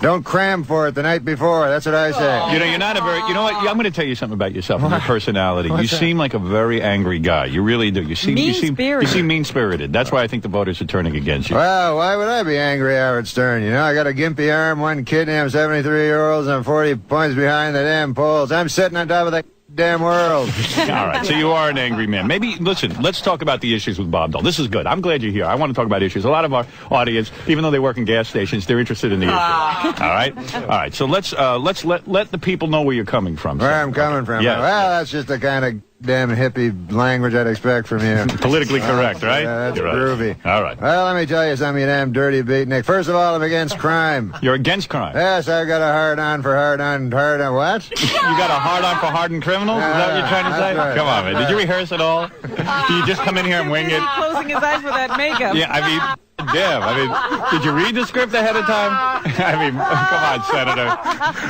don't cram for it the night before. That's what I say. You know, you're not a very... You know what? I'm going to tell you something about yourself and your personality. You seem like a very angry guy. You really do. You seem mean-spirited. That's why I think the voters are turning against you. Well, why would I be angry, Howard Stern? You know, I got a gimpy arm, one kidney, I'm 73-year-olds, and I'm 40 points behind the damn polls. I'm sitting on top of the damn world. All right, so you are an angry man. Maybe, listen, let's talk about the issues with Bob Dole. This is good. I'm glad you're here. I want to talk about issues. A lot of our audience, even though they work in gas stations, they're interested in the issue. All right. So let's let the people know where you're coming from. Where I'm coming from? Yes. Well, that's just the kind of damn hippie language I'd expect from you. Politically correct, right? Yeah, that's You're right. groovy. All right. Well, let me tell you something, you damn dirty beatnik. First of all, I'm against crime. You're against crime? Yes, I've got a hard-on for hard-on what? You got a hard-on for hardened criminals? Is that what you're trying to say? Right. Come on, man. Did you rehearse at all? Do you just come in here and wing it? Closing his eyes for that makeup. Yeah, I mean... Damn, I mean, did you read the script ahead of time? I mean, come on, Senator.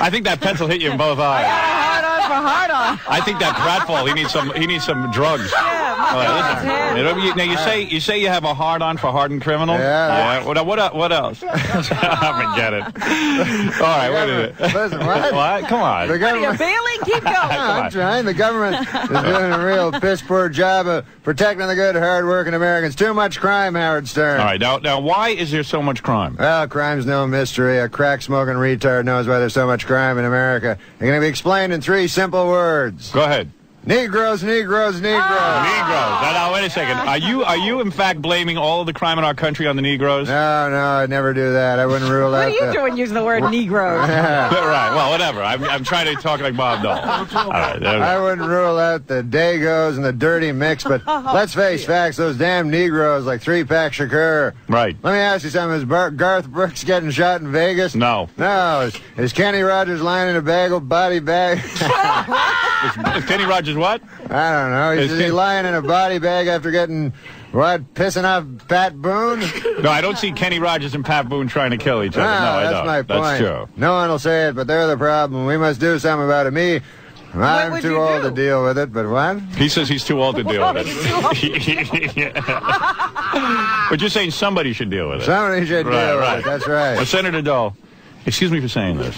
I think that pencil hit you in both eyes. Hard on for hard on. I think that pratfall, he needs some drugs. Yeah, now you say you have a hard on for hardened criminals? Yeah. What else? Forget it. All right, wait a minute. Listen, what? Come on. The government, bailing? Keep going. I'm trying. The government is doing a real piss-poor job of protecting the good, hard-working Americans. Too much crime, Howard Stern. All right, now, why is there so much crime? Well, crime's no mystery. A crack-smoking retard knows why there's so much crime in America. It can be explained in 3 simple words. Go ahead. Negroes, Negroes, Negroes. Negroes. Now, wait a second. Are you in fact blaming all of the crime in our country on the Negroes? No, I'd never do that. I wouldn't rule out. What are you doing using the word Negro? Right. Well, whatever. I'm trying to talk like Bob Dole. All right. I wouldn't rule out the Dagos and the dirty mix, but let's face facts. Those damn Negroes like 3-pack Shakur. Right. Let me ask you something. Is Garth Brooks getting shot in Vegas? No. No. Is Kenny Rogers lying in a body bag? Is Kenny Rogers what? I don't know. Is he lying in a body bag after getting, pissing off Pat Boone? No, I don't see Kenny Rogers and Pat Boone trying to kill each other. No, I don't. That's my point. That's true. No one will say it, but they're the problem. We must do something about it. I'm too old to deal with it, but what? He says he's too old to deal with it. But you're saying somebody should deal with it. Somebody should deal with it. That's right. Well, Senator Dole, excuse me for saying this,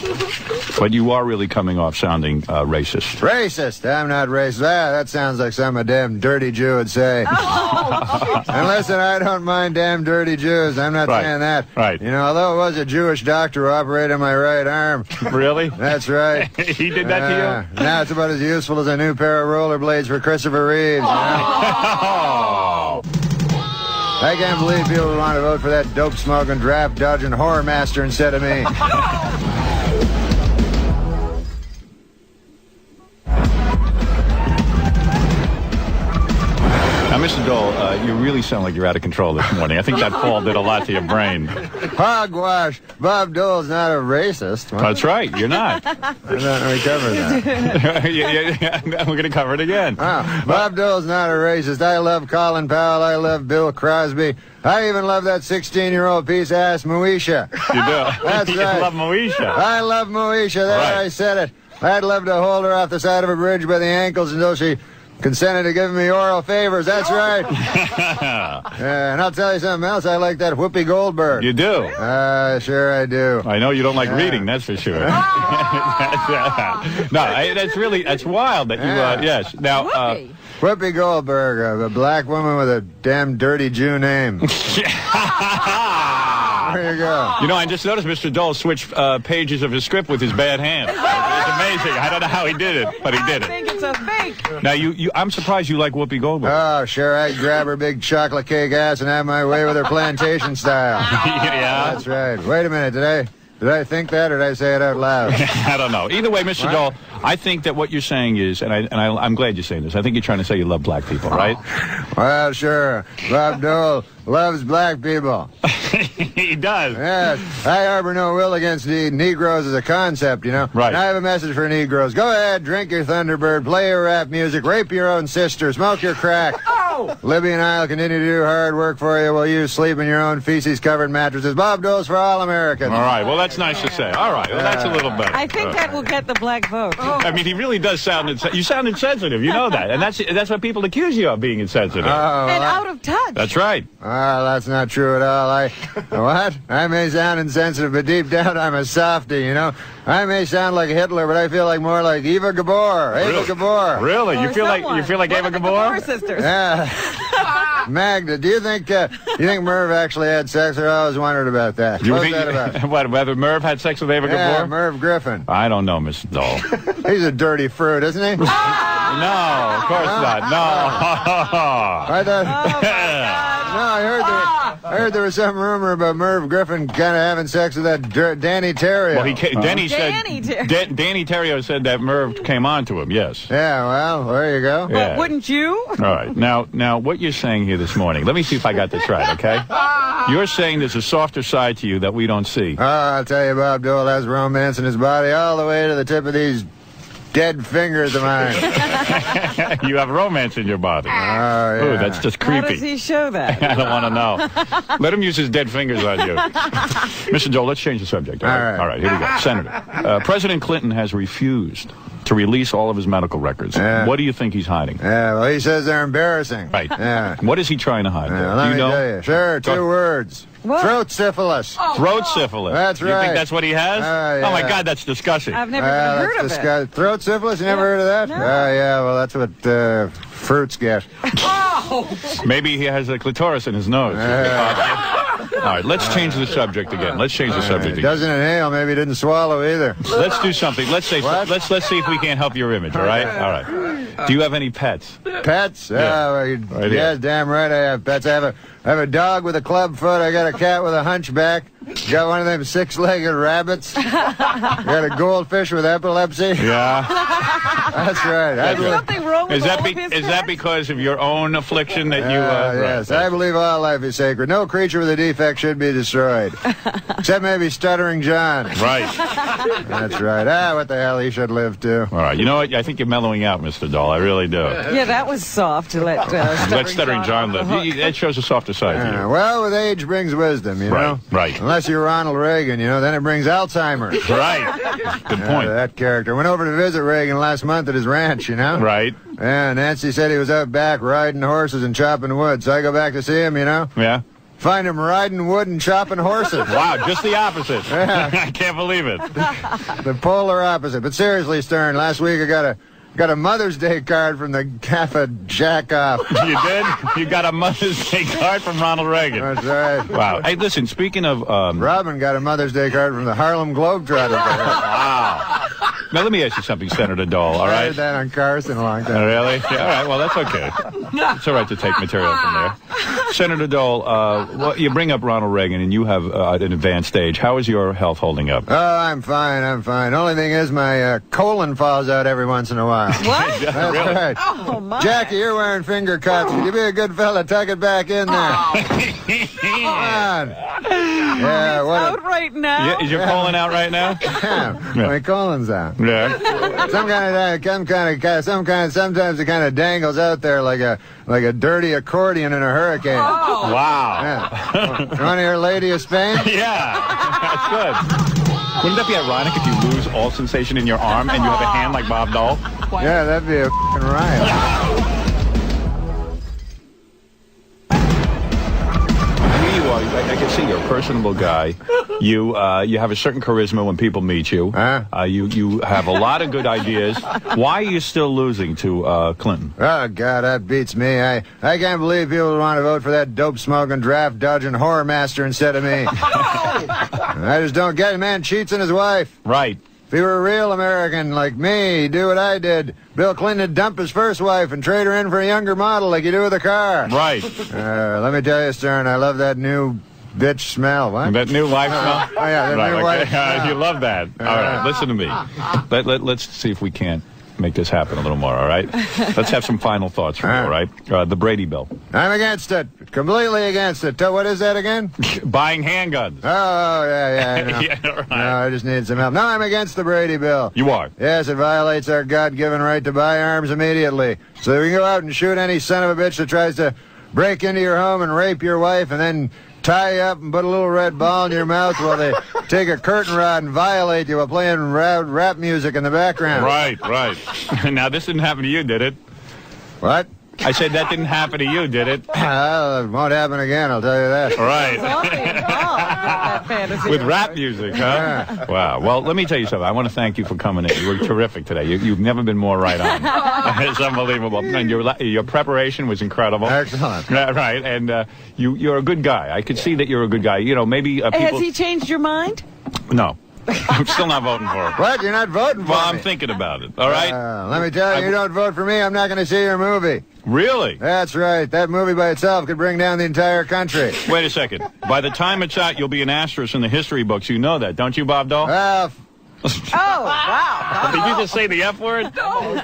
but you are really coming off sounding racist. Racist? I'm not racist. That sounds like some a damn dirty Jew would say. And listen, I don't mind damn dirty Jews. I'm not saying that. Right. You know, although it was a Jewish doctor who operated my right arm. Really? That's right. He did that to you? Now it's about as useful as a new pair of rollerblades for Christopher Reeves. You know? I can't believe people would want to vote for that dope-smoking, draft-dodging horror master instead of me. Now, Mr. Dole, you really sound like you're out of control this morning. I think that fall did a lot to your brain. Hogwash. Bob Dole's not a racist. That's right. You're not. I thought we covered that. yeah, we're going to cover it again. Bob Dole's not a racist. I love Colin Powell. I love Bill Crosby. I even love that 16-year-old piece of ass Moesha. You do? That's You right. love Moesha. I love Moesha. There, Right. I said it. I'd love to hold her off the side of a bridge by the ankles until she consented to give me oral favors. That's right. And I'll tell you something else. I like that Whoopi Goldberg. You do? Sure I do. I know you don't like reading, that's for sure. That's wild that you, yes. Now, Whoopi Goldberg, a black woman with a damn dirty Jew name. There you go. You know, I just noticed Mr. Dole switched pages of his script with his bad hand. It's amazing. I don't know how he did it, but he did it. I think it's a fake. Now, I'm surprised you like Whoopi Goldberg. Oh, sure. I'd grab her big chocolate cake ass and have my way with her plantation style. Yeah? That's right. Wait a minute. Did I think that, or did I say it out loud? I don't know. Either way, Mr. Dole, I think that what you're saying is, and I'm glad you're saying this, I think you're trying to say you love black people, right? Well, sure. Bob Dole loves black people. He does. Yes. I harbor no will against the Negroes as a concept, you know. Right. And I have a message for Negroes. Go ahead, drink your Thunderbird, play your rap music, rape your own sister, smoke your crack. Libby and I will continue to do hard work for you while you sleep in your own feces-covered mattresses. Bob Dole's for all Americans. All right, well, that's nice to say. All right, well, that's a little better. I think that will get the black vote. I mean, he really does sound you sound insensitive. You know that. And that's what people accuse you of, being insensitive. And out of touch. That's right. Well, that's not true at all. What? I may sound insensitive, but deep down I'm a softie, you know? I may sound like Hitler, but I feel like more like Eva Gabor. Eva Gabor. Really? You feel like Eva Gabor? Gabor sisters. Yeah. Magda, do you think Merv actually had sex? I always wondered about that. You What's think, that about? What, whether Merv had sex with Eva Yeah, Gabor? Merv Griffin. I don't know, Mr. Dole. He's a dirty fruit, isn't he? No, of course not. No. I thought. No, I heard there was some rumor about Merv Griffin kind of having sex with that Danny Terrio. Well, Danny Terrio said that Merv came on to him. Yes. Yeah. Well, there you go. Yeah. Wouldn't you? All right. Now, what you're saying here this morning? Let me see if I got this right. Okay. You're saying there's a softer side to you that we don't see. I'll tell you, Bob Dole has romance in his body all the way to the tip of these dead fingers of mine. You have romance in your body. Yeah. Ooh, that's just creepy. How does he show that? I don't want to know. Let him use his dead fingers on you. Mr. Dole, let's change the subject. All right, here we go. Senator, President Clinton has refused to release all of his medical records. Yeah. What do you think he's hiding? Yeah, well, he says they're embarrassing. Right. Yeah. What is he trying to hide? Yeah, let me tell you. Sure, two words. What? Throat syphilis. Throat syphilis. That's right. You think that's what he has? Yeah. Oh, my God, that's disgusting. I've never even heard of it. Throat syphilis? You never heard of that? No. Yeah, well, that's what fruits get. Maybe he has a clitoris in his nose. All right, let's change the subject again. Let's change the subject again. Doesn't inhale. Maybe he didn't swallow either. Let's do something. Let's see if we can't help your image. All right. All right. Do you have any pets? Pets? Yeah. Well, yes, damn right I have pets. I have a dog with a club foot. I got a cat with a hunchback. Got one of them six-legged rabbits. Got a goldfish with epilepsy. Yeah. That's right. There's something wrong with all of his Is that because of your own affliction that you... yes, I believe all life is sacred. No creature with a defect should be destroyed. Except maybe Stuttering John. Right. That's right. What the hell, he should live too. All right. You know what? I think you're mellowing out, Mr. Dahl. I really do. Yeah, that was soft to let Stuttering John live. That shows a softer side to you. Well, with age brings wisdom, you know? Right. Unless you're Ronald Reagan, you know, then it brings Alzheimer's. Right. Good point. That character. Went over to visit Reagan last month at his ranch, you know? Right. Yeah, Nancy said he was out back riding horses and chopping wood, so I go back to see him, you know? Yeah. Find him riding wood and chopping horses. Wow, just the opposite. Yeah. I can't believe it. The polar opposite. But seriously, Stern, last week I got a Mother's Day card from the Gaffa Jackoff. You did? You got a Mother's Day card from Ronald Reagan. That's right. Wow. Hey, listen, speaking of... Robin got a Mother's Day card from the Harlem Globetrotters. Wow. Now, let me ask you something, Senator Dahl, all right? I heard that on Carson a long time. Oh, really? Yeah, all right, well, that's okay. It's all right to take material from there. Senator Dahl, you bring up Ronald Reagan, and you have an advanced age. How is your health holding up? Oh, I'm fine. Only thing is my colon falls out every once in a while. What? That's Really? right. Oh, my. Jackie, you're wearing finger cuts. Would you be a good fella? Tuck it back in there. Come on. Yeah, It's out right now. Yeah, is your colon out right now? Yeah, my colon's out. Yeah. Sometimes it kind of dangles out there like a dirty accordion in a hurricane. Oh. Wow. Yeah. You want to hear Lady of Spain? Yeah, that's good. Wouldn't that be ironic if you lose all sensation in your arm and you have a hand like Bob Dahl? Yeah, that'd be a f***ing riot. I can see you're a personable guy. You have a certain charisma when people meet you. You have a lot of good ideas. Why are you still losing to Clinton? Oh, God, that beats me. I can't believe people would want to vote for that dope-smoking, draft-dodging horror master instead of me. I just don't get it. Man cheats on his wife. Right. If he were a real American like me, he'd do what I did. Bill Clinton would dump his first wife and trade her in for a younger model like you do with a car. Right. Let me tell you, Stern, I love that new bitch smell. What? That new wife smell? Oh, yeah, that new wife smell. You love that. All right, listen to me. Let's see if we can't make this happen a little more, all right? Let's have some final thoughts from you, all right? The Brady bill. I'm against it. Completely against it. What is that again? Buying handguns. Oh, yeah, I know. Yeah, right. No, I just need some help. No, I'm against the Brady bill. You are? Yes, it violates our God-given right to buy arms immediately. So we can go out and shoot any son of a bitch that tries to break into your home and rape your wife and then tie you up and put a little red ball in your mouth while they take a curtain rod and violate you while playing rap music in the background. Right. Now, this didn't happen to you, did it? What? I said that didn't happen to you, did it? It won't happen again, I'll tell you that. Right. That fantasy. With rap music, huh? Yeah. Wow. Well, let me tell you something. I want to thank you for coming in. You were terrific today. You've never been more right on. It's unbelievable. And your preparation was incredible. Excellent. Right. And you're a good guy. I could see that you're a good guy. You know, maybe people... Has he changed your mind? No. I'm still not voting for him. What? You're not voting for Well, me? I'm thinking about it. All right? Let me tell you, you don't vote for me, I'm not going to see your movie. Really? That's right. That movie by itself could bring down the entire country. Wait a second. By the time it's out, you'll be an asterisk in the history books. You know that, don't you, Bob Dole? Oh, wow. Did you just say the F word? No.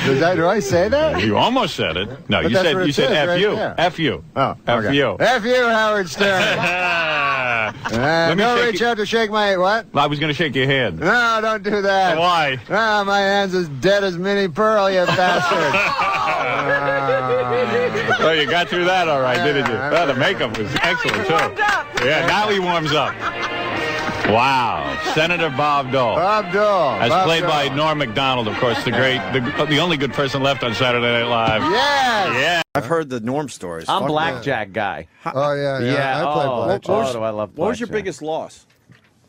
Do I say that? You almost said it. No, But you that's what it said says F you. right there. F you. Oh, F okay. you. F you, Howard Stern. Let me Don't shake reach out to shake my what? I was going to shake your hand. No, don't do that. Why? No, my hand's as dead as Minnie Pearl, you bastard. Oh, you got through that all right, didn't you? Oh, the makeup was excellent, too. Yeah, now he warms up. Wow. Senator Bob Dole. Bob Dole. As Bob played Dole. by Norm MacDonald, of course, the only good person left on Saturday Night Live. Yes. Yeah. I've heard the Norm stories. I'm Fuck Blackjack guy. Oh, yeah. I play blackjack. Oh, do I love What was your Blackjack. biggest loss?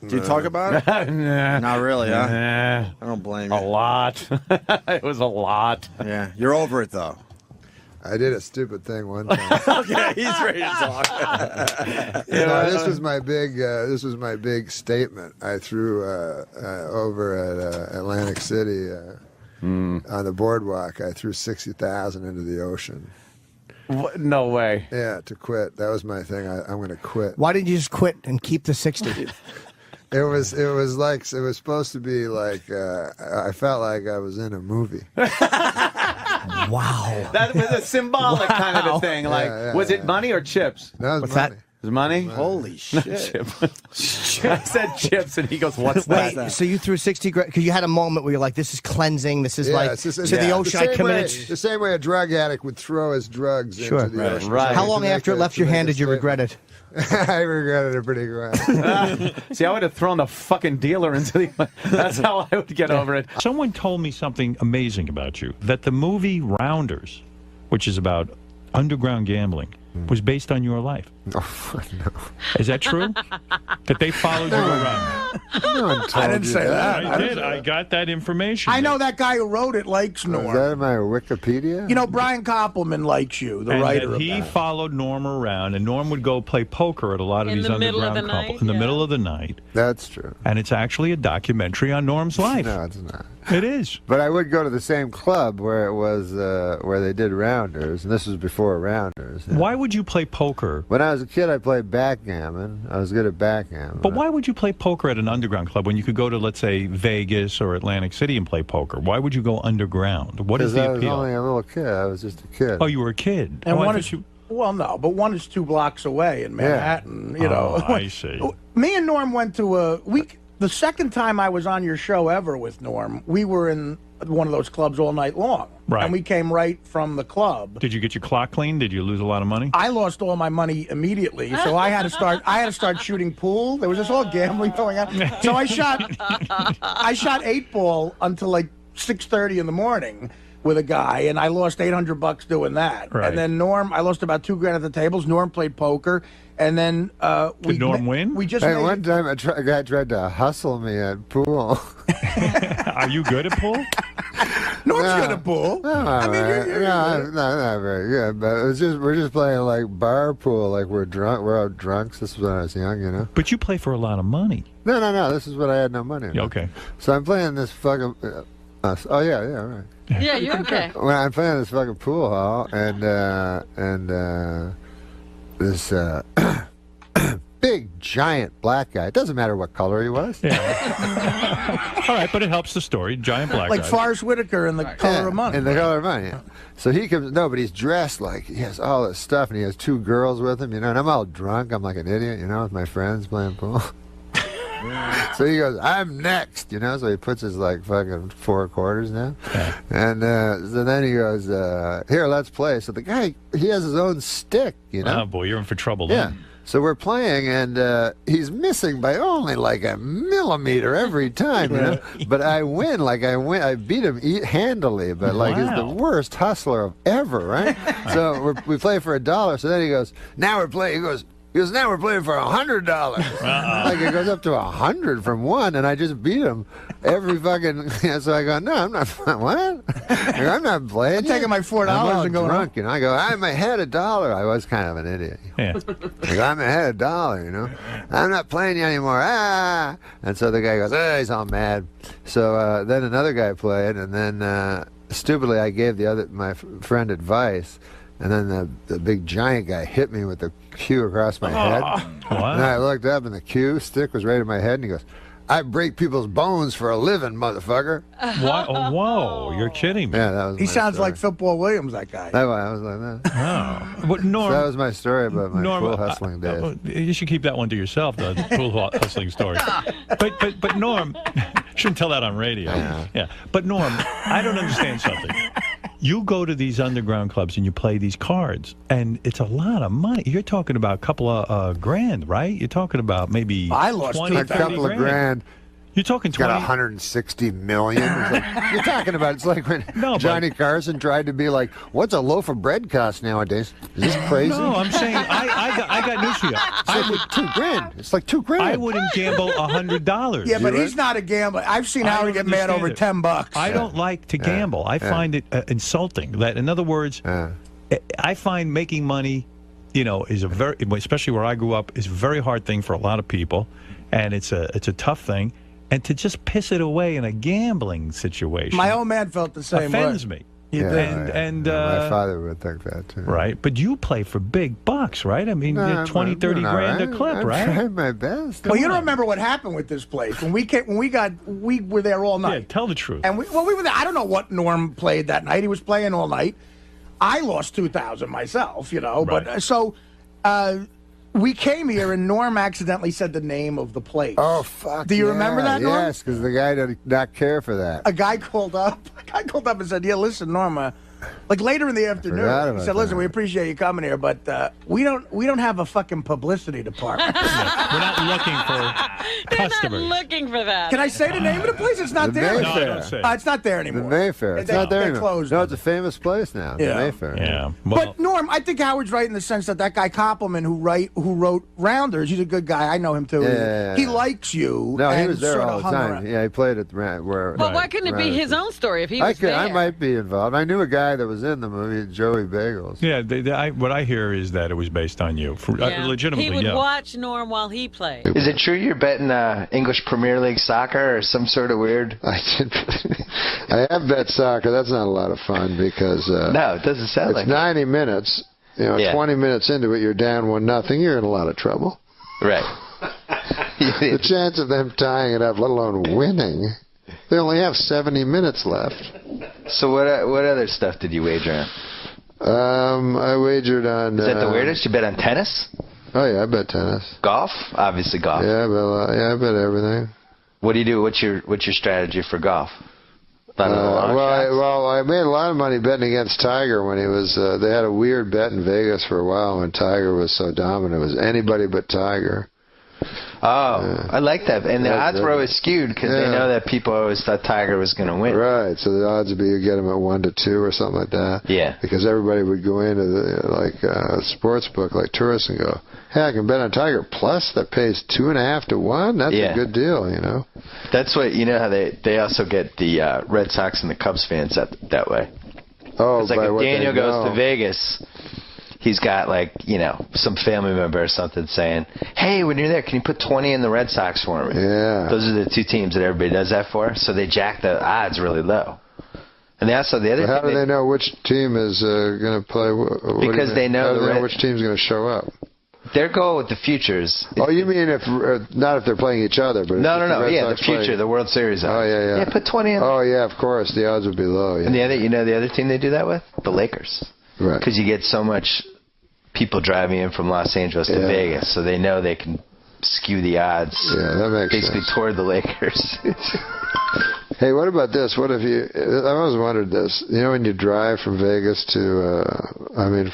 Do you talk about it? Nah. Not really, huh? Nah. I don't blame you. A lot. It was a lot. Yeah, you're over it though. I did a stupid thing one time. Okay, he's ready to talk. This was my big statement I threw over at Atlantic City on the boardwalk. I threw 60,000 into the ocean. What? No way. Yeah, to quit. That was my thing. I'm going to quit. Why didn't you just quit and keep the 60? It was supposed to be like I felt like I was in a movie. Wow. That was a symbolic kind of a thing. Like, Yeah, was it money or chips? That was What's money. that? Was it money? Holy shit. I said chips, and he goes, "What's that?" Wait, so you threw 60 grand because you had a moment where you're like, "This is cleansing. This is Yeah, like it's just- to the ocean. I committed." The same way a drug addict would throw his drugs Sure. into the ocean. Right. How To long make after it left your hand did you regret it? I regretted it pretty quick. See, I would have thrown the fucking dealer into the. That's how I would get over it. Someone told me something amazing about you, that the movie Rounders, which is about underground gambling, was based on your life. Oh, no. Is that true? That they followed you around? No one told I didn't you say that. I did. I got that information. I know that guy who wrote it likes Is Norm. that in my Wikipedia? You know, Brian Koppelman likes you, the and writer that of he that. followed Norm around, and Norm would go play poker at a lot of In these the middle of underground the couples night, in the yeah. middle of the night. That's true. And it's actually a documentary on Norm's life. No, it's not. It is. But I would go to the same club where it was where they did Rounders, and this was before Rounders. Yeah. Why would you play poker? When I was a kid, I played backgammon. I was good at backgammon. But why would you play poker at an underground club when you could go to, let's say, Vegas or Atlantic City and play poker? Why would you go underground? What is Because the I was appeal? only a little kid. I was just a kid. Oh, you were a kid. And oh, I one thought is you... well, no, but one is 2 blocks away in Manhattan. You know, Oh, I see. Me and Norm went to a week. The second time I was on your show ever with Norm, we were in one of those clubs all night long. Right. And we came right from the club. Did you get your clock clean? Did you lose a lot of money? I lost all my money immediately, so I had to start. I had to start shooting pool. There was this whole gambling going on. So I shot 8-ball until like 6:30 in the morning with a guy, and I lost $800 doing that. Right. And then Norm, I lost about $2 grand at the tables. Norm played poker, and then Did Norm win? We just Hey, made- one time a guy tried to hustle me at pool. Are you good at pool? Norm's good at pool. No, not very good. But it was just we're just playing like bar pool, like we're drunk. We're all drunks. This was when I was young, you know. But you play for a lot of money. No. This is when I had no money. Yeah, okay. So I'm playing this fucking. Oh yeah, right. Yeah, you're okay. When I'm playing this fucking pool hall, and this big, giant black guy. It doesn't matter what color he was. All right, but it helps the story. Giant black Like guy. Forrest Whitaker in The Color of Money. In The Color of Money. Yeah. So he comes, no, but he's dressed like, he has all this stuff, and he has 2 girls with him, you know, and I'm all drunk. I'm like an idiot, you know, with my friends playing pool. So he goes, I'm next, you know, so he puts his, like, fucking 4 quarters down. And so then he goes, here, let's play. So the guy, he has his own stick, you know. Oh, boy, you're in for trouble. Yeah. Then. So we're playing, and he's missing by only like a millimeter every time, you know. But I win, I beat him handily, but like he's the worst hustler ever, right? So we play for $1. So then he goes, now we're playing. He goes, now we're playing for $100. Like it goes up to 100 from 1, and I just beat him every fucking. So I go, no, I'm not. What? I go, I'm not playing. I'm taking my $4 and going drunk, you know. I go, I'm ahead $1. I was kind of an idiot. Yeah. I go, I'm ahead $1, you know. I'm not playing you anymore. Ah! And so the guy goes, he's all mad. So then another guy played, and then stupidly I gave my friend advice. And then the big giant guy hit me with the cue across my head. What? And I looked up, and the cue stick was right in my head, and he goes, I break people's bones for a living, motherfucker. What? Oh, whoa, you're kidding me. Yeah, that was He my sounds story. like Football Williams, that guy. I was like that. Oh. But Norm, So that was my story about my Norm, pool hustling days. You should keep that one to yourself, the pool hustling story. But Norm, shouldn't tell that on radio. Yeah. But Norm, I don't understand something. You go to these underground clubs and you play these cards, and it's a lot of money. You're talking about a couple of grand, right? You're talking about maybe I lost 20, a couple of grand. You're talking 20. Got 160 million. It's like, you're talking about. It's like when Johnny Carson tried to be like, "What's a loaf of bread cost nowadays? Is this crazy?" No, I'm saying I got news for you. It's like $2,000. It's like $2,000. I wouldn't gamble $100. Yeah, but he's not a gambler. I've seen Howard get mad over $10. I don't like to gamble. I find it insulting. That, in other words, I find making money, you know, is a very, especially where I grew up, is a very hard thing for a lot of people, and it's a tough thing. And to just piss it away in a gambling situation, My old man felt the same way. offends me. And my father would think that too. Right, but you play for big bucks, right? I mean, No, 20, 30 grand a clip, I'm right? trying my best. Well, you don't remember what happened with this place we were there all night. Yeah, tell the truth. And we were there. I don't know what Norm played that night. He was playing all night. I lost $2,000 myself, you know. Right. But so we came here, and Norm accidentally said the name of the place. Oh fuck! Do you remember that, Norm? Yes, because the guy did not care for that. A guy called up and said, "Yeah, listen, Norma." Like later in the afternoon, Forgot he about said, "Listen, that. we appreciate you coming here, but we don't have a fucking publicity department. We're not looking for customers." Not looking for that. Can I say the name of the place? It's not The there. Mayfair. No, don't say it. It's not there anymore. The Mayfair. It's not there They anymore. closed No, it. it's a famous place now. The Yeah. Mayfair. Yeah. Well, But Norm, I think Howard's right in the sense that guy Koppelman, who wrote Rounders, he's a good guy. I know him too. Yeah. He likes you. No, he and was there sorta all the hung time. around. Yeah, he played at where. Well, why couldn't it be his own story if he was there? I might be involved. I knew a guy that was in the movie, Joey Bagels. yeah, what I hear is that it was based on you. Yeah. Legitimately, He would yeah. watch Norm while he played. Is it true you're betting English Premier League soccer or some sort of weird? I have bet soccer. That's not a lot of fun because No, it doesn't sound it's like it. 90 minutes. You know, Yeah. 20 minutes into it, you're down 1-0. You're in a lot of trouble. Right. The chance of them tying it up, let alone winning, they only have 70 minutes left. So what other stuff did you wager on? I wagered on. Is that the weirdest? You bet on tennis? Oh yeah, I bet tennis. Golf? Obviously golf. Yeah, I bet everything. What do you do? What's your strategy for golf? A lot of long shots? I made a lot of money betting against Tiger when he was. They had a weird bet in Vegas for a while when Tiger was so dominant. It was anybody but Tiger. Oh, I like that. And the Yeah, odds were always skewed because they know that people always thought Tiger was going to win. Right, so the odds would be you get him at 1-2 or something like that. Yeah. Because everybody would go into a sports book like tourists and go, hey, I can bet on Tiger plus that pays 2.5 to 1. That's a good deal, you know. That's what how they also get the Red Sox and the Cubs fans that way. Oh, it's like by if what Daniel they goes know. to Vegas, he's got some family member or something saying, hey, when you're there, can you put 20 in the Red Sox for me? Yeah. Those are the two teams that everybody does that for, so they jack the odds really low. And also the other But how thing do they know which team is going to play? Because they know how do they know Red- which team's going to show up. Their goal with the futures. Oh, you mean if not if they're playing each other, but No. Red Yeah, Sox the future, play- the World Series. Oh yeah. Yeah, put 20 in. Oh yeah, of course. The odds would be low. Yeah. And the other team they do that with? The Lakers. Right. Because you get so much people driving in from Los Angeles to Vegas, so they know they can skew the odds. Yeah, that makes basically sense. toward the Lakers. Hey, what about this? What if you? I always wondered this. You know, when you drive from Vegas to,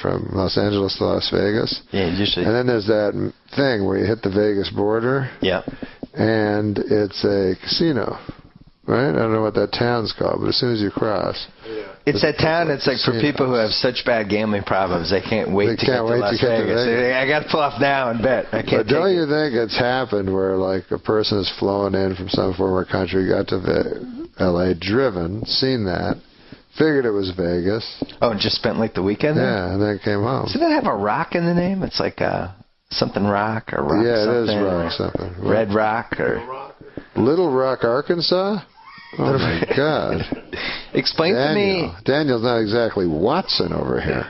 from Los Angeles to Las Vegas. Yeah, usually. And then there's that thing where you hit the Vegas border. Yeah. And it's a casino, right? I don't know what that town's called, but as soon as you cross. It's that town. It's like for people who have such bad gambling problems, they can't wait to get to Las Vegas. I got to pull off now and bet. I can't. But don't you think it's happened where like a person has flown in from some former country, got to L.A., driven, seen that, figured it was Vegas. Oh, and just spent like the weekend there? Yeah, and then came home. Doesn't it have a rock in the name? It's like something rock or rock yeah, something. it is rock something. Red Rock or Little Rock, Arkansas? Oh my God! Explain to me. Daniel's not exactly Watson over here.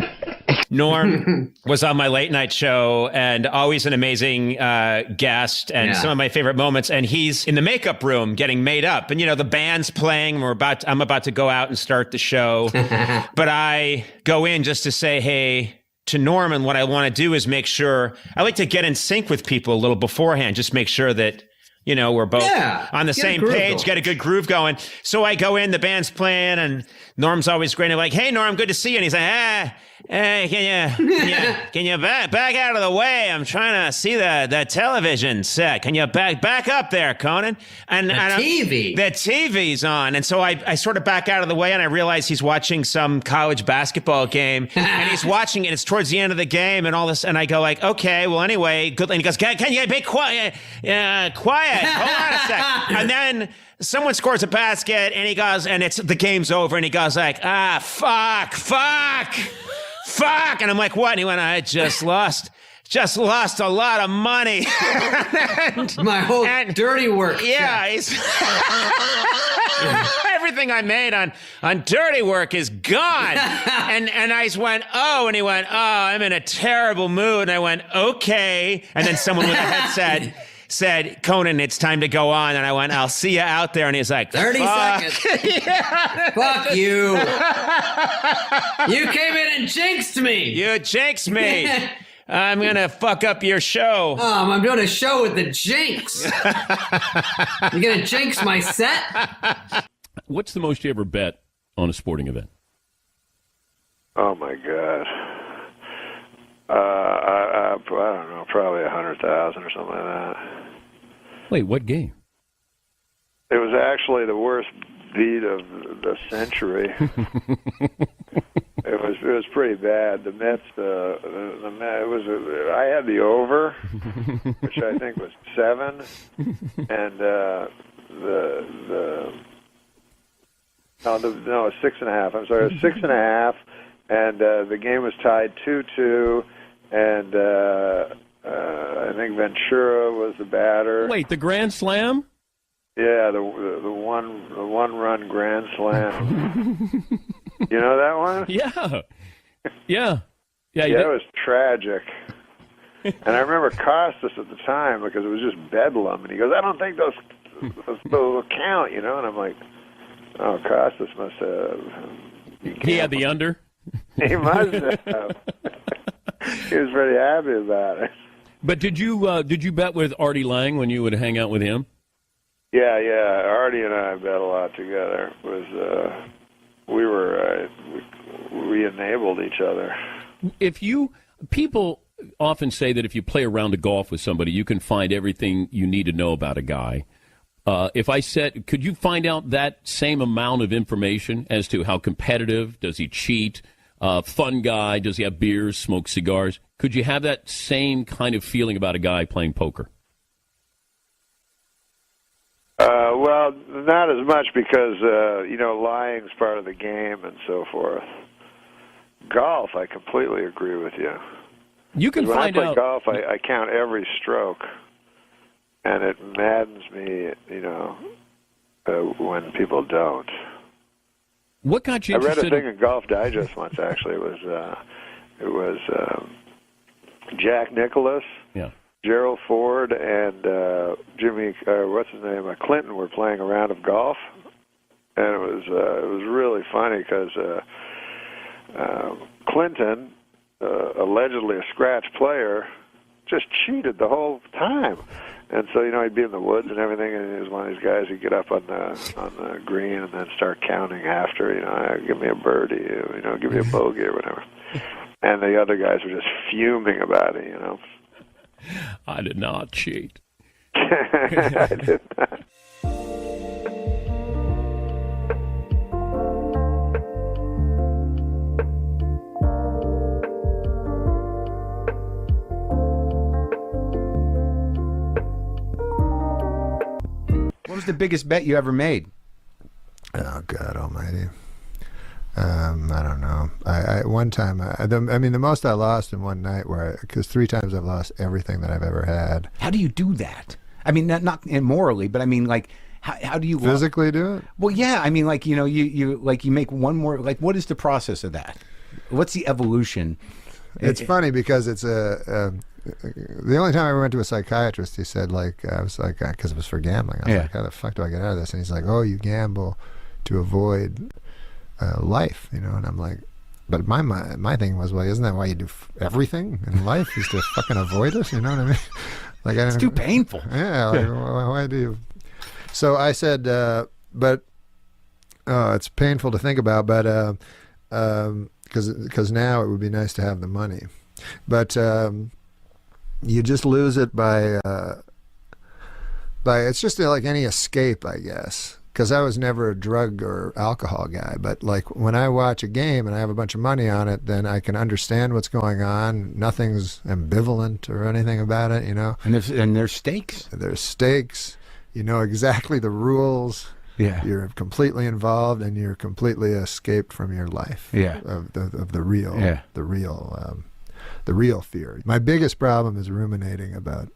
Norm was on my late night show and always an amazing guest and some of my favorite moments. And he's in the makeup room getting made up. And, the band's playing. I'm about to go out and start the show. But I go in just to say, hey, to Norm. And what I want to do is make sure I like to get in sync with people a little beforehand, just make sure that we're both on the same page, get a good groove going. So I go in, the band's playing, and Norm's always great. I'm like, hey, Norm, good to see you. And he's like, hey, can you back out of the way? I'm trying to see the television set. Can you back up there, Conan? And the TV's on. And so I sort of back out of the way, and I realize he's watching some college basketball game, and he's watching it. It's towards the end of the game, and all this. And I go like, okay, well, anyway, good. And he goes, can you be quiet? Quiet. Hold on a sec. And then someone scores a basket, and he goes, and the game's over, and he goes like, fuck. And I'm like, what? And he went, I just lost a lot of money. My whole dirty work. Yeah. Everything I made on dirty work is gone. and I went, oh, and he went, oh, I'm in a terrible mood. And I went, okay. And then someone with a headset said, Conan, it's time to go on. And I went, I'll see you out there. And he's like, 30 seconds. Fuck you. You came in and jinxed me. You jinxed me. I'm going to fuck up your show. I'm doing a show with the jinx. You're going to jinx my set? What's the most you ever bet on a sporting event? Oh, my God. I don't know, probably 100,000 or something like that. Wait, what game? It was actually the worst beat of the century. It was pretty bad. The Mets, I had the over, which I think was 7, and no, 6.5. I'm sorry, it was 6.5, and the game was tied 2-2, and I think Ventura was the batter. Wait, the Grand Slam? Yeah, the one-run Grand Slam. You know that one? Yeah. It was tragic. And I remember Costas at the time because it was just bedlam, and he goes, "I don't think those will count," And I'm like, "Oh, Costas must have." He had the under. He must have. He was pretty happy about it. But did you bet with Artie Lang when you would hang out with him? Yeah. Artie and I bet a lot together. We enabled each other. People often say that if you play a round of golf with somebody, you can find everything you need to know about a guy. If I said, could you find out that same amount of information as to how competitive, does he cheat, fun guy, does he have beers, smoke cigars? Could you have that same kind of feeling about a guy playing poker? Well, not as much because, lying's part of the game and so forth. Golf, I completely agree with you. You can when find I play out. Golf, I count every stroke, and it maddens me, when people don't. What got you interested? I read a thing in in Golf Digest once. Actually, it was Jack Nicklaus, Yeah. Gerald Ford, and Jimmy, what's his name, Clinton were playing a round of golf, and it was really funny because Clinton, allegedly a scratch player, just cheated the whole time. And so, he'd be in the woods and everything, and he was one of these guys who'd get up on the green and then start counting after, give me a birdie, give me a bogey or whatever. And the other guys were just fuming about it, I did not cheat. I did not. What was the biggest bet you ever made? Oh God Almighty! I don't know. I one time, the most I lost in one night, because 3 times I've lost everything that I've ever had. How do you do that? I mean, not morally, but I mean, like, how do you physically do it? Well, yeah. I mean, like, you make one more. Like, what is the process of that? What's the evolution? It's funny because it's the only time I ever went to a psychiatrist, he said, I was like, because it was for gambling. I was like, how the fuck do I get out of this? And he's like, oh, you gamble to avoid life, and I'm like, but my thing was, well, isn't that why you do everything in life, is to fucking avoid it? You know what I mean? Like, it's too painful. Yeah. Like, why do you? So I said, but it's painful to think about, but because now it would be nice to have the money, but you just lose it by it's just like any escape, I guess. Because I was never a drug or alcohol guy, but like when I watch a game and I have a bunch of money on it, then I can understand what's going on. Nothing's ambivalent or anything about it, And there's stakes. There's stakes. You know exactly the rules. Yeah. You're completely involved, and you're completely escaped from your life. Yeah. Of the real. Yeah. The real fear. My biggest problem is ruminating about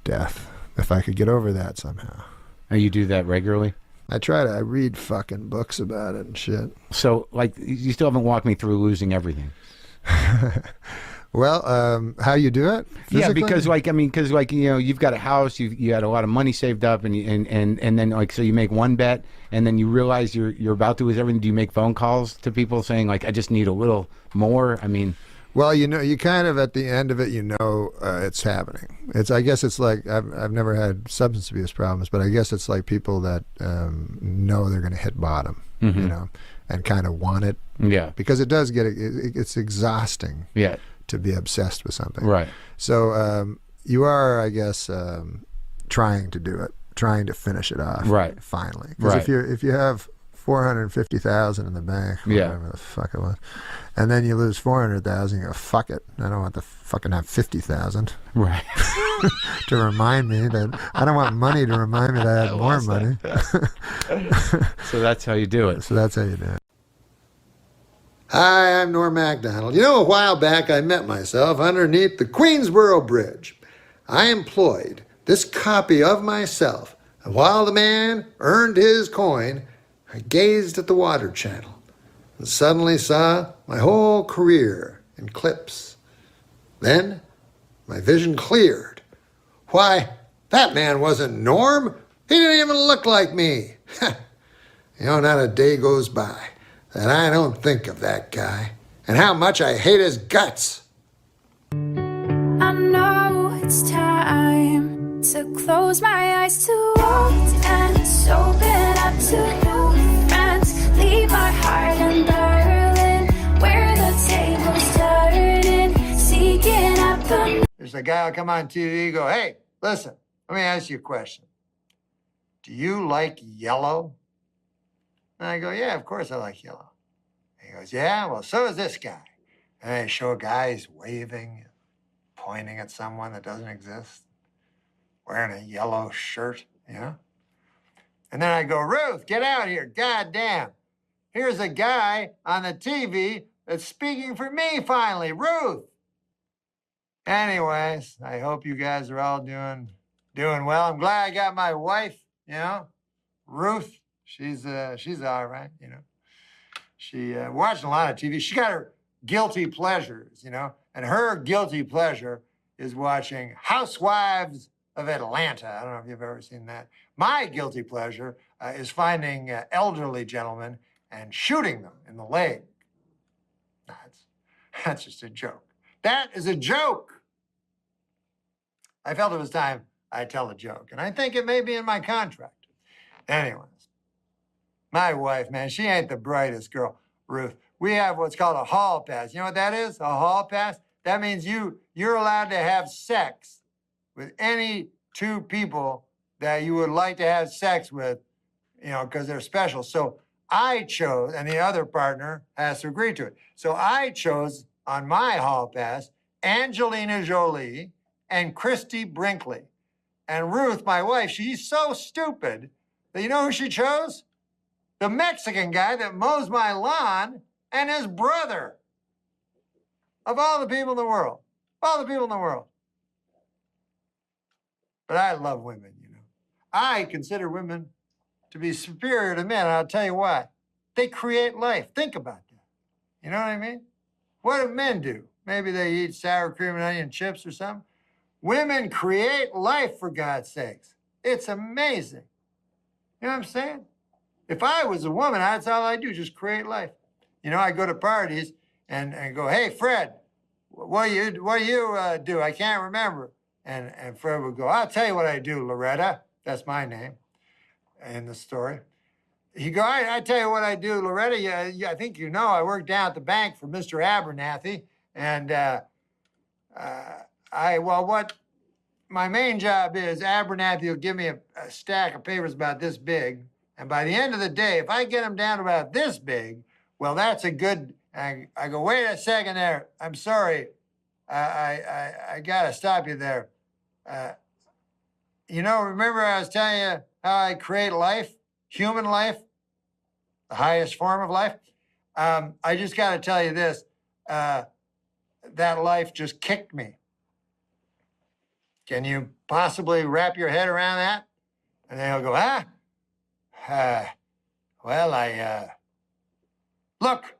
death. If I could get over that somehow. And you do that regularly? I try to. I read fucking books about it and shit. So, like, you still haven't walked me through losing everything. Well, how you do it? Physically? Yeah, because you've got a house, you had a lot of money saved up, and then so you make one bet, and then you realize you're about to lose everything. Do you make phone calls to people saying, like, I just need a little more? I mean. Well, you kind of at the end of it, it's happening. I guess it's like I've never had substance abuse problems, but I guess it's like people that know they're going to hit bottom, and kind of want it. Yeah. Because it does it's exhausting. Yeah. To be obsessed with something. Right. So you are, I guess, trying to do it, trying to finish it off. Right. Finally. Because if you have $450,000 in the bank, whatever the fuck it was, and then you lose $400,000, you go, fuck it, I don't want to fucking have $50,000. Right. To remind me that I don't want money to remind me that I had more money. So that's how you do it. So that's how you do it. Hi, I'm NORM MACDONALD. A while back I met myself underneath the Queensboro Bridge. I employed this copy of myself, and while the man earned his coin, I gazed at the water channel and suddenly saw my whole career in clips. Then my vision cleared. Why, that man wasn't Norm. He didn't even look like me. Not a day goes by that I don't think of that guy and how much I hate his guts. I know it's time to close my eyes to old ends, open up to new friends, leave my heart in Berlin, where the tables turning, seeking out the. There's a guy who'll come on TV, go, hey, listen, let me ask you a question. Do you like yellow? And I go, yeah, of course I like yellow. And he goes, yeah, well, so is this guy. And they show a guy, he's waving, pointing at someone that doesn't exist, wearing a yellow shirt, And then I go, Ruth, get out here, goddamn. Here's a guy on the TV that's speaking for me finally, Ruth. Anyways, I hope you guys are all doing well. I'm glad I got my wife, Ruth. She's all right, She watching a lot of TV. She got guilty pleasures, you know, and her guilty pleasure is watching Housewives of Atlanta. I don't know if you've ever seen that. My guilty pleasure is finding elderly gentlemen and shooting them in the leg. That's just a joke. That is a joke. I felt it was time I tell a joke, and I think it may be in my contract. Anyways, my wife, man, she ain't the brightest girl, Ruth. We have what's called a hall pass. You know what that is? A hall pass? That means you're allowed to have sex with any two people that you would like to have sex with, you know, because they're special. So I chose, and the other partner has to agree to it. So I chose on my hall pass Angelina Jolie and Christy Brinkley. And Ruth, my wife, she's so stupid that you know who she chose? The Mexican guy that mows my lawn and his brother. Of all the people in the world. All the people in the world. But I love women, you know. I consider women to be superior to men, and I'll tell you why. They create life. Think about that. You know what I mean? What do men do? Maybe they eat sour cream and onion chips or something. Women create life, for God's sakes. It's amazing. You know what I'm saying? If I was a woman, that's all I do, just create life. You know, I go to parties and go, hey, Fred, what do you do? I can't remember. And Fred would go, I'll tell you what I do, Loretta. That's my name in the story. He'd go, I tell you what I do, Loretta. I think you know I work down at the bank for Mr. Abernathy. And what my main job is, Abernathy will give me a stack of papers about this big. And by the end of the day, if I get them down about this big, well, that's a good, I go, wait a second there. I'm sorry. I got to stop you there. You know, remember I was telling you how I create life, human life, the highest form of life? I just got to tell you this. That life just kicked me. Can you possibly wrap your head around that? And then he'll go, look,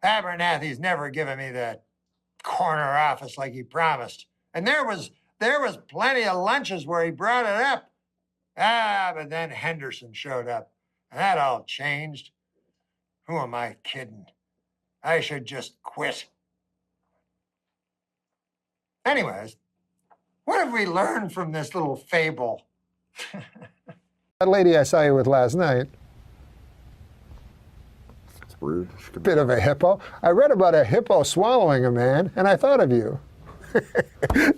Abernathy's never given me that corner office like he promised. And there was plenty of lunches where he brought it up. But then Henderson showed up, and that all changed. Who am I kidding? I should just quit. Anyways, what have we learned from this little fable? That lady I saw you with last night. It's rude. A bit of a hippo. I read about a hippo swallowing a man, and I thought of you.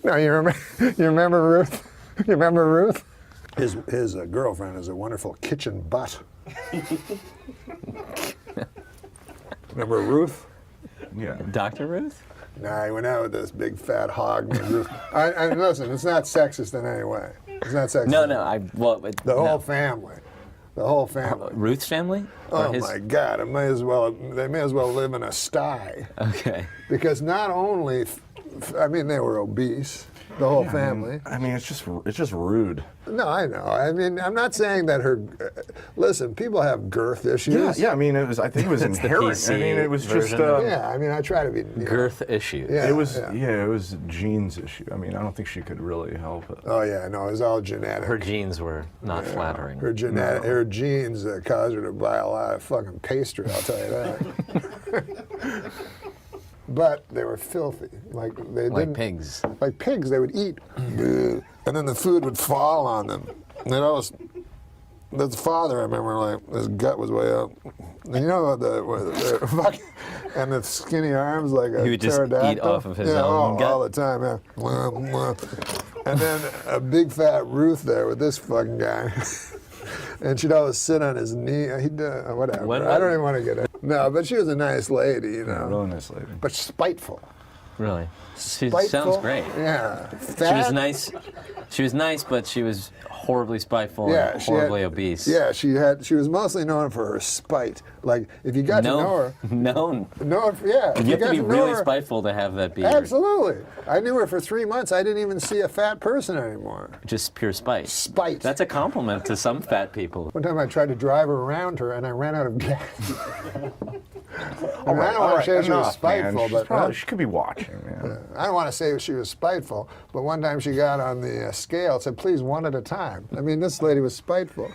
No, you remember Ruth? You remember Ruth? His girlfriend is a wonderful kitchen butt. Remember Ruth? Yeah. Dr. Ruth? Nah, he went out with this big fat hog named Ruth. I listen, it's not sexist in any way. It's not sexist. No. The whole family. The whole family. Ruth's family? Oh my God! They may as well live in a sty. Okay. Because not only, they were obese. The whole family. It's just rude. No, I know. I'm not saying that her. Listen, people have girth issues. Yeah. I think it was inherent. It was just. I try to be. Girth issues. Yeah, it was. Yeah, it was a genes issue. I don't think she could really help it. Oh yeah, no, it was all genetic. Her genes were not flattering. Her genes caused her to buy a lot of fucking pastry. I'll tell you that. But they were filthy. Like pigs. Like pigs, they would eat. And then the food would fall on them. The father, I remember, like, his gut was way up. And you know and the skinny arms like a he would just pterodactyl. Eat off of his own gut. All the time, yeah. And then a big fat Ruth there with this fucking guy. And she'd always sit on his knee. Whatever. I don't even want to get it. No, but she was a nice lady, you know. Yeah, really nice lady. But spiteful. Really? She Spiteful? sounds great. Yeah. She was nice. She was nice, but she was horribly spiteful and horribly obese. Yeah, she was mostly known for her spite. Like, if you got to know her. Known. Yeah. You have to be really spiteful to have that beard. Absolutely. I knew her for 3 months. I didn't even see a fat person anymore. Just pure spite. Spite. That's a compliment to some fat people. One time I tried to drive around her and I ran out of gas. I don't want to say she was spiteful, but she could be watching. Man. I don't want to say she was spiteful, but one time she got on the scale, it said, please, one at a time. I mean, this lady was spiteful.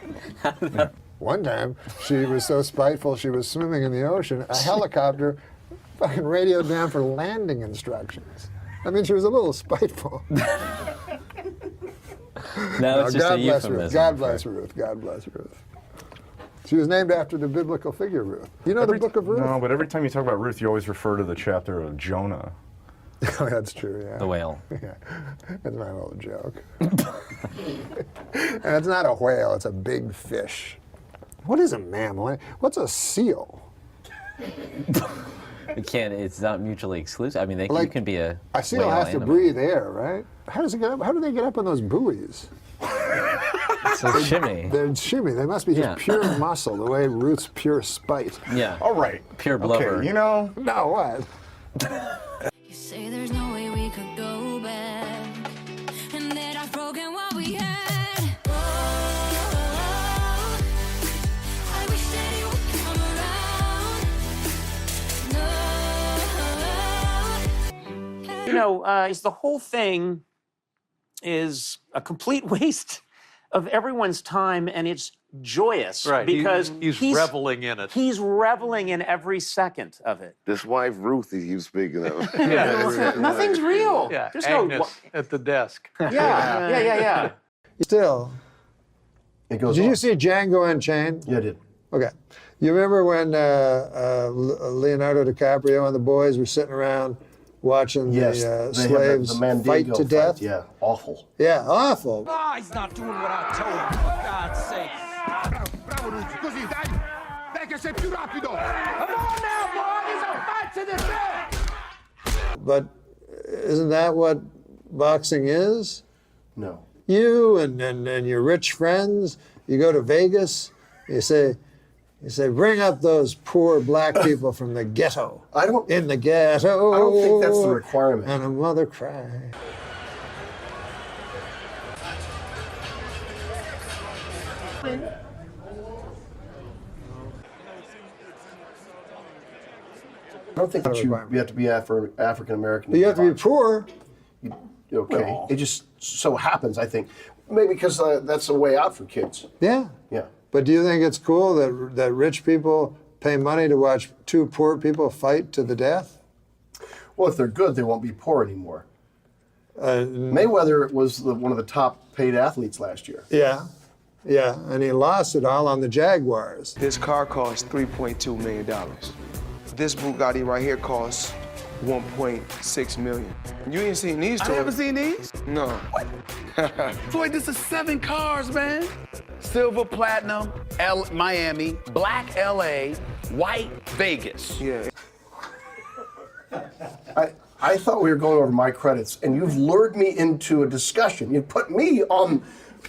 One time, she was so spiteful, she was swimming in the ocean. A helicopter fucking radioed down for landing instructions. I mean, she was a little spiteful. No, it's just God a bless euphemism. Ruth. God bless Ruth. God bless Ruth. She was named after the biblical figure Ruth. You know the book of Ruth? No, but every time you talk about Ruth, you always refer to the chapter of Jonah. Oh, that's true, yeah. The whale. Yeah, that's my little joke. And it's not a whale, it's a big fish. What is a mammal? What's a seal? It's not mutually exclusive. I mean, you can be a seal whale has to and a- breathe air, right? How does it get up? How do they get up on those buoys? It's a shimmy. They're shimmy. They must be just pure muscle, the way Ruth's pure spite. Yeah. All right. Pure blubber. Okay, you know. No, what? You say there's no way we could go back, and that I've broken what we had. Oh, I wish that you would come around. No. You know, is the whole thing is a complete waste of everyone's time, and it's joyous because he's reveling in it. He's reveling in every second of it. This wife Ruth that you speaking of. Nothing's real. Yeah, There's Agnes at the desk. Yeah. Still, it goes did on. you see Django Unchained? Yeah, I did. Okay. You remember when Leonardo DiCaprio and the boys were sitting around watching the slaves the Mandingo fight to death? fight. Yeah, awful. Yeah, awful. Ah, he's not doing what I told him, for God's sake. Bravo, Ruth, così, dai che sei più rapido. Come on now, boys, I'll fight to the death. But isn't that what boxing is? No. You and your rich friends, you go to Vegas, you say, bring up those poor black people from the ghetto. In the ghetto. I don't think that's the requirement. And a mother cry. I don't think that you have to be African American. You have to be poor. Okay. No. It just so happens, I think. Maybe because that's a way out for kids. Yeah. Yeah. But do you think it's cool that rich people pay money to watch two poor people fight to the death? Well, if they're good, they won't be poor anymore. Mayweather was one of the top paid athletes last year. Yeah. Yeah, and he lost it all on the Jaguars. This car costs $3.2 million. This Bugatti right here costs $1.6 million. You ain't seen these toys? I haven't seen these? No. What? Floyd, this is 7 cars, man. Silver, platinum, Miami, black LA, white Vegas. Yeah. I thought we were going over my credits, and you've lured me into a discussion. You put me on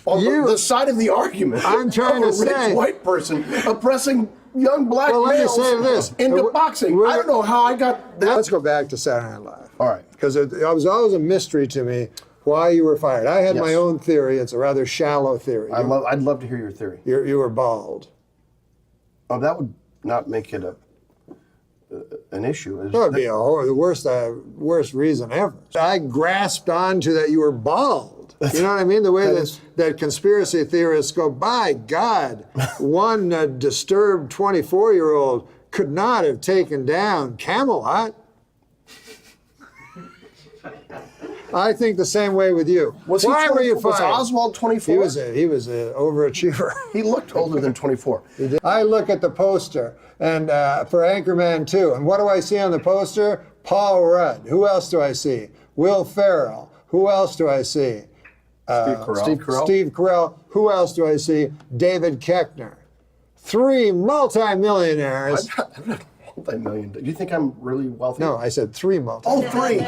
the side of the argument. I'm trying of to a rich say, white person oppressing young black males let me say this. into boxing. I don't know how I got that. Let's go back to Saturday Night Live. All right. Because it was always a mystery to me why you were fired. I had my own theory. It's a rather shallow theory. I'd love to hear your theory. You were bald. Oh, that would not make it an issue. That would be the worst reason ever. I grasped onto that you were bald. You know what I mean? The way that conspiracy theorists go, by God, one disturbed 24-year-old could not have taken down Camelot. I think the same way with you. Why were you fired? Was Oswald 24? He was an overachiever. He looked older than 24. I look at the poster and for Anchorman 2, and what do I see on the poster? Paul Rudd. Who else do I see? Will Ferrell. Who else do I see? Steve Carell. Who else do I see? David Koechner. 3 multimillionaires. I'm not multi-million. Do you think I'm really wealthy? No, I said 3 multi. Oh, 3.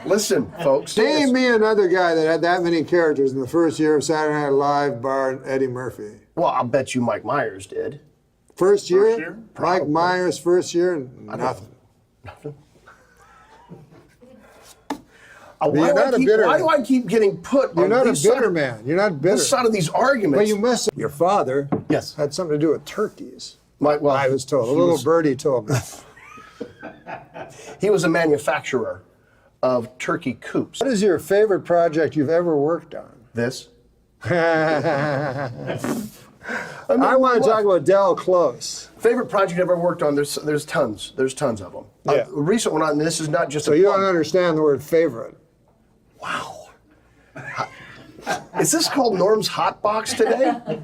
Listen, folks. Name me another guy that had that many characters in the first year of Saturday Night Live, bar Eddie Murphy. Well, I'll bet you Mike Myers did. First year? Mike Myers, first year? Nothing. Nothing. Why do I keep getting put You're on not a this bitter man. You're not bitter. This side of these arguments. Well, you must. Your father had something to do with turkeys. I was told. A little birdie told me. He was a manufacturer of turkey coops. What is your favorite project you've ever worked on? This. I want to talk about Del Close. Favorite project I've ever worked on, there's tons. There's tons of them. Yeah. A recent one, and this is not just so you don't understand the word favorite. Wow. Is this called Norm's Hot Box today?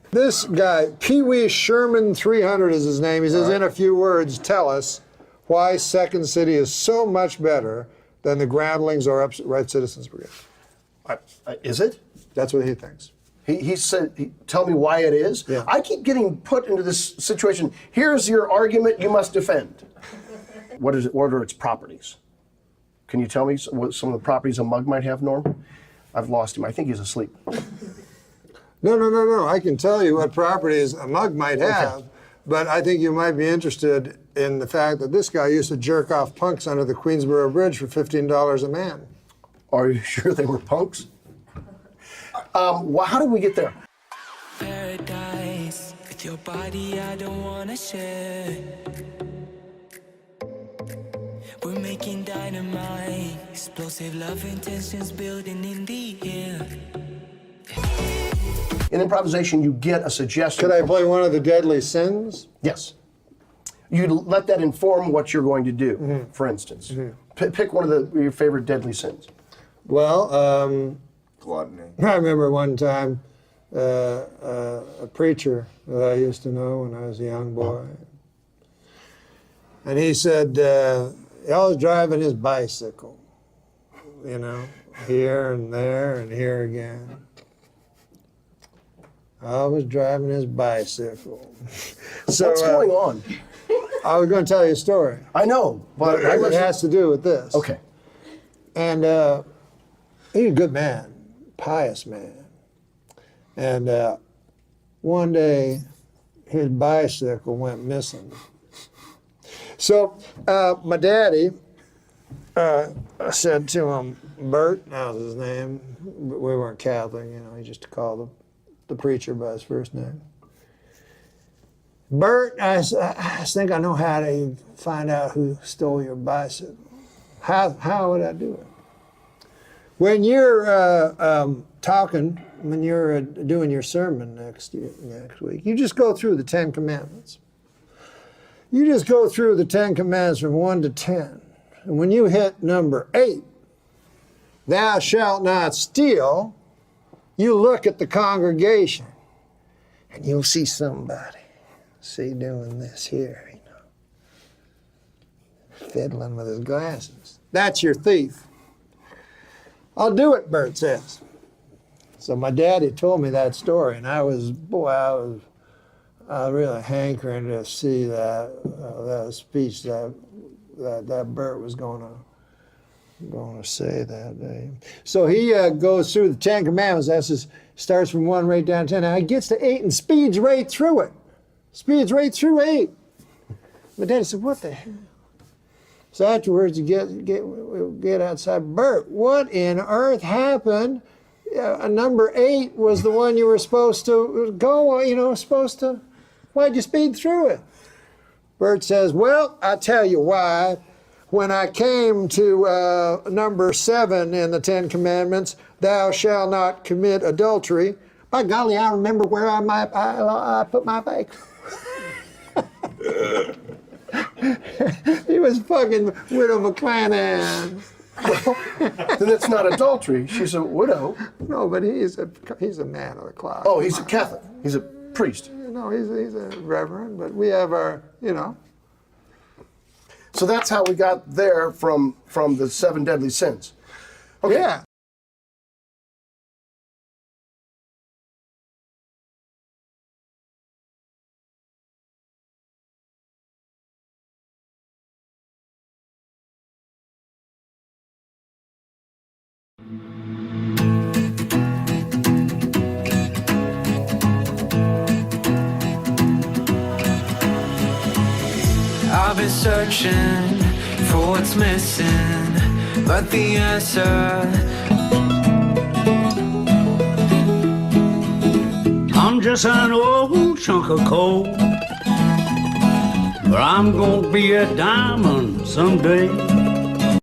This guy, Pee Wee Sherman 300 is his name. He says, in a few words, tell us why Second City is so much better than the Groundlings or Upright Citizens Brigade. Is it? That's what he thinks. He said, tell me why it is? Yeah. I keep getting put into this situation. Here's your argument you must defend. What are its properties? Can you tell me what some of the properties a mug might have, Norm? I've lost him. I think he's asleep. No. I can tell you what properties a mug might have, but I think you might be interested in the fact that this guy used to jerk off punks under the Queensboro Bridge for $15 a man. Are you sure they were punks? How did we get there? Paradise with your body, I don't wanna share. We're making dynamite, explosive love intentions building in the air. In improvisation, you get a suggestion. Could I play one of the deadly sins? Yes. You let that inform what you're going to do, for instance. Pick one of your favorite deadly sins. Well, gluttony. I remember one time a preacher that I used to know when I was a young boy. And he said, he always driving his bicycle, you know, here and there and here again. Always driving his bicycle. So, what's going on? I was going to tell you a story. I know, but it has to do with this. Okay. And he's a good man, pious man. And one day, his bicycle went missing. So my daddy said to him, Bert, that was his name. We weren't Catholic, you know, he just called the preacher by his first name. Bert, I think I know how to find out who stole your bicycle. How would I do it? When you're talking, when you're doing your sermon next week, you just go through the 10 Commandments. You just go through the 10 Commandments from 1 to 10. And when you hit number 8, thou shalt not steal, you look at the congregation and you'll see somebody, doing this here, you know, fiddling with his glasses. That's your thief. I'll do it, Bert says. So my daddy told me that story, and I was really hankering to see that speech that Bert was going to say that day. So he goes through the 10 Commandments. Starts from 1 right down to 10. Now he gets to 8 and speeds right through it. Speeds right through 8. My daddy said, "What the hell?" So afterwards, you get outside. Bert, what in earth happened? Number 8 was the one you were supposed to go. You know, why'd you speed through it? Bert says, "Well, I tell you why. When I came to number 7 in the 10 Commandments, thou shalt not commit adultery. By golly, I remember where I put my bike." He was fucking Widow McClanahan. Then it's not adultery. She's a widow. No, but he's a man of the cloth. Oh, he's a Catholic. He's a priest. No, he's a reverend, but we have our, you know. So that's how we got there from the 7 deadly sins. Okay. Yeah. I've been searching for what's missing, but the answer, I'm just an old chunk of coal, but I'm gonna be a diamond someday.